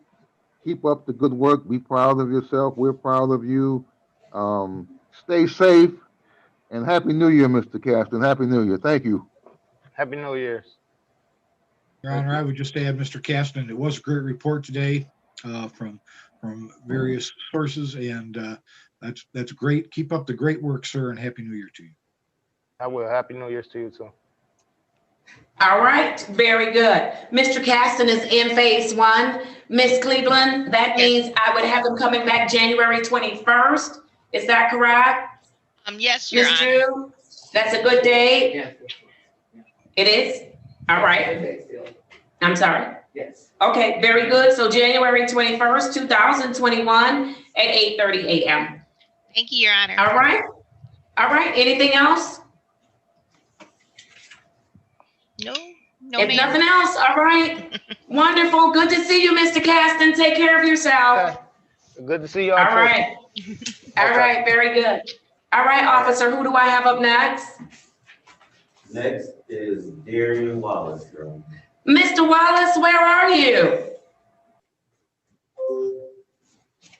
Keep up the good work. Be proud of yourself. We're proud of you. Stay safe. And Happy New Year, Mr. Caston. Happy New Year. Thank you. Happy New Year. Your Honor, I would just add, Mr. Caston, it was a great report today from various sources, and that's great. Keep up the great work, sir, and Happy New Year to you. I will. Happy New Year's to you too. All right, very good. Mr. Caston is in phase 1. Miss Cleveland, that means I would have him coming back January 21st. Is that correct? Yes, Your Ms. Honor. Drew, that's a good date? Yes. It is? All right. I'm sorry. Yes. Okay, very good. So January 21st, 2021 at 8:30 a.m. Thank you, Your Honor. All right. All right. Anything else? No, If ma'am. nothing else, all right. Wonderful. Good to see you, Mr. Caston. Take care of yourself. Good to see y'all. All too. right. All right. Very good. All right, officer, who do I have up next? Next is Darian Wallace, girl. Mr. Wallace, where are you?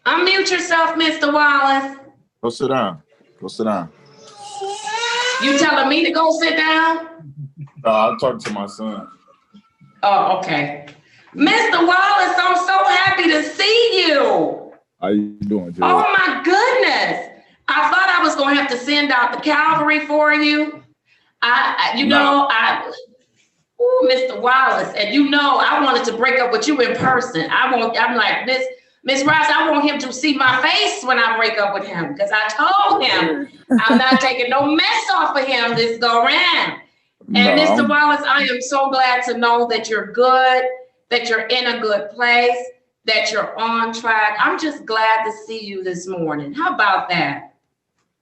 Unmute yourself, Mr. Wallace. Go sit down. Go sit down. You telling me to go sit down? I'm talking to my son. Oh, okay. Mr. Wallace, I'm so happy to see you. How you doing, Jay? Oh my goodness. I thought I was gonna have to send out the cavalry for you. Mr. Wallace, and I wanted to break up with you in person. I'm like, Miss Ross, I want him to see my face when I break up with him, because I told him I'm not taking no mess off of him this go around. And Mr. Wallace, I am so glad to know that you're good, that you're in a good place, that you're on track. I'm just glad to see you this morning. How about that?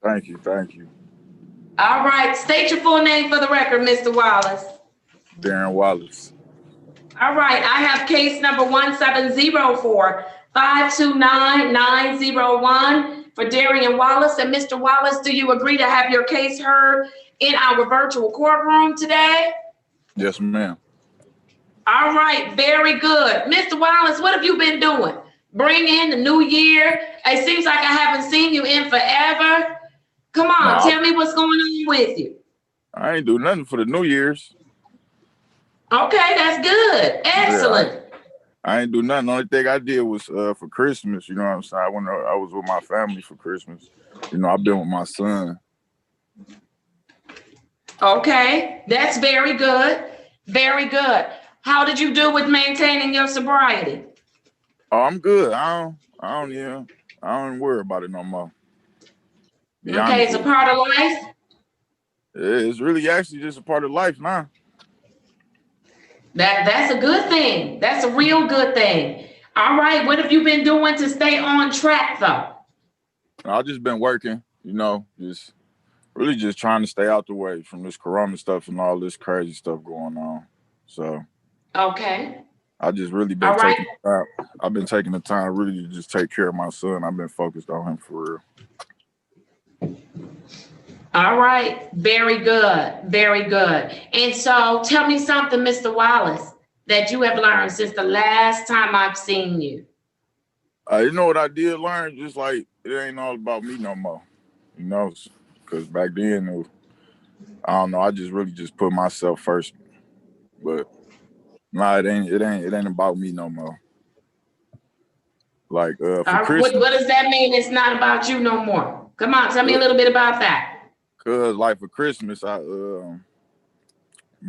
Thank you. Thank you. All right. State your full name for the record, Mr. Wallace. Darren Wallace. All right. I have case number 1704529-901 for Darian Wallace. And Mr. Wallace, do you agree to have your case heard in our virtual courtroom today? Yes, ma'am. All right, very good. Mr. Wallace, what have you been doing? Bring in the new year. It seems like I haven't seen you in forever. Come on, tell me what's going on with you. I ain't do nothing for the New Year's. Okay, that's good. Excellent. Yeah, I ain't do nothing. The only thing I did was for Christmas, you know what I'm saying? I was with my family for Christmas. I've been with my son. Okay, that's very good. Very good. How did you do with maintaining your sobriety? Oh, I'm good. I don't worry about it no more. Okay, it's a part of life? It's really actually just a part of life now. That's a good thing. That's a real good thing. All right, what have you been doing to stay on track though? I've just been working, just really just trying to stay out the way from this corona stuff and all this crazy stuff going on. So okay. I just really been taking time. I've been taking the time really to just take care of my son. I've been focused on him for real. All right, very good, very good. And so tell me something, Mr. Wallace, that you have learned since the last time I've seen you. You know what I did learn? Just like it ain't all about me no more, because back then, I don't know, I just really just put myself first. But nah, it ain't about me no more. Like for Christmas. What does that mean? It's not about you no more. Come on, tell me a little bit about that. Cause like for Christmas, me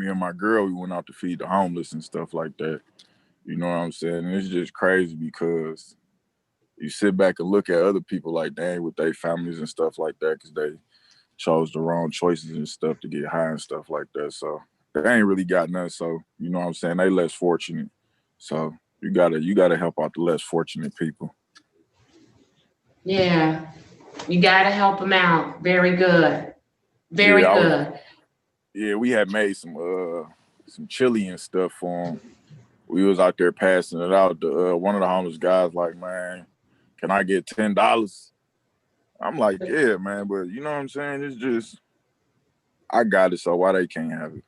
and my girl, we went out to feed the homeless and stuff like that. You know what I'm saying? And it's just crazy because you sit back and look at other people like dang with their families and stuff like that because they chose the wrong choices and stuff to get high and stuff like that. So they ain't really got nothing. So you know what I'm saying? They less fortunate. So you gotta help out the less fortunate people. Yeah, you gotta help them out. Very good. Very good. We had made some chili and stuff for them. We was out there passing it out. One of the homeless guys like, man, can I get $10? I'm like, yeah, man, but you know what I'm saying? It's just, I got it, so why they can't have it?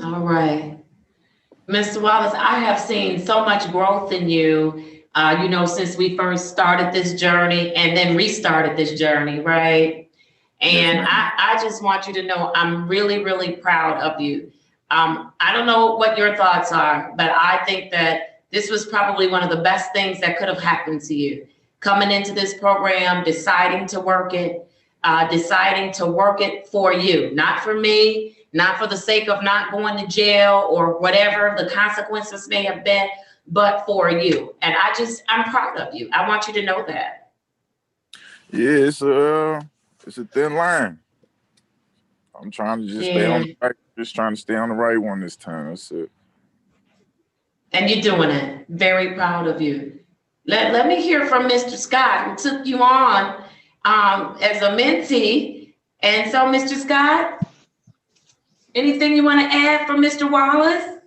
All right. Mr. Wallace, I have seen so much growth in you, since we first started this journey and then restarted this journey, right? And I just want you to know I'm really, really proud of you. I don't know what your thoughts are, but I think that this was probably one of the best things that could have happened to you. Coming into this program, deciding to work it, deciding to work it for you, not for me, not for the sake of not going to jail or whatever the consequences may have been, but for you. And I'm proud of you. I want you to know that. Yeah, it's a thin line. I'm trying to just stay on the right, just trying to stay on the right one this time. That's it. And you're doing it. Very proud of you. Let me hear from Mr. Scott, who took you on as a mentee. And so, Mr. Scott, anything you want to add for Mr. Wallace?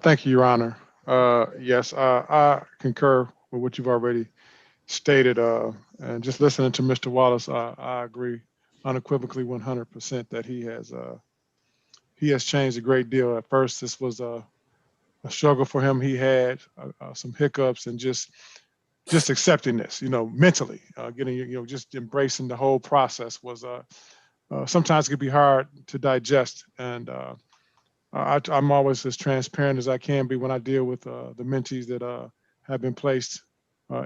Thank you, Your Honor. Yes, I concur with what you've already stated. And just listening to Mr. Wallace, I agree unequivocally 100% that he has changed a great deal. At first, this was a struggle for him. He had some hiccups and just accepting this, mentally, getting, just embracing the whole process was sometimes it could be hard to digest. And I'm always as transparent as I can be when I deal with the mentees that have been placed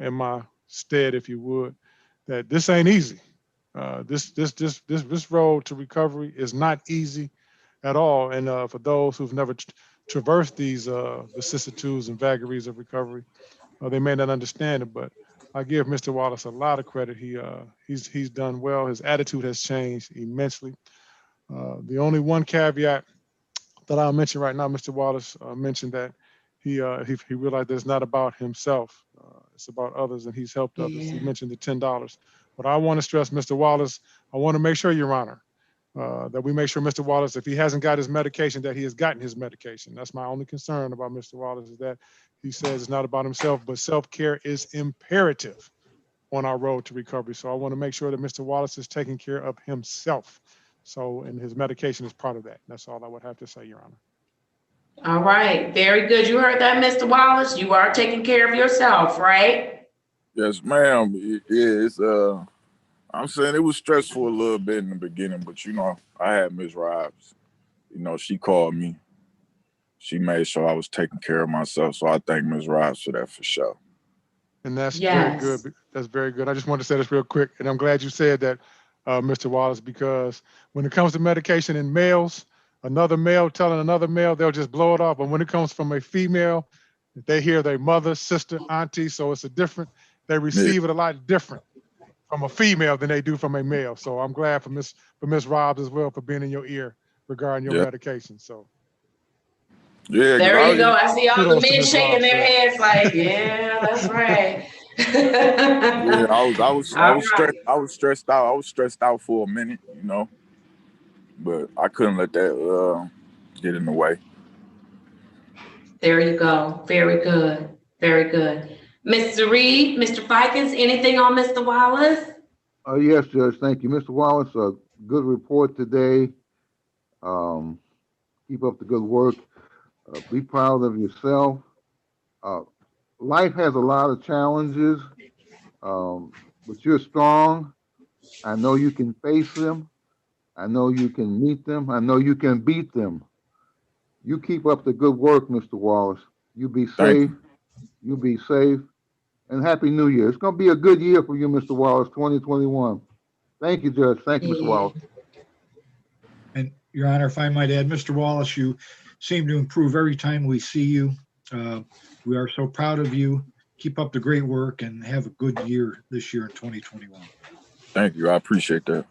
in my stead, if you would, that this ain't easy. This road to recovery is not easy at all. And for those who've never traversed these vicissitudes and vagaries of recovery, they may not understand it, but I give Mr. Wallace a lot of credit. He's done well. His attitude has changed immensely. The only one caveat that I'll mention right now, Mr. Wallace mentioned that he realized that it's not about himself. It's about others, and he's helped others. He mentioned the $10. But I want to stress, Mr. Wallace, I want to make sure, Your Honor, that we make sure Mr. Wallace, if he hasn't got his medication, that he has gotten his medication. That's my only concern about Mr. Wallace, is that he says it's not about himself, but self-care is imperative on our road to recovery. So I want to make sure that Mr. Wallace is taking care of himself. So, and his medication is part of that. That's all I would have to say, Your Honor. All right, very good. You heard that, Mr. Wallace? You are taking care of yourself, right? Yes, ma'am. Yeah, it's I'm saying it was stressful a little bit in the beginning, but I had Ms. Rives. She called me. She made sure I was taking care of myself. So I thank Ms. Rives for that for sure. And that's very good. That's very good. I just wanted to say this real quick, and I'm glad you said that, Mr. Wallace, because when it comes to medication in males, another male telling another male, they'll just blow it off. But when it comes from a female, they hear their mother, sister, auntie, so it's they receive it a lot different from a female than they do from a male. So I'm glad for Miss Robbs as well for being in your ear regarding your medication. So. Yeah, there you go. I see all the men shaking their heads like, yeah, that's right. Yeah, I was stressed out. I was stressed out for a minute, but I couldn't let that get in the way. There you go. Very good. Very good. Mr. Reed, Mr. Fikens, anything on Mr. Wallace? Yes, Judge. Thank you. Mr. Wallace, a good report today. Keep up the good work. Be proud of yourself. Life has a lot of challenges, but you're strong. I know you can face them. I know you can meet them. I know you can beat them. You keep up the good work, Mr. Wallace. You be safe. You be safe. And Happy New Year. It's going to be a good year for you, Mr. Wallace, 2021. Thank you, Judge. Thank you, Mr. Wallace. And Your Honor, if I might add, Mr. Wallace, you seem to improve every time we see you. We are so proud of you. Keep up the great work and have a good year this year in 2021. Thank you. I appreciate that.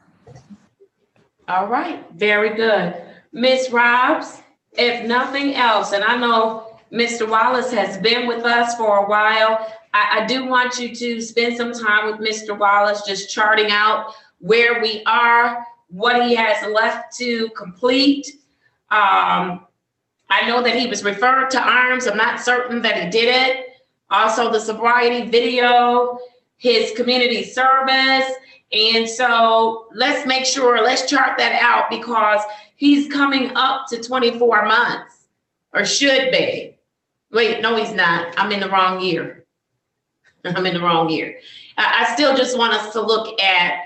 All right. Very good. Ms. Robbs, if nothing else, and I know Mr. Wallace has been with us for a while, I do want you to spend some time with Mr. Wallace, just charting out where we are, what he has left to complete. I know that he was referred to ARMS. I'm not certain that he did it. Also the sobriety video, his community service. And so let's make sure, let's chart that out, because he's coming up to 24 months, or should be. Wait, no, he's not. I'm in the wrong year. I'm in the wrong year. I still just want us to look at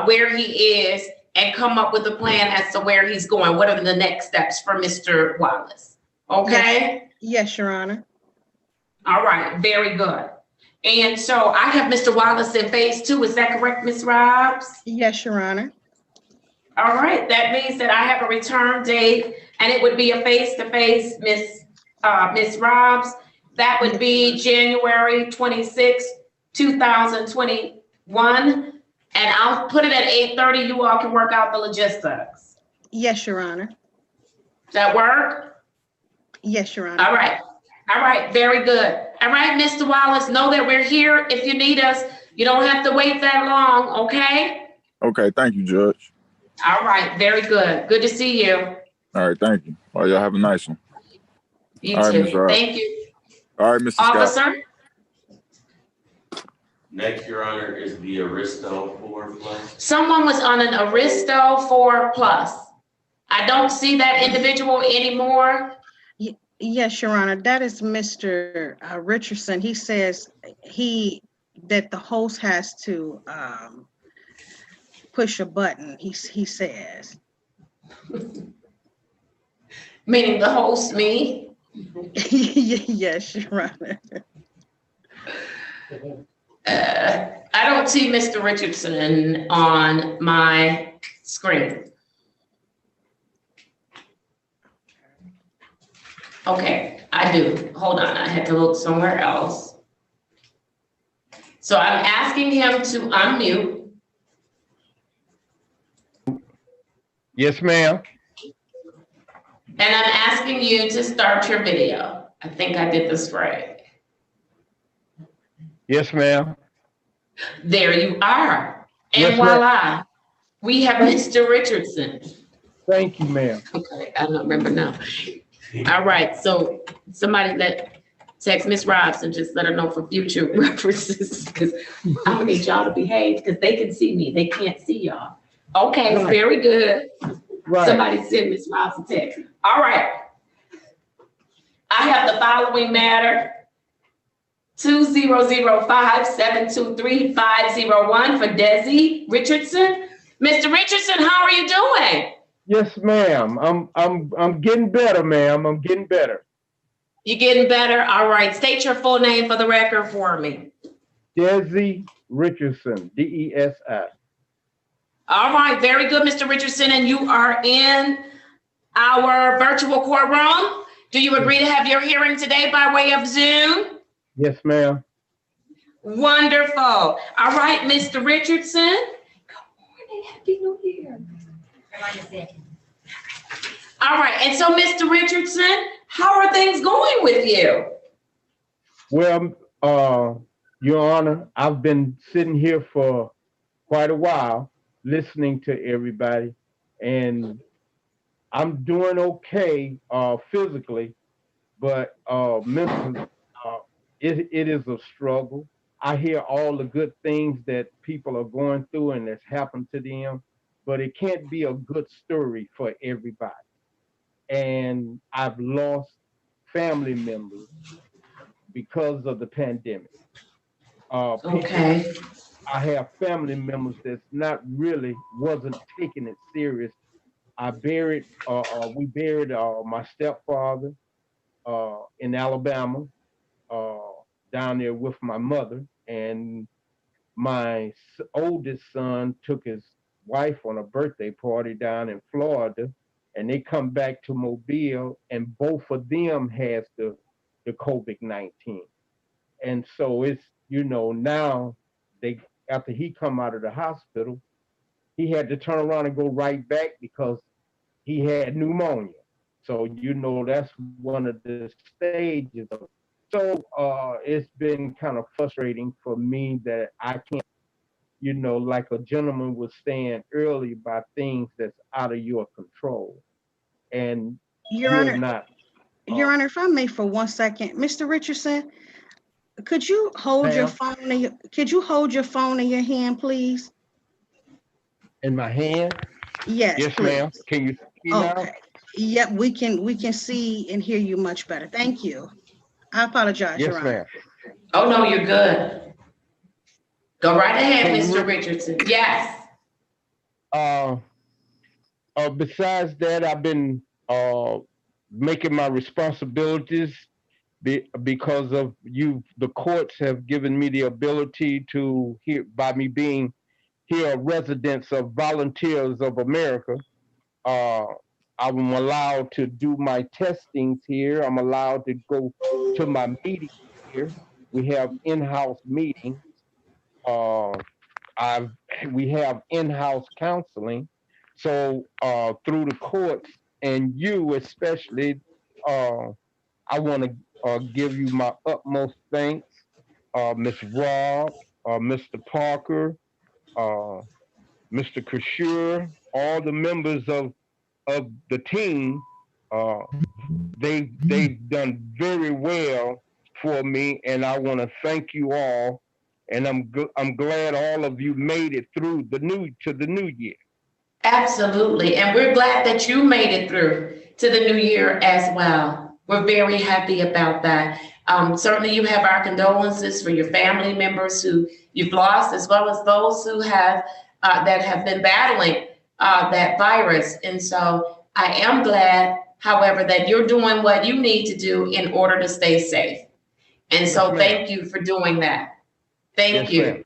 where he is and come up with a plan as to where he's going. What are the next steps for Mr. Wallace? Okay? Yes, Your Honor. All right, very good. And so I have Mr. Wallace in phase 2. Is that correct, Ms. Robs? Yes, Your Honor. All right, that means that I have a return date, and it would be a face-to-face, Ms. Robs. That would be January 26, 2021. And I'll put it at 8:30. You all can work out the logistics. Yes, Your Honor. Does that work? Yes, Your Honor. All right. All right, very good. All right, Mr. Wallace, know that we're here if you need us. You don't have to wait that long, okay? Okay, thank you, Judge. All right, very good. Good to see you. All right, thank you. Well, y'all have a nice one. You All right, too. Ms. Rob. Thank you. All right, Mr. Scott. Officer? Next, Your Honor, is the Aristo 4+. Someone was on an Aristo 4+. I don't see that individual anymore. Yes, Your Honor, that is Mr. Richardson. He says that the host has to push a button, he says. Meaning the host, me? Yes, Your Honor. I don't see Mr. Richardson on my screen. Okay, I do. Hold on, I had to look somewhere else. So I'm asking him to unmute. Yes, ma'am. And I'm asking you to start your video. I think I did this right. Yes, ma'am. There you are. And Yes, voila, we have Mr. Richardson. Thank you, ma'am. Okay, I don't remember now. All right, so somebody text Miss Robs and just let her know for future references, because I don't need y'all to behave because they can see me. They can't see y'all. Okay, Right. Very good. Right. Somebody send Miss Robs a text. All right. I have the following matter. 2005-723-501 for Desi Richardson. Mr. Richardson, how are you doing? Yes, ma'am. I'm getting better, ma'am. I'm getting better. You getting better? All right. State your full name for the record for me. Desi Richardson, DESI. All right. Very good, Mr. Richardson. And you are in our virtual courtroom. Do you agree to have your hearing today by way of Zoom? Yes, ma'am. Wonderful. All right, Mr. Richardson. Good morning. Happy New Year. All right. And so, Mr. Richardson, how are things going with you? Well, Your Honor, I've been sitting here for quite a while listening to everybody, and I'm doing okay physically, but mentally, it is a struggle. I hear all the good things that people are going through and that's happened to them, but it can't be a good story for everybody. And I've lost family members because of the pandemic. Okay. I have family members that's wasn't taking it serious. We buried my stepfather in Alabama, down there with my mother, and my oldest son took his wife on a birthday party down in Florida, and they come back to Mobile, and both of them has the COVID-19. And so it's, now after he come out of the hospital, he had to turn around and go right back because he had pneumonia. So, that's one of the stages of it. So it's been kind of frustrating for me that I can't, like a gentleman was saying earlier, about things that's out of your control. And Your you're Honor, not. Your Honor, if I may for 1 second, Mr. Richardson, could you hold your phone in your hand, please? In my hand? Yes, Yes, please. ma'am. Can you see me now? Okay. Yep, we can see and hear you much better. Thank you. I apologize, Yes, Your Honor. ma'am. Oh, no, you're good. Go right ahead, Can you Mr. hear- Richardson. Yes. Besides that, I've been making my responsibilities because of you, the courts have given me the ability to hear, by me being here, residents of Volunteers of America. I'm allowed to do my testings here. I'm allowed to go to my meetings here. We have in-house meetings. We have in-house counseling. So through the courts and you especially, I want to give you my utmost thanks, Ms. Robb, Mr. Parker, Mr. Kashur, all the members of the team. They've done very well for me, and I want to thank you all. And I'm glad all of you made it through the new year. Absolutely. And we're glad that you made it through to the new year as well. We're very happy about that. Certainly you have our condolences for your family members who you've lost, as well as those who have that have been battling that virus. And so I am glad, however, that you're doing what you need to do in order to stay safe. And so thank you for doing that. Thank you.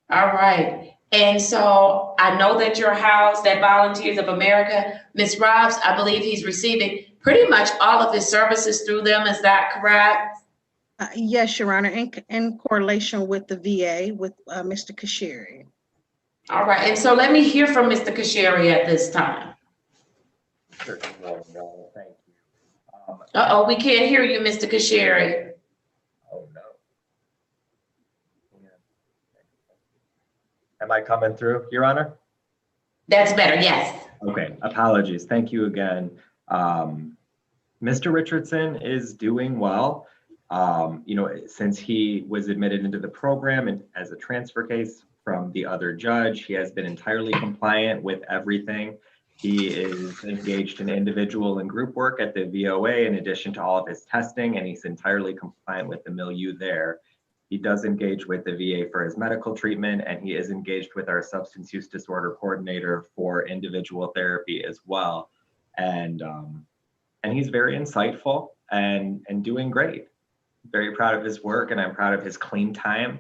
All right. And so I know that you're housed at Volunteers of America. Ms. Robbs, I believe he's receiving pretty much all of his services through them. Is that correct? Yes, Your Honor, in correlation with the VA, with Mr. Kashiri. All right. And so let me hear from Mr. Kashiri at this time. Sure. Thank you. Uh-oh, we can't hear you, Mr. Kashiri. Oh, no. Am I coming through, Your Honor? That's better, yes. Okay, apologies. Thank you again. Mr. Richardson is doing well. Since he was admitted into the program and as a transfer case from the other judge, he has been entirely compliant with everything. He is engaged in individual and group work at the VOA in addition to all of his testing, and he's entirely compliant with the milieu there. He does engage with the VA for his medical treatment, and he is engaged with our substance use disorder coordinator for individual therapy as well. And he's very insightful and doing great. Very proud of his work, and I'm proud of his clean time.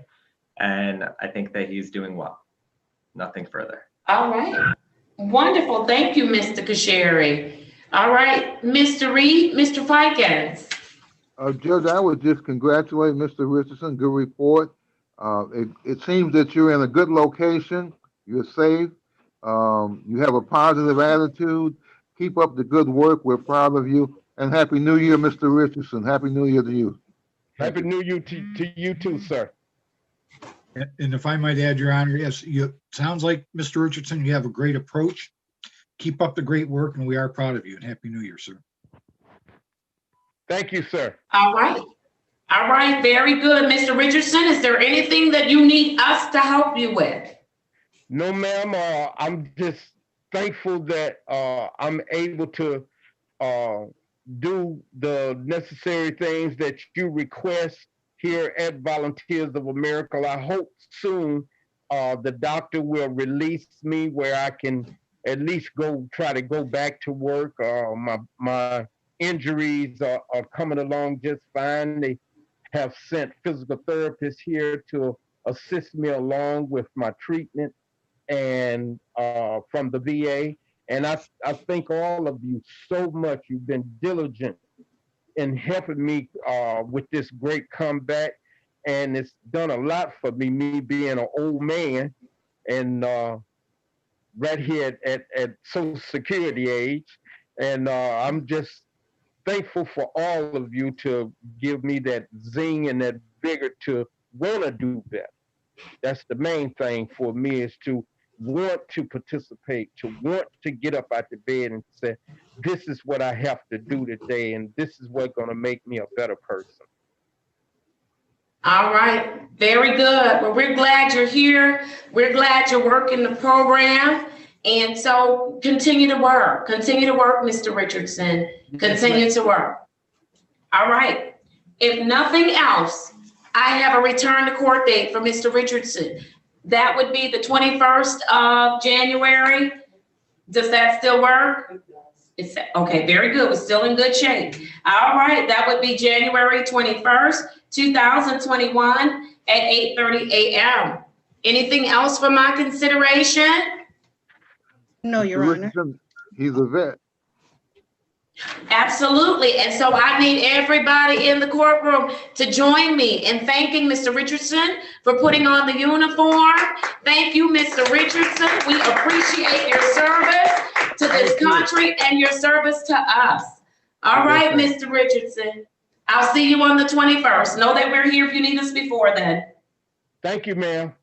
And I think that he's doing well. Nothing further. All right. Wonderful. Thank you, Mr. Kashiri. All right, Mr. Reed, Mr. Fikens. Judge, I would just congratulate Mr. Richardson. Good report. It seems that you're in a good location. You're safe. You have a positive attitude. Keep up the good work. We're proud of you. And Happy New Year, Mr. Richardson. Happy New Year to you. Happy New Year to you too, sir. And if I might add, Your Honor, yes, sounds like, Mr. Richardson, you have a great approach. Keep up the great work, and we are proud of you. And Happy New Year, sir. Thank you, sir. All right. All right. Very good. Mr. Richardson, is there anything that you need us to help you with? No, ma'am. I'm just thankful that I'm able to do the necessary things that you request here at Volunteers of America. I hope soon the doctor will release me where I can at least try to go back to work. My injuries are coming along just fine. They have sent physical therapists here to assist me along with my treatment and from the VA. And I thank all of you so much. You've been diligent in helping me with this great comeback. And it's done a lot for me being an old man and right here at Social Security age. And I'm just thankful for all of you to give me that zing and that vigor to want to do better. That's the main thing for me, is to want to participate, to want to get up out the bed and say, this is what I have to do today, and this is what's going to make me a better person. All right. Very good. Well, we're glad you're here. We're glad you're working the program. And so continue to work. Continue to work, Mr. Richardson. Continue to work. All right. If nothing else, I have a return to court date for Mr. Richardson. That would be the 21st of January. Does that still work? It's, okay, very good. We're still in good shape. All right, that would be January 21st, 2021 at 8:30 a.m. Anything else for my consideration? No, Mr. Your Honor. Richardson, he's a vet. Absolutely. And so I need everybody in the courtroom to join me in thanking Mr. Richardson for putting on the uniform. Thank you, Mr. Richardson. We appreciate your service to this country and your service to us. All right, Mr. Richardson. I'll see you on the 21st. Know that we're here if you need us before then. Thank you, ma'am.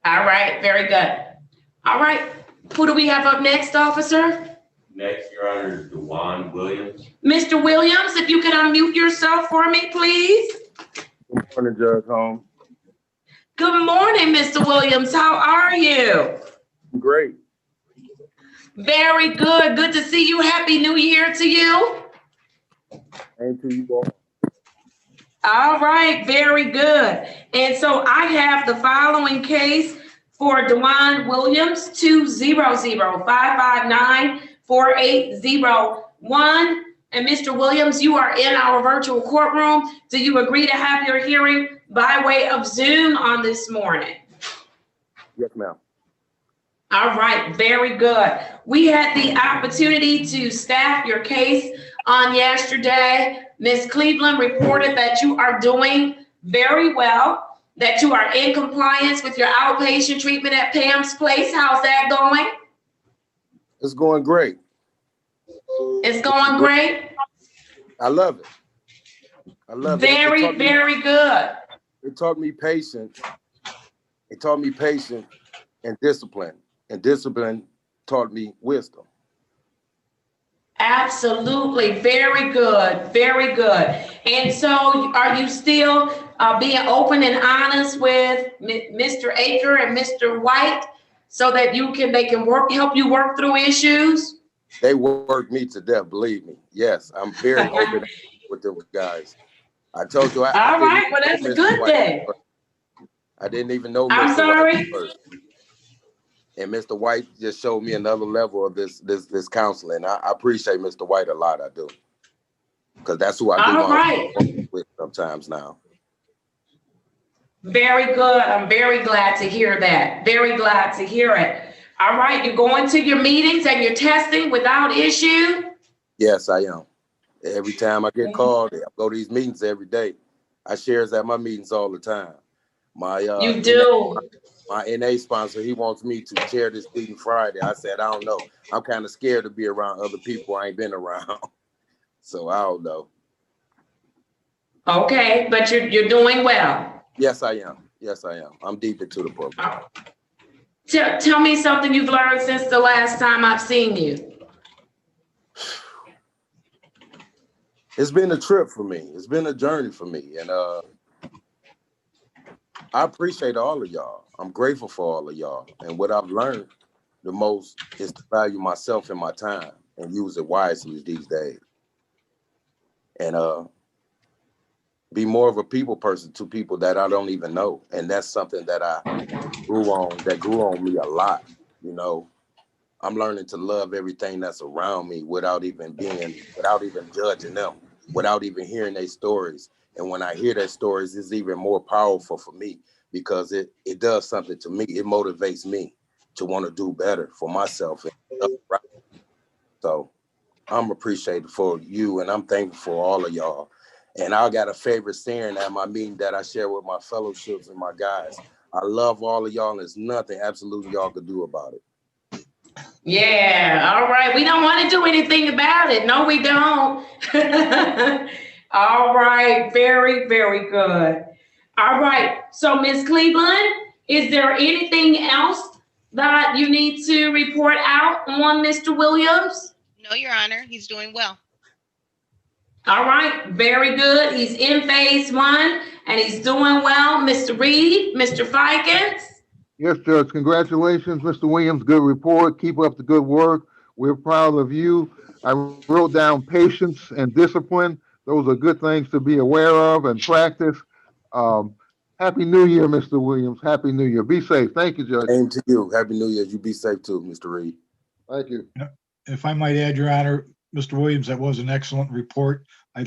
All right, very good. All right, who do we have up next, officer? Next, Your Honor, is Dewan Williams. Mr. Williams, if you can unmute yourself for me, please. Good morning, Judge Holmes. Good morning, Mr. Williams. How are you? Great. Very good. Good to see you. Happy New Year to you. And to you both. All right, very good. And so I have the following case for Dewan Williams, 200-559-4801. And Mr. Williams, you are in our virtual courtroom. Do you agree to have your hearing by way of Zoom on this morning? Yes, ma'am. All right, very good. We had the opportunity to staff your case on yesterday. Ms. Cleveland reported that you are doing very well, that you are in compliance with your outpatient treatment at Pam's Place. How's that going? It's going great. It's going great? I love it. I love it. Very, very good. It taught me patience. It taught me patience and discipline. And discipline taught me wisdom. Absolutely. Very good. Very good. And so are you still being open and honest with Mr. Aker and Mr. White so that they can help you work through issues? They work me to death, believe me. Yes, I'm very open with them guys. I told you. All right. Well, that's a good thing. I didn't even know. I'm sorry. And Mr. White just showed me another level of this counseling. I appreciate Mr. White a lot. I do, because that's who I do with sometimes now. Very good. I'm very glad to hear that. Very glad to hear it. All right, you're going to your meetings and your testing without issue? Yes, I am. Every time I get called, I go to these meetings every day. I shares at my meetings all the time. You do. My NA sponsor, he wants me to chair this meeting Friday. I said, I don't know. I'm kind of scared to be around other people I ain't been around. So I don't know. Okay, but you're doing well. Yes, I am. Yes, I am. I'm deep into the program. Tell me something you've learned since the last time I've seen you. It's been a trip for me. It's been a journey for me. And I appreciate all of y'all. I'm grateful for all of y'all. And what I've learned the most is to value myself and my time and use it wisely these days. And be more of a people person to people that I don't even know. And that's something that I grew on me a lot. You know, I'm learning to love everything that's around me without even judging them, without even hearing their stories. And when I hear their stories, it's even more powerful for me because it does something to me. It motivates me to want to do better for myself. So I'm appreciative for you and I'm thankful for all of y'all. And I got a favorite saying at my meeting that I share with my fellowships and my guys. I love all of y'all and there's nothing absolutely y'all could do about it. Yeah, all right. We don't want to do anything about it. No, we don't. All right, very, very good. All right, so Ms. Cleveland, is there anything else that you need to report out on Mr. Williams? No, Your Honor, he's doing well. All right, very good. He's in phase 1 and he's doing well. Mr. Reed, Mr. Fikens. Yes, Judge. Congratulations, Mr. Williams. Good report. Keep up the good work. We're proud of you. I wrote down patience and discipline. Those are good things to be aware of and practice. Happy New Year, Mr. Williams. Happy New Year. Be safe. Thank you, Judge. Same to you. Happy New Year. You be safe too, Mr. Reed. Thank you. If I might add, Your Honor, Mr. Williams, that was an excellent report. I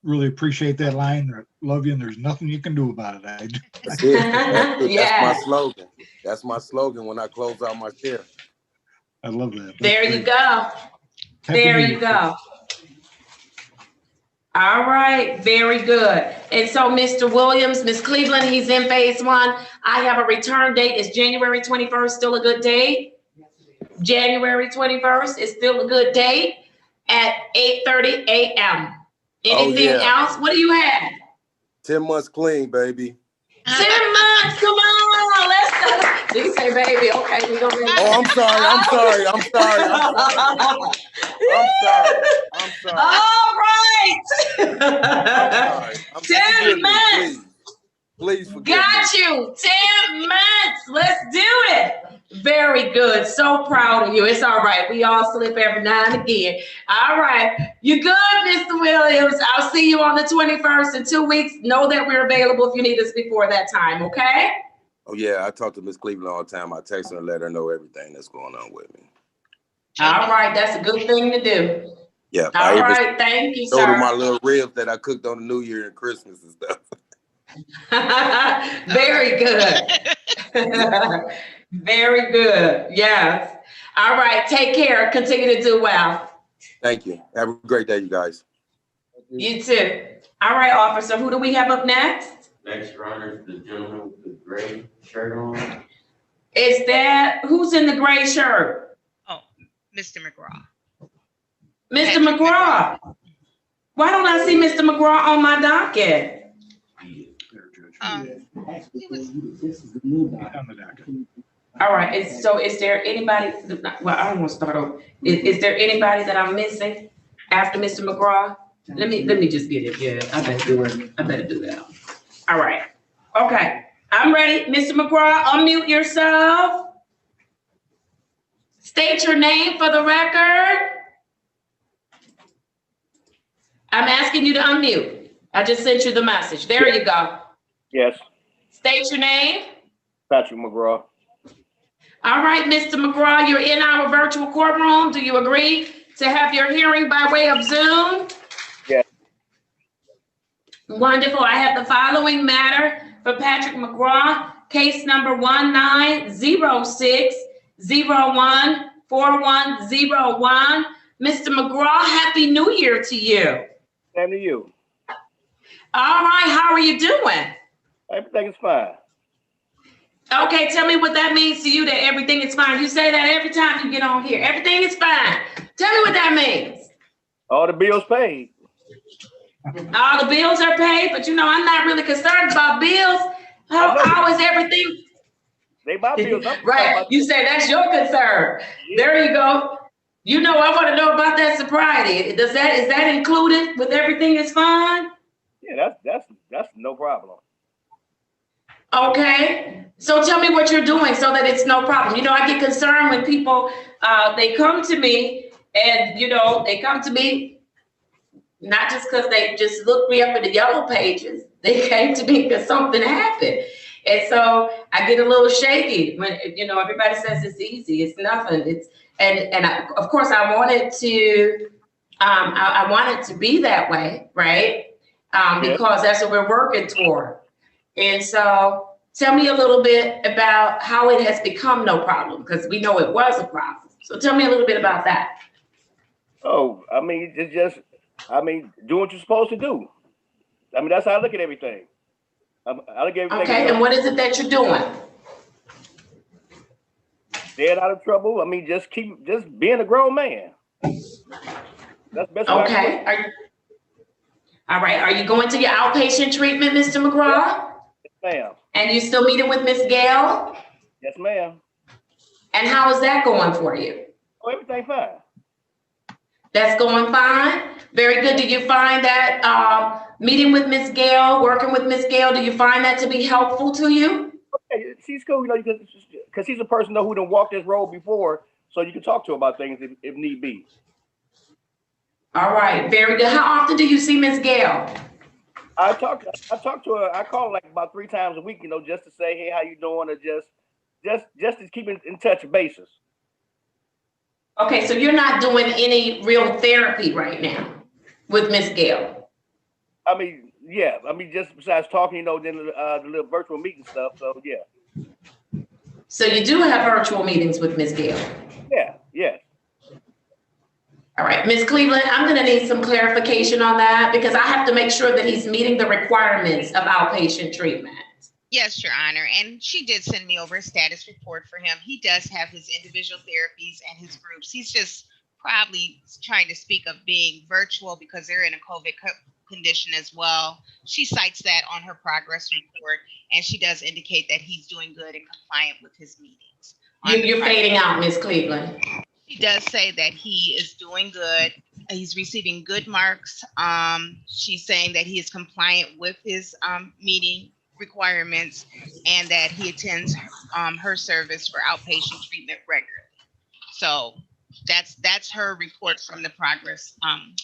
really appreciate that line. I love you, and there's nothing you can do about it. That's it. That's my Yes. slogan. That's my slogan when I close out my share. I love that. That's There you great. go. Happy There New you Year. go. All right, very good. And so Mr. Williams, Ms. Cleveland, he's in phase one. I have a return date. Is January 21st still a good date? January 21st is still a good date at 8:30 a.m. Oh, Anything yeah. else? What do you have? 10 months clean, baby. 10 months, come on, let's go. You say, baby, okay, we gonna make Oh, I'm sorry. I'm sorry. I'm sorry. I'm sorry. All right. I'm sorry. 10 months. Please forgive me. Got you. 10 months. Let's do it. Very good. So proud of you. It's all right. We all slip every now and again. All right. You good, Mr. Williams? I'll see you on the 21st in 2 weeks. Know that we're available if you need us before that time, okay? Oh, yeah. I talk to Miss Cleveland all the time. I text her and let her know everything that's going on with me. All right. That's a good thing to do. Yeah. All right. Thank you, showed her sir. my little ribs that I cooked on the New Year and Christmas and stuff. Very good. Very good. Yes. All right. Take care. Continue to do well. Thank you. Have a great day, you guys. You too. All right, officer. Who do we have up next? Next, Your Honor, is the gentleman with the gray shirt on. Is that who's in the gray shirt? Oh, Mr. McGraw. Mr. McGraw. Why don't I see Mr. McGraw on my docket? All right. So is there anybody? Well, I don't want to start over. Is there anybody that I'm missing after Mr. McGraw? Let me just get it. Yeah, I better do it. I better do that. All right. Okay. I'm ready. Mr. McGraw, unmute yourself. State your name for the record. I'm asking you to unmute. I just sent you the message. There you go. Yes, State your name. Patrick McGraw. All right, Mr. McGraw, you're in our virtual courtroom. Do you agree to have your hearing by way of Zoom? Yes. Wonderful. I have the following matter for Patrick McGraw, case number 1906014101. Mr. McGraw, Happy New Year to you. Same to you. All right, how are you doing? Everything is fine. Okay, tell me what that means to you, that everything is fine. You say that every time you get on here. Everything is fine. Tell me what that means. All the bills paid. All the bills are paid, but you know, I'm not really concerned about bills. How is everything? They buy bills. Right, you say that's your concern. Yeah. There you go. You know, I want to know about that sobriety. Is that included with everything is fine? Yeah, that's no problem. Okay, so tell me what you're doing so that it's no problem. You know, I get concerned when people, they come to me and, you know, they come to me not just because they just looked me up in the yellow pages. They came to me because something happened. And so I get a little shaky when, you know, everybody says it's easy. It's nothing. Of course, I wanted to, I want it to be that way, right? Because that's what we're working toward. And so tell me a little bit about how it has become no problem, because we know it was a problem. So tell me a little bit about that. Oh, I mean, it's just, do what you're supposed to do. I mean, that's how I look at everything. I look at everything. Okay, and what is it that you're doing? Staying out of trouble. I mean, just being a grown man. That's the best way. Okay. All right. Are you going to your outpatient treatment, Mr. McGraw? Yes, ma'am. And you still meeting with Miss Gail? Yes, ma'am. And how is that going for you? Oh, everything fine. That's going fine. Very good. Do you find that meeting with Miss Gail, working with Miss Gail, do you find that to be helpful to you? Okay, she's cool, you know, because she's a person who done walked this road before, so you can talk to her about things if need be. All right, very good. How often do you see Miss Gail? I talk to her. I call her like about 3 times a week, you know, just to say, hey, how you doing, or just to keep in touch basis. Okay, so you're not doing any real therapy right now with Miss Gail? I mean, yeah. I mean, just besides talking, then the little virtual meeting stuff. So yeah. So you do have virtual meetings with Miss Gail? Yeah. Yes. All right, Ms. Cleveland, I'm gonna need some clarification on that because I have to make sure that he's meeting the requirements of outpatient treatment. Yes, Your Honor. And she did send me over a status report for him. He does have his individual therapies and his groups. He's just probably trying to speak of being virtual because they're in a COVID condition as well. She cites that on her progress report, and she does indicate that he's doing good and compliant with his meetings. You're fading out, Ms. Cleveland. She does say that he is doing good. He's receiving good marks. She's saying that he is compliant with his meeting requirements and that he attends her service for outpatient treatment regularly. So that's her report from the progress,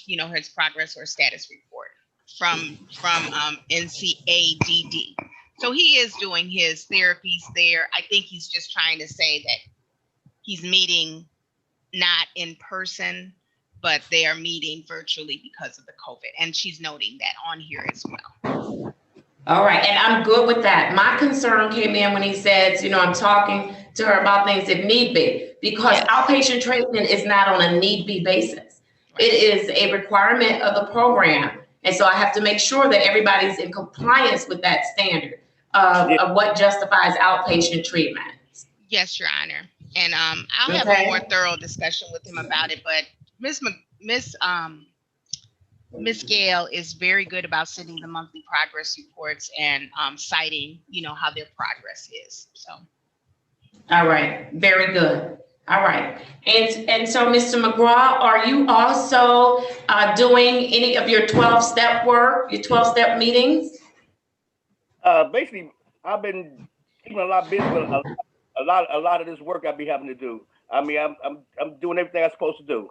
his progress or status report from NCADD. So he is doing his therapies there. I think he's just trying to say that he's meeting not in person, but they are meeting virtually because of the COVID. And she's noting that on here as well. All right, and I'm good with that. My concern came in when he says, I'm talking to her about things if need be, because outpatient treatment is not on a need be basis. It is a requirement of the program. And so I have to make sure that everybody's in compliance with that standard of what justifies outpatient treatment. Yes, Your Honor. And I'll have a more thorough discussion with him about it. But Miss Gail is very good about sending the monthly progress reports and citing, how their progress is. So. All right, very good. All right, and so Mr. McGraw, are you also doing any of your 12-step work, your 12-step meetings? Basically, I've been keeping a lot busy with a lot of this work I'll be having to do. I mean, I'm doing everything I'm supposed to do.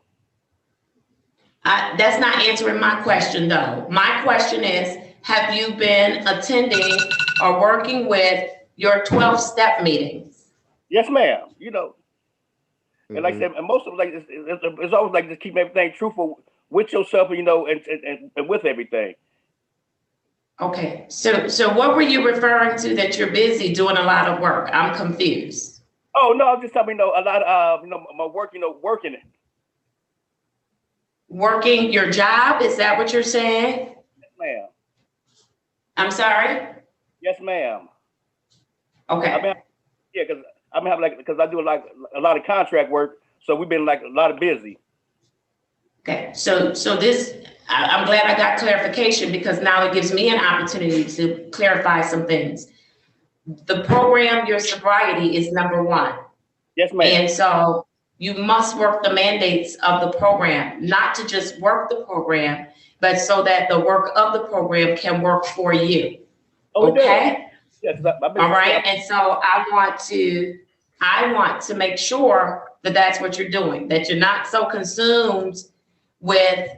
That's not answering my question, though. My question is, have you been attending or working with your 12-step meetings? Yes, ma'am. And like I said, and most of it, it's always like just keep everything truthful with yourself, and with everything. Okay, so what were you referring to that you're busy doing a lot of work? I'm confused. Oh no, I'm just telling a lot of my work, working it. Working your job? Is that what you're saying? Yes, ma'am. I'm sorry? Yes, ma'am. Okay. Because I do a lot of contract work, so we've been a lot of busy. Okay, so this, I'm glad I got clarification because now it gives me an opportunity to clarify some things. The program, your sobriety is number one. Yes, ma'am. And so you must work the mandates of the program, not to just work the program, but so that the work of the program can work for you. Okay? Yes, all right, and so I want to make sure that that's what you're doing, that you're not so consumed with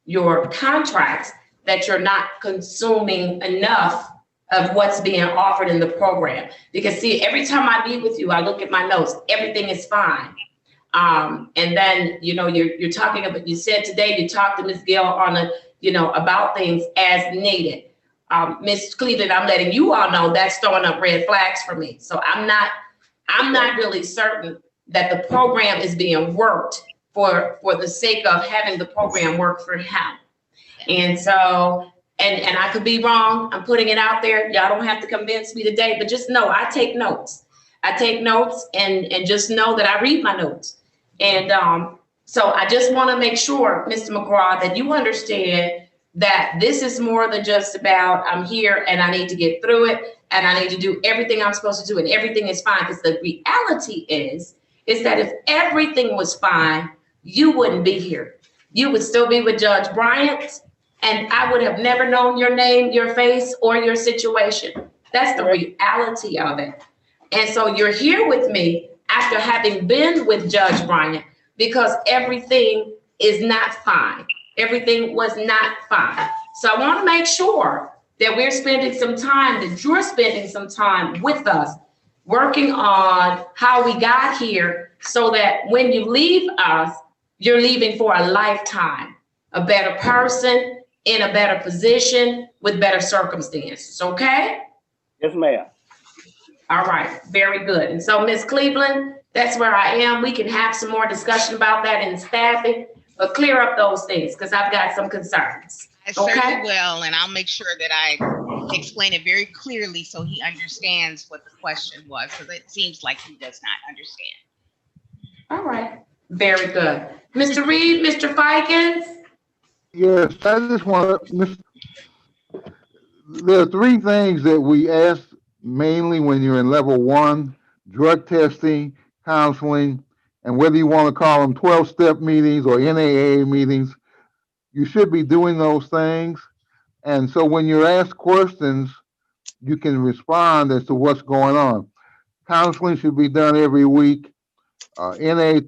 your contracts that you're not consuming enough of what's being offered in the program. Because see, every time I meet with you, I look at my notes, everything is fine. And then, you're talking about, you said today, you talked to Ms. Gail on about things as needed. Ms. Cleveland, I'm letting you all know that's throwing up red flags for me. So I'm not really certain that the program is being worked for the sake of having the program work for him. And so, and I could be wrong. I'm putting it out there. Y'all don't have to convince me today, but just know I take notes. I take notes and just know that I read my notes. And so I just want to make sure, Mr. McGraw, that you understand that this is more than just about I'm here and I need to get through it and I need to do everything I'm supposed to do and everything is fine. Because the reality is that if everything was fine, you wouldn't be here. You would still be with Judge Bryant and I would have never known your name, your face, or your situation. That's the reality of it. And so you're here with me after having been with Judge Bryant because everything is not fine. Everything was not fine. So I want to make sure that we're spending some time, that you're spending some time with us working on how we got here so that when you leave us, you're leaving for a lifetime, a better person in a better position with better circumstances, okay? Yes, ma'am. All right, very good. And so, Ms. Cleveland, that's where I am. We can have some more discussion about that in staffing, but clear up those things because I've got some concerns. I certainly will, and I'll make sure that I explain it very clearly so he understands what the question was, because it seems like he does not understand. All right, very good. Mr. Reed, Mr. Fikens? Yes, I just want to, there are three things that we ask mainly when you're in level 1, drug testing, counseling, and whether you want to call them 12-step meetings or NAA meetings, you should be doing those things. And so when you're asked questions, you can respond as to what's going on. Counseling should be done every week. AA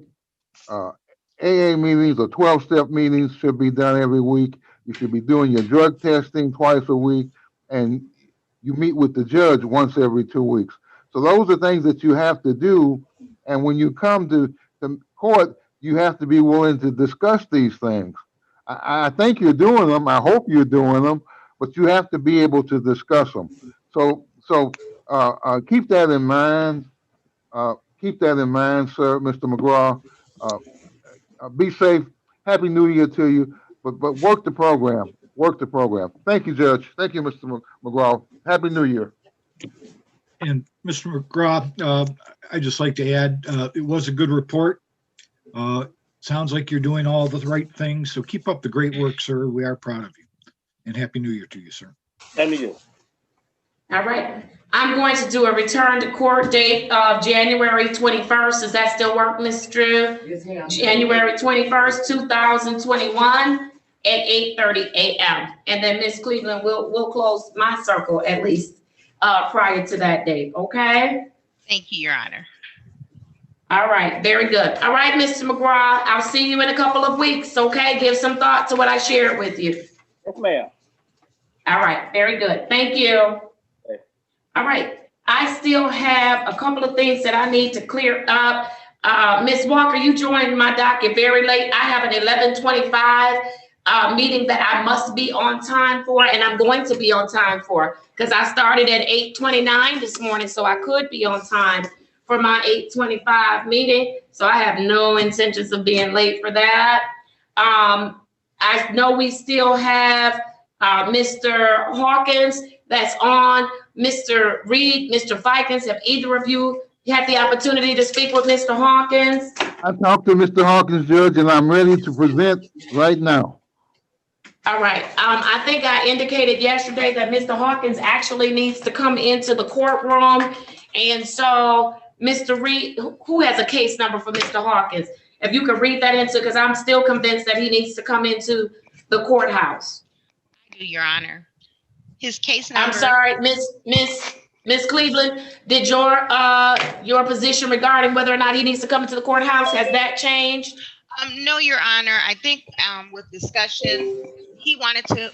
meetings or 12-step meetings should be done every week. You should be doing your drug testing twice a week, and you meet with the judge once every 2 weeks. So those are things that you have to do. And when you come to the court, you have to be willing to discuss these things. I think you're doing them. I hope you're doing them, but you have to be able to discuss them. So keep that in mind. Keep that in mind, sir, Mr. McGraw. Be safe. Happy New Year to you. But work the program. Work the program. Thank you, Judge. Thank you, Mr. McGraw. Happy New Year. And Mr. McGraw, I'd just like to add, it was a good report. Sounds like you're doing all the right things. So keep up the great work, sir. We are proud of you. And Happy New Year to you, sir. Same to you. All right. I'm going to do a return to court date of January 21st. Does that still work, Ms. Drew? Yes, ma'am. January 21st, 2021 at 8:30 a.m. And then Ms. Cleveland, we'll close my circle at least prior to that date, okay? Thank you, Your Honor. All right, very good. All right, Mr. McGraw, I'll see you in a couple of weeks, okay? Give some thought to what I shared with you. Yes, ma'am. All right, very good. Thank you. Okay. All right, I still have a couple of things that I need to clear up. Ms. Walker, you joined my docket very late. I have an 11:25 meeting that I must be on time for, and I'm going to be on time for because I started at 8:29 this morning, so I could be on time for my 8:25 meeting. So I have no intentions of being late for that. I know we still have Mr. Hawkins that's on. Mr. Reed, Mr. Fikens, have either of you had the opportunity to speak with Mr. Hawkins? I talked to Mr. Hawkins, Judge, and I'm ready to present right now. All right. I think I indicated yesterday that Mr. Hawkins actually needs to come into the courtroom. And so, Mr. Reed, who has a case number for Mr. Hawkins? If you could read that into, because I'm still convinced that he needs to come into the courthouse. I do, Your Honor. His case number. I'm sorry, Miss Cleveland, did your position regarding whether or not he needs to come into the courthouse, has that changed? No, Your Honor. I think with discussion, he wanted to,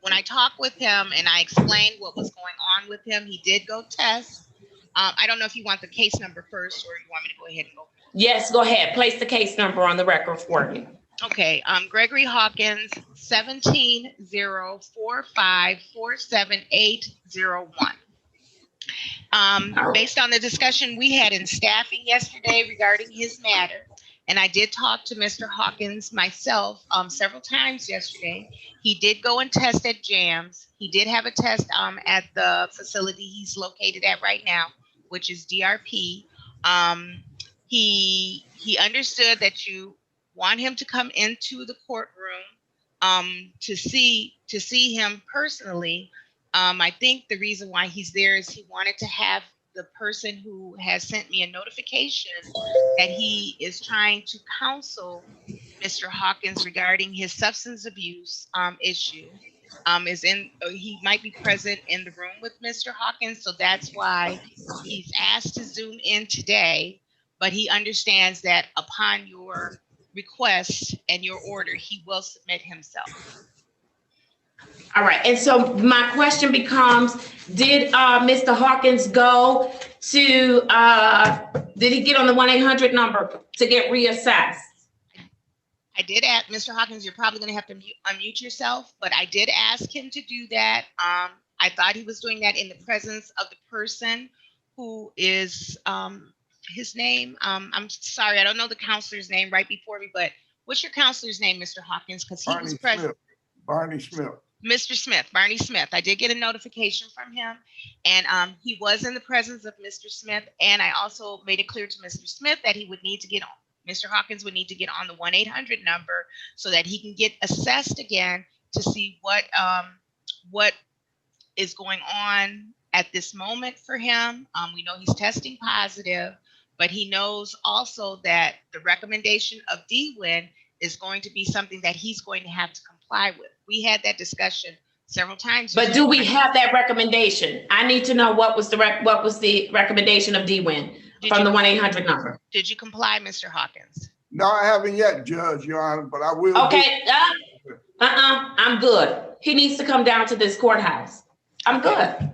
when I talked with him and I explained what was going on with him, he did go test. I don't know if you want the case number first or you want me to go ahead and go. Yes, go ahead. Place the case number on the record for me. Okay, Gregory Hawkins, 17-045-47801. Based on the discussion we had in staffing yesterday regarding his matter, and I did talk to Mr. Hawkins myself several times yesterday. He did go and test at JAMS. He did have a test at the facility he's located at right now, which is DRP. He understood that you want him to come into the courtroom to see him personally. I think the reason why he's there is he wanted to have the person who has sent me a notification that he is trying to counsel Mr. Hawkins regarding his substance abuse issue. He might be present in the room with Mr. Hawkins, so that's why he's asked to Zoom in today, but he understands that upon your request and your order, he will submit himself. All right, and so my question becomes, did Mr. Hawkins go to, did he get on the 1-800 number to get reassessed? I did ask Mr. Hawkins, you're probably going to have to unmute yourself, but I did ask him to do that. I thought he was doing that in the presence of the person who is his name. I'm sorry, I don't know the counselor's name right before me, but what's your counselor's name, Mr. Hawkins? Because he was present. Barney Smith. Mr. Smith, Barney Smith. I did get a notification from him, and he was in the presence of Mr. Smith. And I also made it clear to Mr. Smith that he would need to get on. Mr. Hawkins would need to get on the 1-800 number so that he can get assessed again to see what is going on at this moment for him. We know he's testing positive, but he knows also that the recommendation of DWIN is going to be something that he's going to have to comply with. We had that discussion several times. But do we have that recommendation? I need to know what was the recommendation of DWIN from the 1-800 number. Did you comply, Mr. Hawkins? No, I haven't yet, Judge, Your Honor, but I will. Okay, I'm good. He needs to come down to this courthouse. I'm good.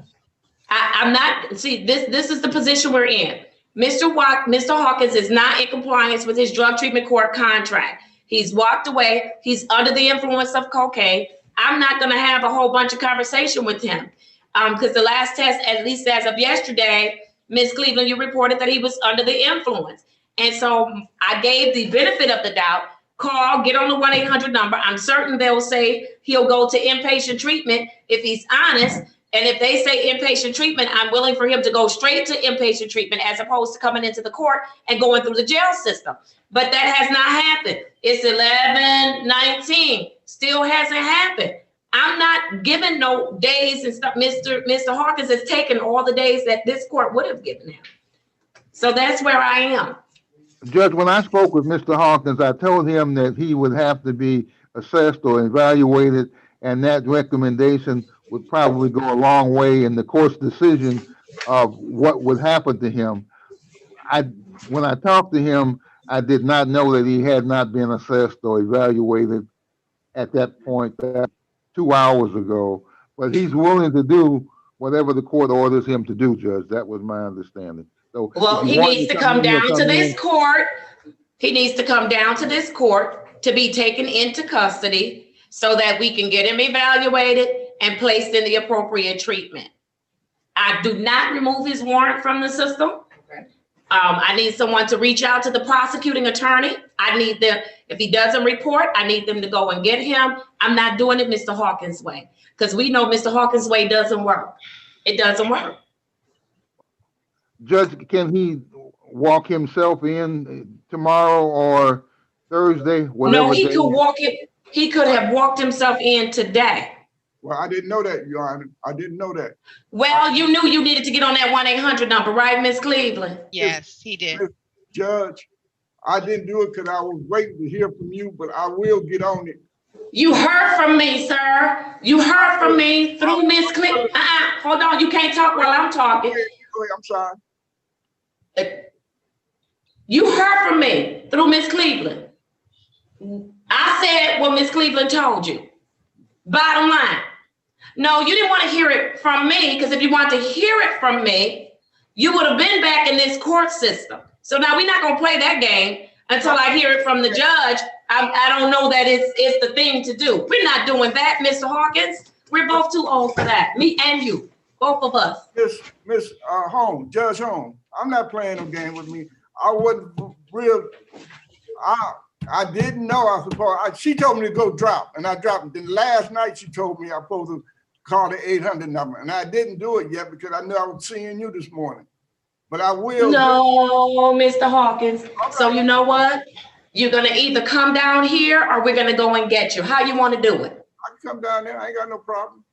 I'm not, see, this is the position we're in. Mr. Hawkins is not in compliance with his drug treatment court contract. He's walked away. He's under the influence of cocaine. I'm not going to have a whole bunch of conversation with him because the last test, at least as of yesterday, Ms. Cleveland, you reported that he was under the influence. And so I gave the benefit of the doubt. Call, get on the 1-800 number. I'm certain they'll say he'll go to inpatient treatment if he's honest. And if they say inpatient treatment, I'm willing for him to go straight to inpatient treatment as opposed to coming into the court and going through the jail system. But that has not happened. It's 11/19. Still hasn't happened. I'm not giving no days and stuff. Mr. Hawkins has taken all the days that this court would have given him. So that's where I am. Judge, when I spoke with Mr. Hawkins, I told him that he would have to be assessed or evaluated, and that recommendation would probably go a long way in the court's decision of what would happen to him. When I talked to him, I did not know that he had not been assessed or evaluated at that point, that 2 hours ago, but he's willing to do whatever the court orders him to do, Judge. That was my understanding. So well, he needs to come down to this court. He needs to come down to this court to be taken into custody so that we can get him evaluated and placed in the appropriate treatment. I do not remove his warrant from the system. I need someone to reach out to the prosecuting attorney. I need them, if he doesn't report, I need them to go and get him. I'm not doing it Mr. Hawkins' way because we know Mr. Hawkins' way doesn't work. It doesn't work. Judge, can he walk himself in tomorrow or Thursday? No, he could walk it. He could have walked himself in today. Well, I didn't know that, Your Honor. I didn't know that. Well, you knew you needed to get on that 1-800 number, right, Ms. Cleveland? Yes, he did. Judge, I didn't do it because I was waiting to hear from you, but I will get on it. You heard from me, sir. You heard from me through Ms. Cleveland. Hold on, you can't talk while I'm talking. I'm sorry. You heard from me through Ms. Cleveland. I said what Ms. Cleveland told you. Bottom line. No, you didn't want to hear it from me because if you wanted to hear it from me, you would have been back in this court system. So now we're not going to play that game until I hear it from the judge. I don't know that it's the thing to do. We're not doing that, Mr. Hawkins. We're both too old for that. Me and you, both of us. Miss Holmes, Judge Holmes, I'm not playing no game with me. I wasn't real. I didn't know I was supposed. She told me to go drop, and I dropped. Then last night she told me I was supposed to call the 800 number, and I didn't do it yet because I knew I was seeing you this morning. But I will. No, Mr. Hawkins. Okay. So you know what? You're gonna either come down here or we're gonna go and get you. How you want to do it? I can come down there. I ain't got no problem.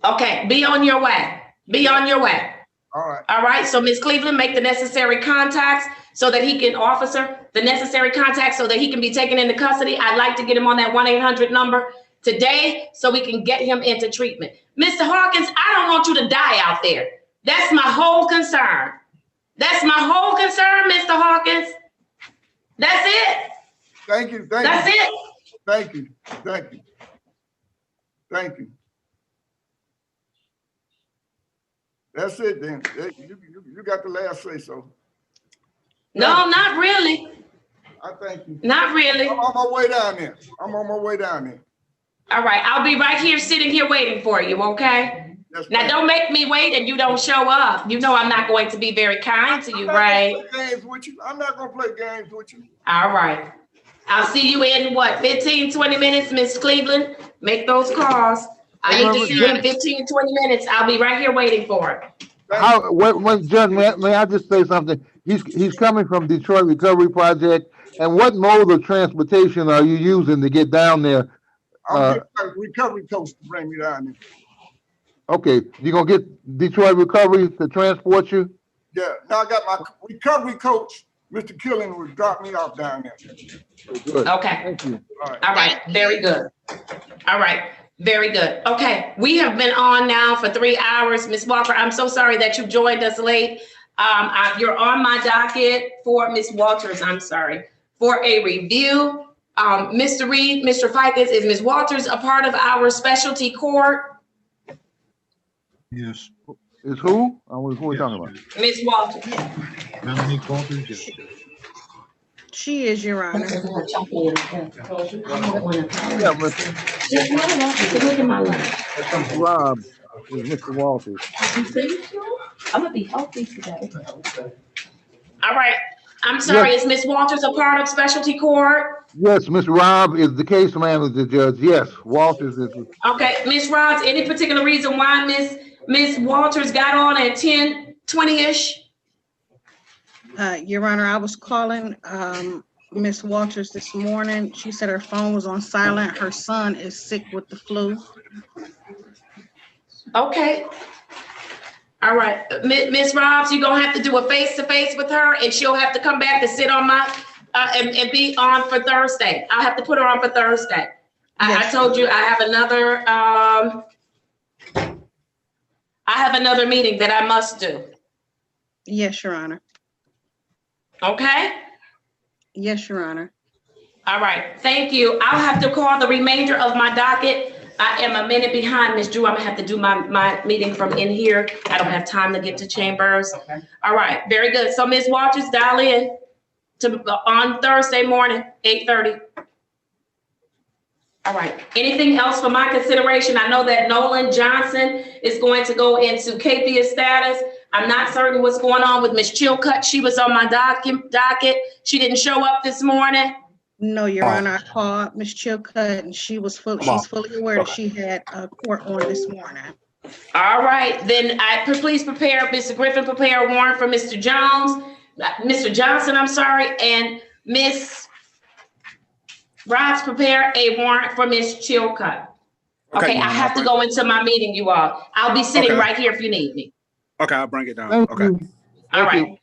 Okay, be on your way. Be on your way. All right. All right. So Ms. Cleveland, make the necessary contacts so that he can, the necessary contacts so that he can be taken into custody. I'd like to get him on that 1-800 number today so we can get him into treatment. Mr. Hawkins, I don't want you to die out there. That's my whole concern. That's my whole concern, Mr. Hawkins. That's it. Thank you. That's it. Thank you. Thank you. Thank you. That's it then. You got the last say so. No, not really. I thank you. Not really. I'm on my way down there. I'm on my way down there. All right, I'll be right here, sitting here waiting for you, okay? Yes, Now, ma'am. don't make me wait and you don't show up. You know I'm not going to be very kind to you, right? Games with you. I'm not gonna play games with you. All right. I'll see you in what, 15, 20 minutes, Miss Cleveland? Make those calls. I need to see you in 15, 20 minutes. I'll be right here waiting for it. Judge, may I just say something? He's coming from Detroit Recovery Project, and what mode of transportation are you using to get down there? I'm getting a recovery coach to bring me down there. Okay, you gonna get Detroit Recovery to transport you? Yeah, now I got my recovery coach, Mr. Killen, will drop me off down there. Good. Okay. Thank you. All right, very good. All right, very good. Okay, we have been on now for 3 hours. Ms. Walker, I'm so sorry that you joined us late. You're on my docket for Ms. Walters, I'm sorry, for a review. Mr. Reed, Mr. Ficus, is Ms. Walters a part of our specialty court? Yes. Is who? Who are we talking about? Ms. Walters. Dominique Walters, yes. She is, Your Honor. Yeah, but look at my line. Rob is Mr. Walters. I'm gonna be healthy today. All right. I'm sorry, Yes. is Ms. Walters a part of specialty court? Yes, Ms. Rob is the case manager, Judge. Yes, Walters is. Okay, Ms. Rods, any particular reason why Ms. Walters got on at 10:20-ish? Your Honor, I was calling Miss Walters this morning. She said her phone was on silent. Her son is sick with the flu. Okay. All right, Ms. Robs, you're gonna have to do a face-to-face with her, and she'll have to come back to sit on my, and be on for Thursday. I'll have to put her on for Thursday. I told you I have another meeting that I must do. Yes, Your Honor. Okay? Yes, Your Honor. All right, thank you. I'll have to call the remainder of my docket. I am a minute behind, Ms. Drew. I'm gonna have to do my meeting from in here. I don't have time to get to chambers. Okay. All right, very good. So Ms. Walters, dial in on Thursday morning, 8:30. All right, anything else for my consideration? I know that Nolan Johnson is going to go into CAPIA status. I'm not certain what's going on with Ms. Chilcutt. She was on my docket. She didn't show up this morning. No, Your Honor, I called Ms. Chilcutt and she's fully aware that she had a court on this morning. All right, then please prepare, Mr. Griffin, prepare a warrant for Mr. Jones, Mr. Johnson, I'm sorry, and Ms. Rods, prepare a warrant for Ms. Chilcutt. Okay, I have to go into my meeting, you all. I'll be sitting right here if you need me. Okay, I'll bring it down. Thank Okay. you. All right.